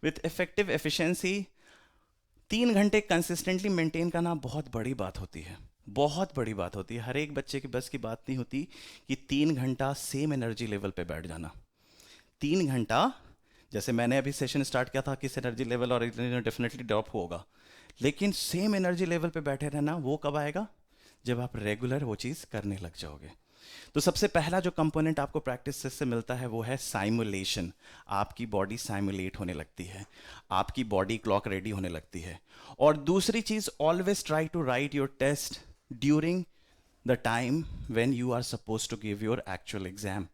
with effective efficiency 3 घंटे कंसिस्टेंटली मेंटेन करना बहुत बड़ी बात होती है, बहुत बड़ी बात होती है। हर एक बच्चे की बस की बात नहीं होती कि 3 घंटा सेम एनर्जी लेवल पे बैठ जाना। 3 घंटा, जैसे मैंने अभी सेशन स्टार्ट किया था, किस एनर्जी लेवल और डेफिनेटली ड्रॉप होगा, लेकिन सेम एनर्जी लेवल पे बैठे रहना वो कब आएगा? जब आप रेगुलर वो चीज़ करने लग जाओगे। तो सबसे पहला जो कंपोनेंट आपको प्रैक्टिस से मिलता है वो है साइमुलेशन। आपकी बॉडी साइमुलेट होने लगती है, आपकी बॉडी क्लॉक रेडी होने लगती है। और दूसरी चीज़, always try to write your test during the time when you are suppose to give your actual exam,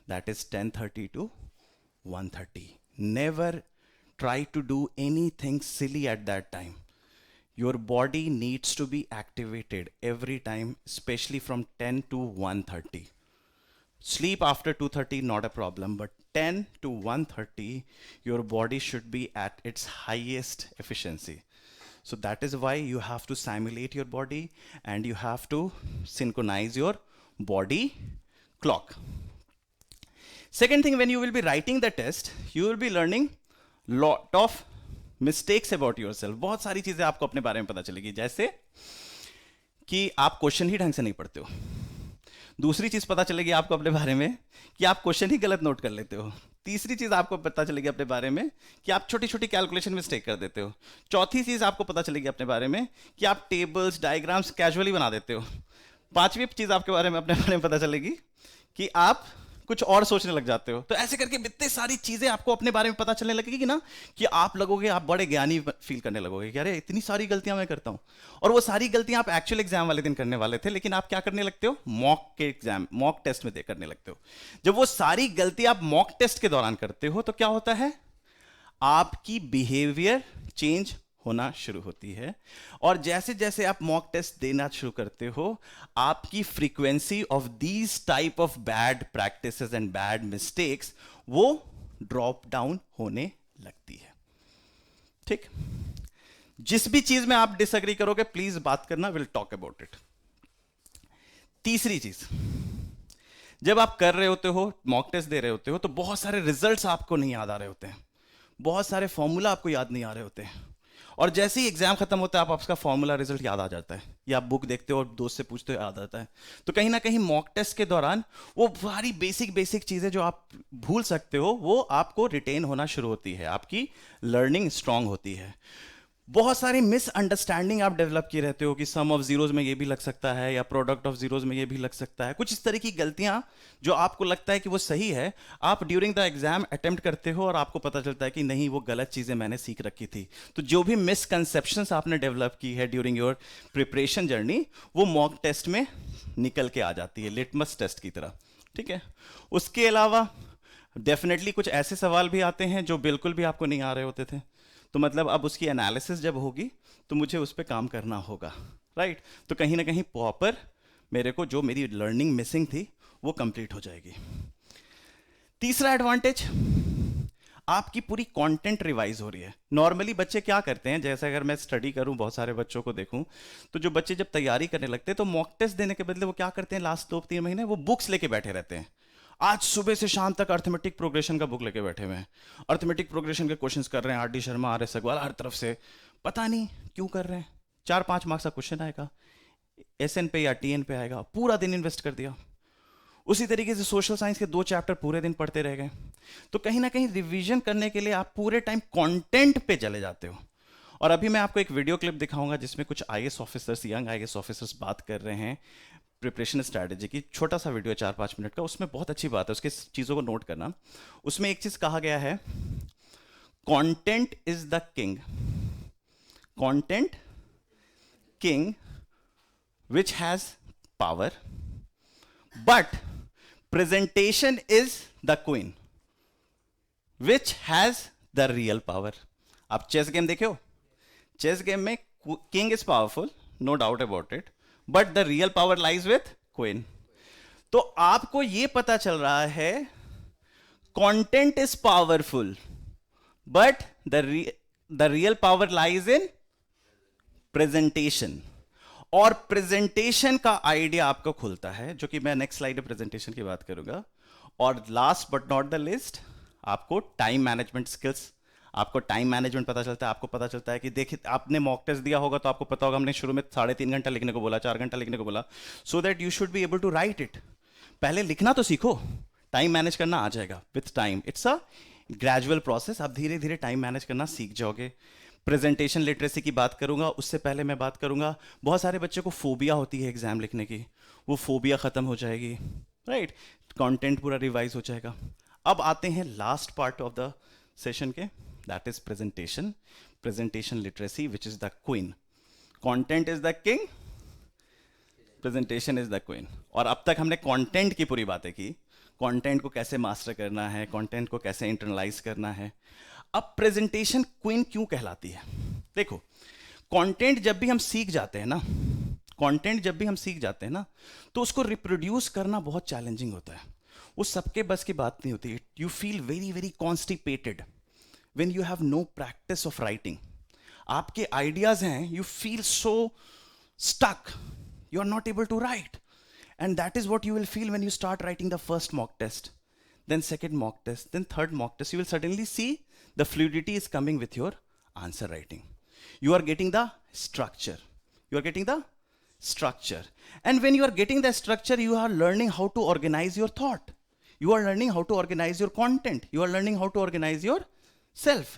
that is 10:30 to 1:30. Never try to do anything silly at that time. Your body needs to be activated every time, especially from 10 to 1:30. Sleep after 2:30, not a problem, but 10 to 1:30, your body should be at its highest efficiency. So that is why you have to simulate your body and you have to synchronize your body clock. Second thing, when you will be writing the test, you will be learning lot of mistakes about yourself. बहुत सारी चीजें आपको अपने बारे में पता चलेगी, जैसे कि आप क्वेश्चन ही ढंग से नहीं पढ़ते हो। दूसरी चीज पता चलेगी आपको अपने बारे में कि आप क्वेश्चन ही गलत नोट कर लेते हो। तीसरी चीज आपको पता चलेगी अपने बारे में कि आप छोटी छोटी कैलकुलेशन मिस्टेक कर देते हो। चौथी चीज आपको पता चलेगी अपने बारे में कि आप टेबल्स डायग्राम्स कैजुअली बना देते हो। पांचवी चीज आपके बारे में अपने बारे में पता चलेगी कि आप कुछ और सोचने लग जाते हो। तो ऐसे करके इतनी सारी चीजें आपको अपने बारे में पता चलने लगेगी ना कि आप लगोगे, आप बड़े ज्ञानी फील करने लगोगे कि अरे इतनी सारी गलतियां मैं करता हूं। और वो सारी गलतियां आप एक्चुअल एग्जाम वाले दिन करने वाले थे, लेकिन आप क्या करने लगते हो? मॉक के एग्जाम, मॉक टेस्ट में करने लगते हो। जब वो सारी गलती आप मॉक टेस्ट के दौरान करते हो तो क्या होता है? आपकी बिहेवियर चेंज होना शुरू होती है। और जैसे जैसे आप मॉक टेस्ट देना शुरू करते हो, आपकी frequency of these type of bad practices and bad mistakes वो ड्रॉप डाउन होने लगती है। ठीक? जिस भी चीज में आप डिसएग्री करोगे प्लीज बात करना, विल टॉक अबाउट इट। तीसरी चीज, जब आप कर रहे होते हो, मॉक टेस्ट दे रहे होते हो, तो बहुत सारे रिजल्ट्स आपको नहीं याद आ रहे होते हैं, बहुत सारे फॉर्मूला आपको याद नहीं आ रहे होते हैं। और जैसे ही एग्जाम खत्म होता है, आप आपका फॉर्मूला रिजल्ट याद आ जाता है, या आप बुक देखते हो और दोस्त से पूछते हो याद आता है। तो कहीं ना कहीं मॉक टेस्ट के दौरान वो सारी बेसिक चीजें जो आप भूल सकते हो वो आपको रिटेन होना शुरू होती है, आपकी लर्निंग स्ट्रांग होती है। बहुत सारी मिसअंडरस्टैंडिंग आप डेवलप किए रहते हो कि सम ऑफ जीरोज में ये भी लग सकता है या प्रोडक्ट ऑफ जीरोज में ये भी लग सकता है। कुछ इस तरह की गलतियां जो आपको लगता है कि वो सही है, आप ड्यूरिंग द एग्जाम अटेम्प्ट करते हो और आपको पता चलता है कि नहीं, वो गलत चीजें मैंने सीख रखी थी। तो जो भी मिसकंसेप्शंस आपने डेवलप की है ड्यूरिंग योर प्रिपरेशन जर्नी, वो मॉक टेस्ट में निकल के आ जाती है, लिटमस टेस्ट की तरह। ठीक है? उसके अलावा डेफिनेटली कुछ ऐसे सवाल भी आते हैं जो बिल्कुल भी आपको नहीं आ रहे होते थे, तो मतलब अब उसकी एनालिसिस जब होगी तो मुझे उस पर काम करना होगा, राइट? तो कहीं ना कहीं प्रॉपर मेरे को जो मेरी लर्निंग मिसिंग थी वो कंप्लीट हो जाएगी। तीसरा एडवांटेज, आपकी पूरी कंटेंट रिवाइज हो रही है। नॉर्मली बच्चे क्या करते हैं, जैसे अगर मैं स्टडी करूं, बहुत सारे बच्चों को देखूं, तो जो बच्चे जब तैयारी करने लगते हैं तो मॉक टेस्ट देने के बदले वो क्या करते हैं, लास्ट 2-3 महीने वो बुक्स लेके बैठे रहते हैं। आज सुबह से शाम तक अर्थमेटिक प्रोग्रेशन का बुक लेके बैठे हुए हैं, अर्थमेटिक प्रोग्रेशन के क्वेश्चंस कर रहे हैं, R D Sharma, R S Agarwal, हर तरफ से। पता नहीं क्यों कर रहे हैं। 4-5 मार्क्स का क्वेश्चन आएगा, एसएन पे या टीएन पे आएगा, पूरा दिन इन्वेस्ट कर दिया। उसी तरीके से सोशल साइंस के 2 चैप्टर पूरे दिन पढ़ते रह गए। तो कहीं ना कहीं रिवीजन करने के लिए आप पूरे टाइम कंटेंट पे चले जाते हो। और अभी मैं आपको एक वीडियो क्लिप दिखाऊंगा जिसमें कुछ IAS officers, young IAS officers बात कर रहे हैं प्रिपरेशन स्ट्रैटेजी की। छोटा सा वीडियो 4-5 मिनट का, उसमें बहुत अच्छी बात है, उसके चीज़ों को नोट करना। उसमें एक चीज़ कहा गया है, content is the king content king which has power, but presentation is the queen which has the real power. आप चेस गेम देखे हो? चेस गेम में king is powerful, no doubt about it, but the real power lies with queen. तो आपको यह पता चल रहा है content is powerful, but the real power lies in presentation. और प्रेजेंटेशन का आइडिया आपको खुलता है, जो कि मैं नेक्स्ट स्लाइड में प्रेजेंटेशन की बात करूंगा. और last but not the list, आपको टाइम मैनेजमेंट स्किल्स, आपको टाइम मैनेजमेंट पता चलता है. आपको पता चलता है कि देखिए, आपने मॉक टेस्ट दिया होगा तो आपको पता होगा हमने शुरू में 3.5 घंटा लिखने को बोला, 4 घंटा लिखने को बोला, so that you should be able to write it. पहले लिखना तो सीखो, टाइम मैनेज करना आ जाएगा with time. It's a gradual process, आप धीरे धीरे टाइम मैनेज करना सीख जाओगे. प्रेजेंटेशन लिटरेसी की बात करूंगा, उससे पहले मैं बात करूंगा, बहुत सारे बच्चों को फोबिया होती है एग्जाम लिखने की, वो फोबिया खत्म हो जाएगी, राइट. कंटेंट पूरा रिवाइज हो जाएगा. अब आते हैं last part of the session के, that is presentation. Presentation literacy which is the queen. Content is the king, presentation is the queen. और अब तक हमने कंटेंट की पूरी बातें की, कंटेंट को कैसे मास्टर करना है, कंटेंट को कैसे इंटरनलाइज करना है. अब प्रेजेंटेशन क्वीन क्यों कहलाती है? देखो, कंटेंट जब भी हम सीख जाते हैं ना, कंटेंट जब भी हम सीख जाते हैं ना, तो उसको रिप्रोड्यूस करना बहुत चैलेंजिंग होता है. वो सबके बस की बात नहीं होती. You feel very very constipated when you have no practice of writing. आपके आइडियाज हैं, you feel so stuck, you are not able to write. And that is what you will feel when you start writing the first mock test, then second mock test, then third mock test. You will suddenly see the fluidity is coming with your answer writing. You are getting the structure. You are getting the structure. And when you are getting the structure, you are learning how to organize your thought. You are learning how to organize your content. You are learning how to organize yourself.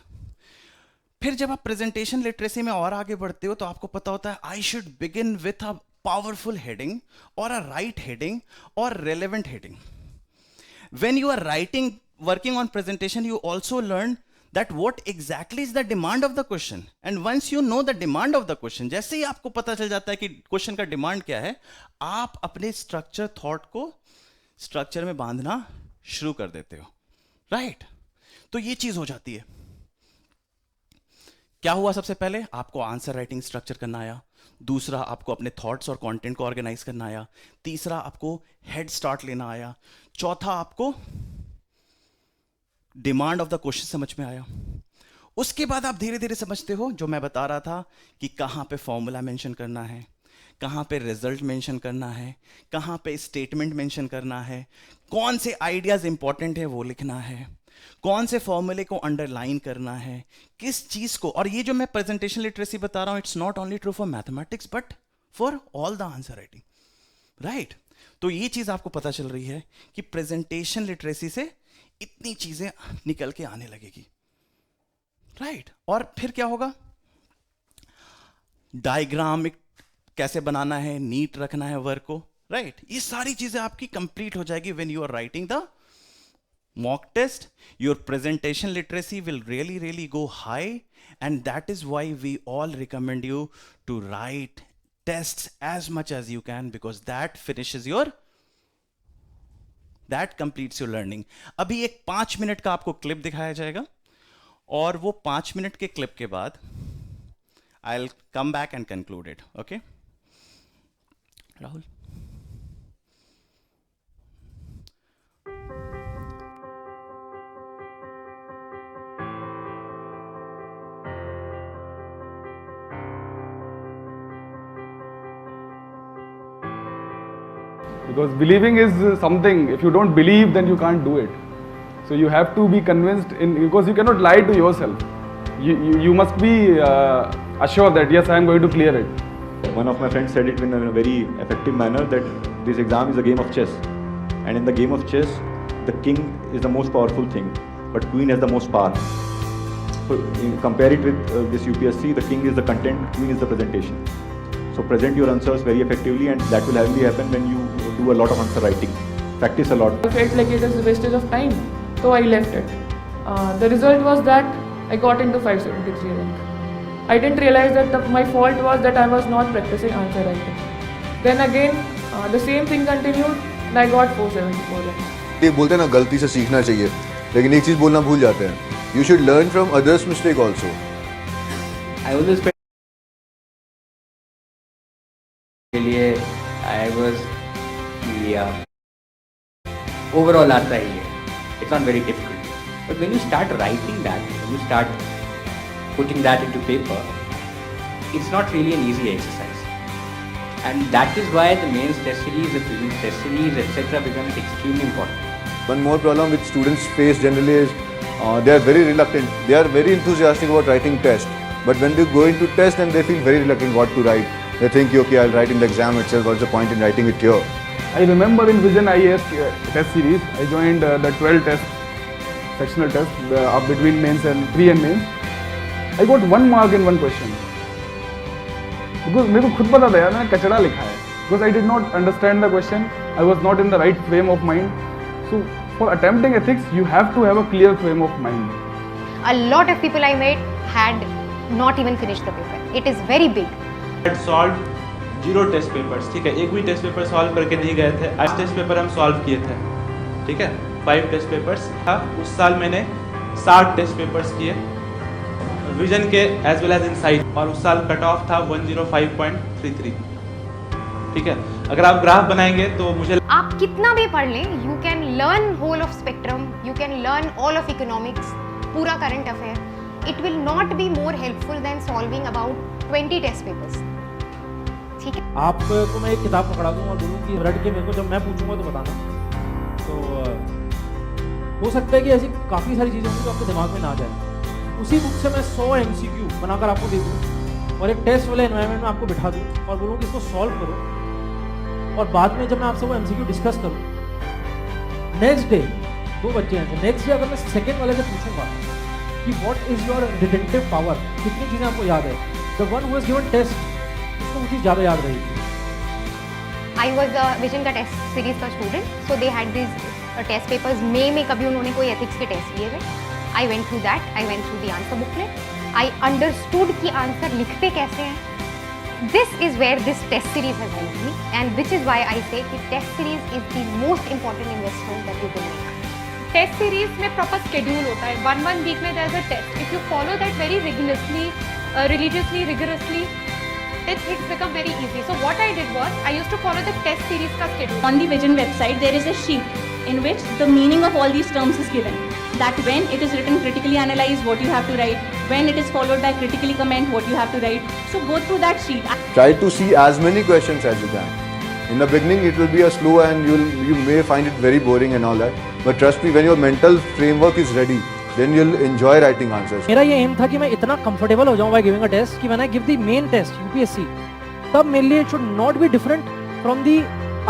फिर जब आप presentation literacy में और आगे बढ़ते हो, तो आपको पता होता है I should begin with a powerful heading or a right heading or relevant heading. When you are writing, working on presentation, you also learn that what exactly is the demand of the question. And once you know the demand of the question, जैसे ही आपको पता चल जाता है कि question का demand क्या है, आप अपने स्ट्रक्चर थॉट को स्ट्रक्चर में बांधना शुरू कर देते हो, राइट. तो ये चीज हो जाती है. क्या हुआ? सबसे पहले आपको आंसर राइटिंग स्ट्रक्चर करना आया, दूसरा आपको अपने थॉट्स और कंटेंट को ऑर्गेनाइज करना आया, तीसरा आपको हेड स्टार्ट लेना आया, चौथा आपको डिमांड ऑफ द क्वेश्चन समझ में आया. उसके बाद आप धीरे धीरे समझते हो, जो मैं बता रहा था, कि कहां पे फॉर्मूला मेंशन करना है, कहां पे रिजल्ट मेंशन करना है, कहां पे स्टेटमेंट मेंशन करना है, कौन से आइडियाज इंपॉर्टेंट है वो लिखना है, कौन से फॉर्मूले को अंडरलाइन करना है, किस चीज को. और ये जो मैं प्रेजेंटेशन लिटरेसी बता रहा हूं, it's not only true for mathematics but for all the answer writing, right. तो ये चीज आपको पता चल रही है कि प्रेजेंटेशन लिटरेसी से इतनी चीजें निकल के आने लगेगी, राइट. और फिर क्या होगा? डायग्राम कैसे बनाना है, नीट रखना है वर्क को, राइट. ये सारी चीजें आपकी कंप्लीट हो जाएगी when you are writing the mock test. Your presentation literacy will really go high, and that is why we all recommend you to write tests as much as you can, because that completes your learning. अभी एक 5 minute का आपको clip दिखाया जाएगा, और वो 5 minute के clip के बाद I'll come back and conclude it. Okay, Rahul? Because believing is something, if you don't believe, then you can't do it. So you have to be convinced, because you cannot lie to yourself. You must be assured that yes, I am going to clear it. One of my friends said it in a very effective manner, that this exam is a game of chess, and in the game of chess, the king is the most powerful thing, but queen has the most power. So compare it with this UPSC, the king is the content, queen is the presentation. So present your answers very effectively, and that will only happen when you do a lot of answer writing. Practice a lot. I felt like it was a wastage of time, so I left it. The result was that I got into 573 rank. I didn't realize that my fault was that I was not practicing answer writing. Then again, the same thing continued and I got 474 rank. ये बोलते हैं ना गलती से सीखना चाहिए, लेकिन एक चीज़ बोलना भूल जाते हैं. You should learn from others' mistake also. I always felt लिए I was overall आता ही है. It's not very difficult. But when you start writing that, when you start putting that into paper, it's not really an easy exercise. And that is why the mains test series, the physics test series, etc. becomes extremely important. One more problem which students face generally is they are very reluctant. They are very enthusiastic about writing tests, but when they go into test and they feel very reluctant what to write. They think, okay, I'll write in the exam itself. What's the point in writing it here? I remember in Vision IAS test series, I joined the 12 test, sectional test between mains and pre and mains. I got 1 mark in one question. Because मेरे को खुद पता था यार मैंने कचड़ा लिखा है. Because I did not understand the question. I was not in the right frame of mind. So for attempting ethics, you have to have a clear frame of mind. A lot of people I met had not even finished the paper. It is very big. had solved 0 test papers. ठीक है, एक भी test paper solve करके नहीं गए थे. आज test paper हम सॉल्व किए थे. ठीक है, 5 टेस्ट पेपर्स था. उस साल मैंने 60 टेस्ट पेपर्स किए विजन के एज वेल एज इनसाइट, और उस साल कट ऑफ था 105.33. ठीक है, अगर आप ग्राफ बनाएंगे तो मुझे आप कितना भी पढ़ लें, you can learn whole of spectrum, you can learn all of economics, पूरा current affair. It will not be more helpful than solving about 20 test papers. ठीक है. आपको मैं एक किताब पकड़ा दूँ और बोलूँ कि रट के मेरे को जब मैं पूछूंगा तो बताना. तो हो सकता है कि ऐसी काफ़ी सारी चीज़ें होंगी जो आपके दिमाग में ना जाए. उसी बुक से मैं 100 MCQ बनाकर आपको दे दूँ और एक टेस्ट वाले एनवायरनमेंट में आपको बिठा दूँ और बोलूँ कि इसको सॉल्व करो, और बाद में जब मैं आपसे वो MCQ डिस्कस करूँ, नेक्स्ट डे 2 बच्चे हैं, नेक्स्ट डे अगर मैं सेकेंड वाले से पूछूंगा कि what is your retentive power, कितनी चीज़ें आपको याद है, the one who has given test उसको वो चीज़ ज़्यादा याद रहेगी. I was a विजन का टेस्ट सीरीज का student, so they had these test papers. मई में कभी उन्होंने कोई एथिक्स के टेस्ट लिए थे. I went through that. I went through the answer booklet. I understood कि आंसर लिखते कैसे हैं. This is where this test series has helped me, and which is why I say कि test series is the most important investment that you can make. Test series में proper schedule होता है. 1 week में there is a test. If you follow that very regularly, religiously, rigorously, then things become very easy. So what I did was, I used to follow the test series ka schedule. On the Vision website, there is a sheet in which the meaning of all these terms is given. That when it is written, critically analyze what you have to write. When it is followed by critically comment, what you have to write. So go through that sheet. Try to see as many questions as you can. In the beginning, it will be a slow and you may find it very boring and all that. But trust me, when your mental framework is ready, then you'll enjoy writing answers. मेरा ये M था कि मैं इतना comfortable हो जाऊं by giving a test कि when I give the main test UPSC, तब मेरे लिए it should not be different from the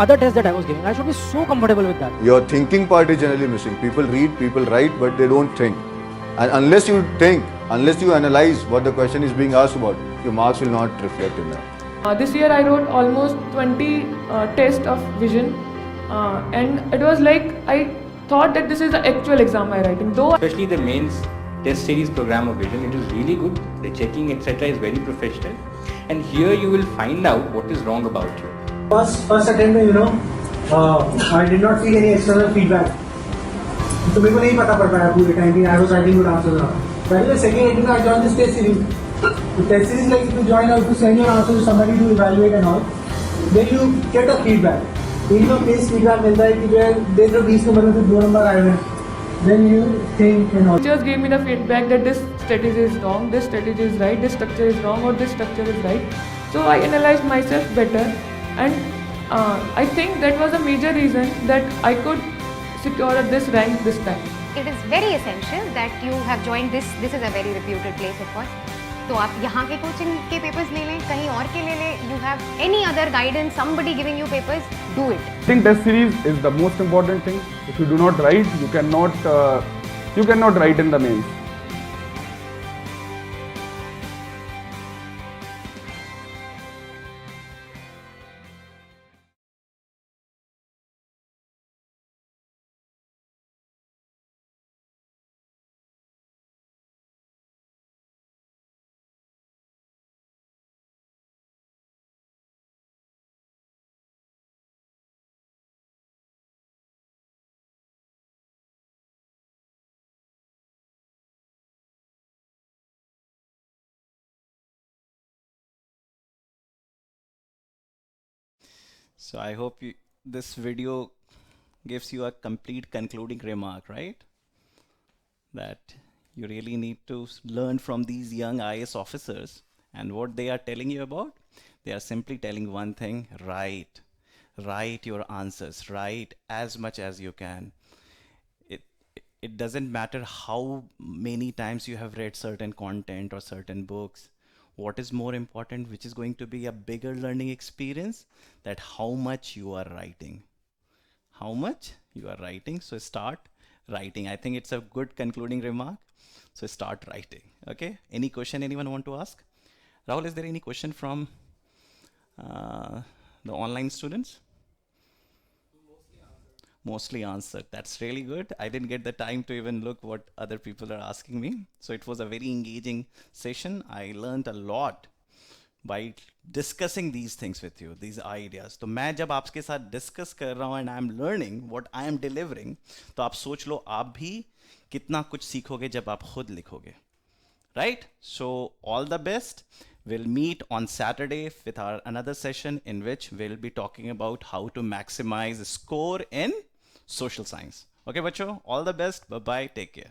other test that I was giving. I should be so comfortable with that. Your thinking part is generally missing. People read, people write, but they don't think. And unless you think, unless you analyze what the question is being asked about, your marks will not reflect in that. This year I wrote almost 20 tests of vision, and it was like I thought that this is the actual exam I'm writing. Though Especially the mains test series program of Vision, it is really good. The checking etc. is very professional, and here you will find out what is wrong about you. First attempt में I did not feel any external feedback. तो मेरे को नहीं पता पड़ पाया पूरे time कि I was writing good answers. पहले second attempt I joined this test series. The test series like if you join out to send your answer to somebody to evaluate and all, then you get a feedback. इन लोग case feedback मिलता है कि जो है देख लो 20 number में से 2 number आए हैं. Then you think and all. teachers gave me the feedback that this strategy is wrong, this strategy is right, this structure is wrong, or this structure is right. So I analyzed myself better. And I think that was a major reason that I could secure this rank this time. It is very essential that you have joined this. This is a very reputed place, of course. तो आप यहाँ के coaching के papers ले लें, कहीं और के ले लें. You have any other guidance, somebody giving you papers, do it. I think test series is the most important thing. If you do not write, you cannot write in the mains. So I hope this video gives you a complete concluding remark, right? That you really need to learn from these young IAS officers, and what they are telling you about, they are simply telling one thing: write your answers, write as much as you can. It doesn't matter how many times you have read certain content or certain books. What is more important, which is going to be a bigger learning experience, that how much you are writing. How much you are writing. So start writing. I think it's a good concluding remark. So start writing. Okay. Any question anyone want to ask? Rahul, is there any question from the online students? Mostly answered. That's really good. I didn't get the time to even look what other people are asking me. So it was a very engaging session. I learned a lot by discussing these things with you, these ideas. तो मैं जब आपके साथ discuss कर रहा हूँ and I'm learning what I am delivering, तो आप सोच लो आप भी कितना कुछ सीखोगे जब आप खुद लिखोगे. Right? So all the best. We'll meet on Saturday with our another session in which we'll be talking about how to maximize score in social science. Okay, bachcho, all the best. Bye-bye. Take care.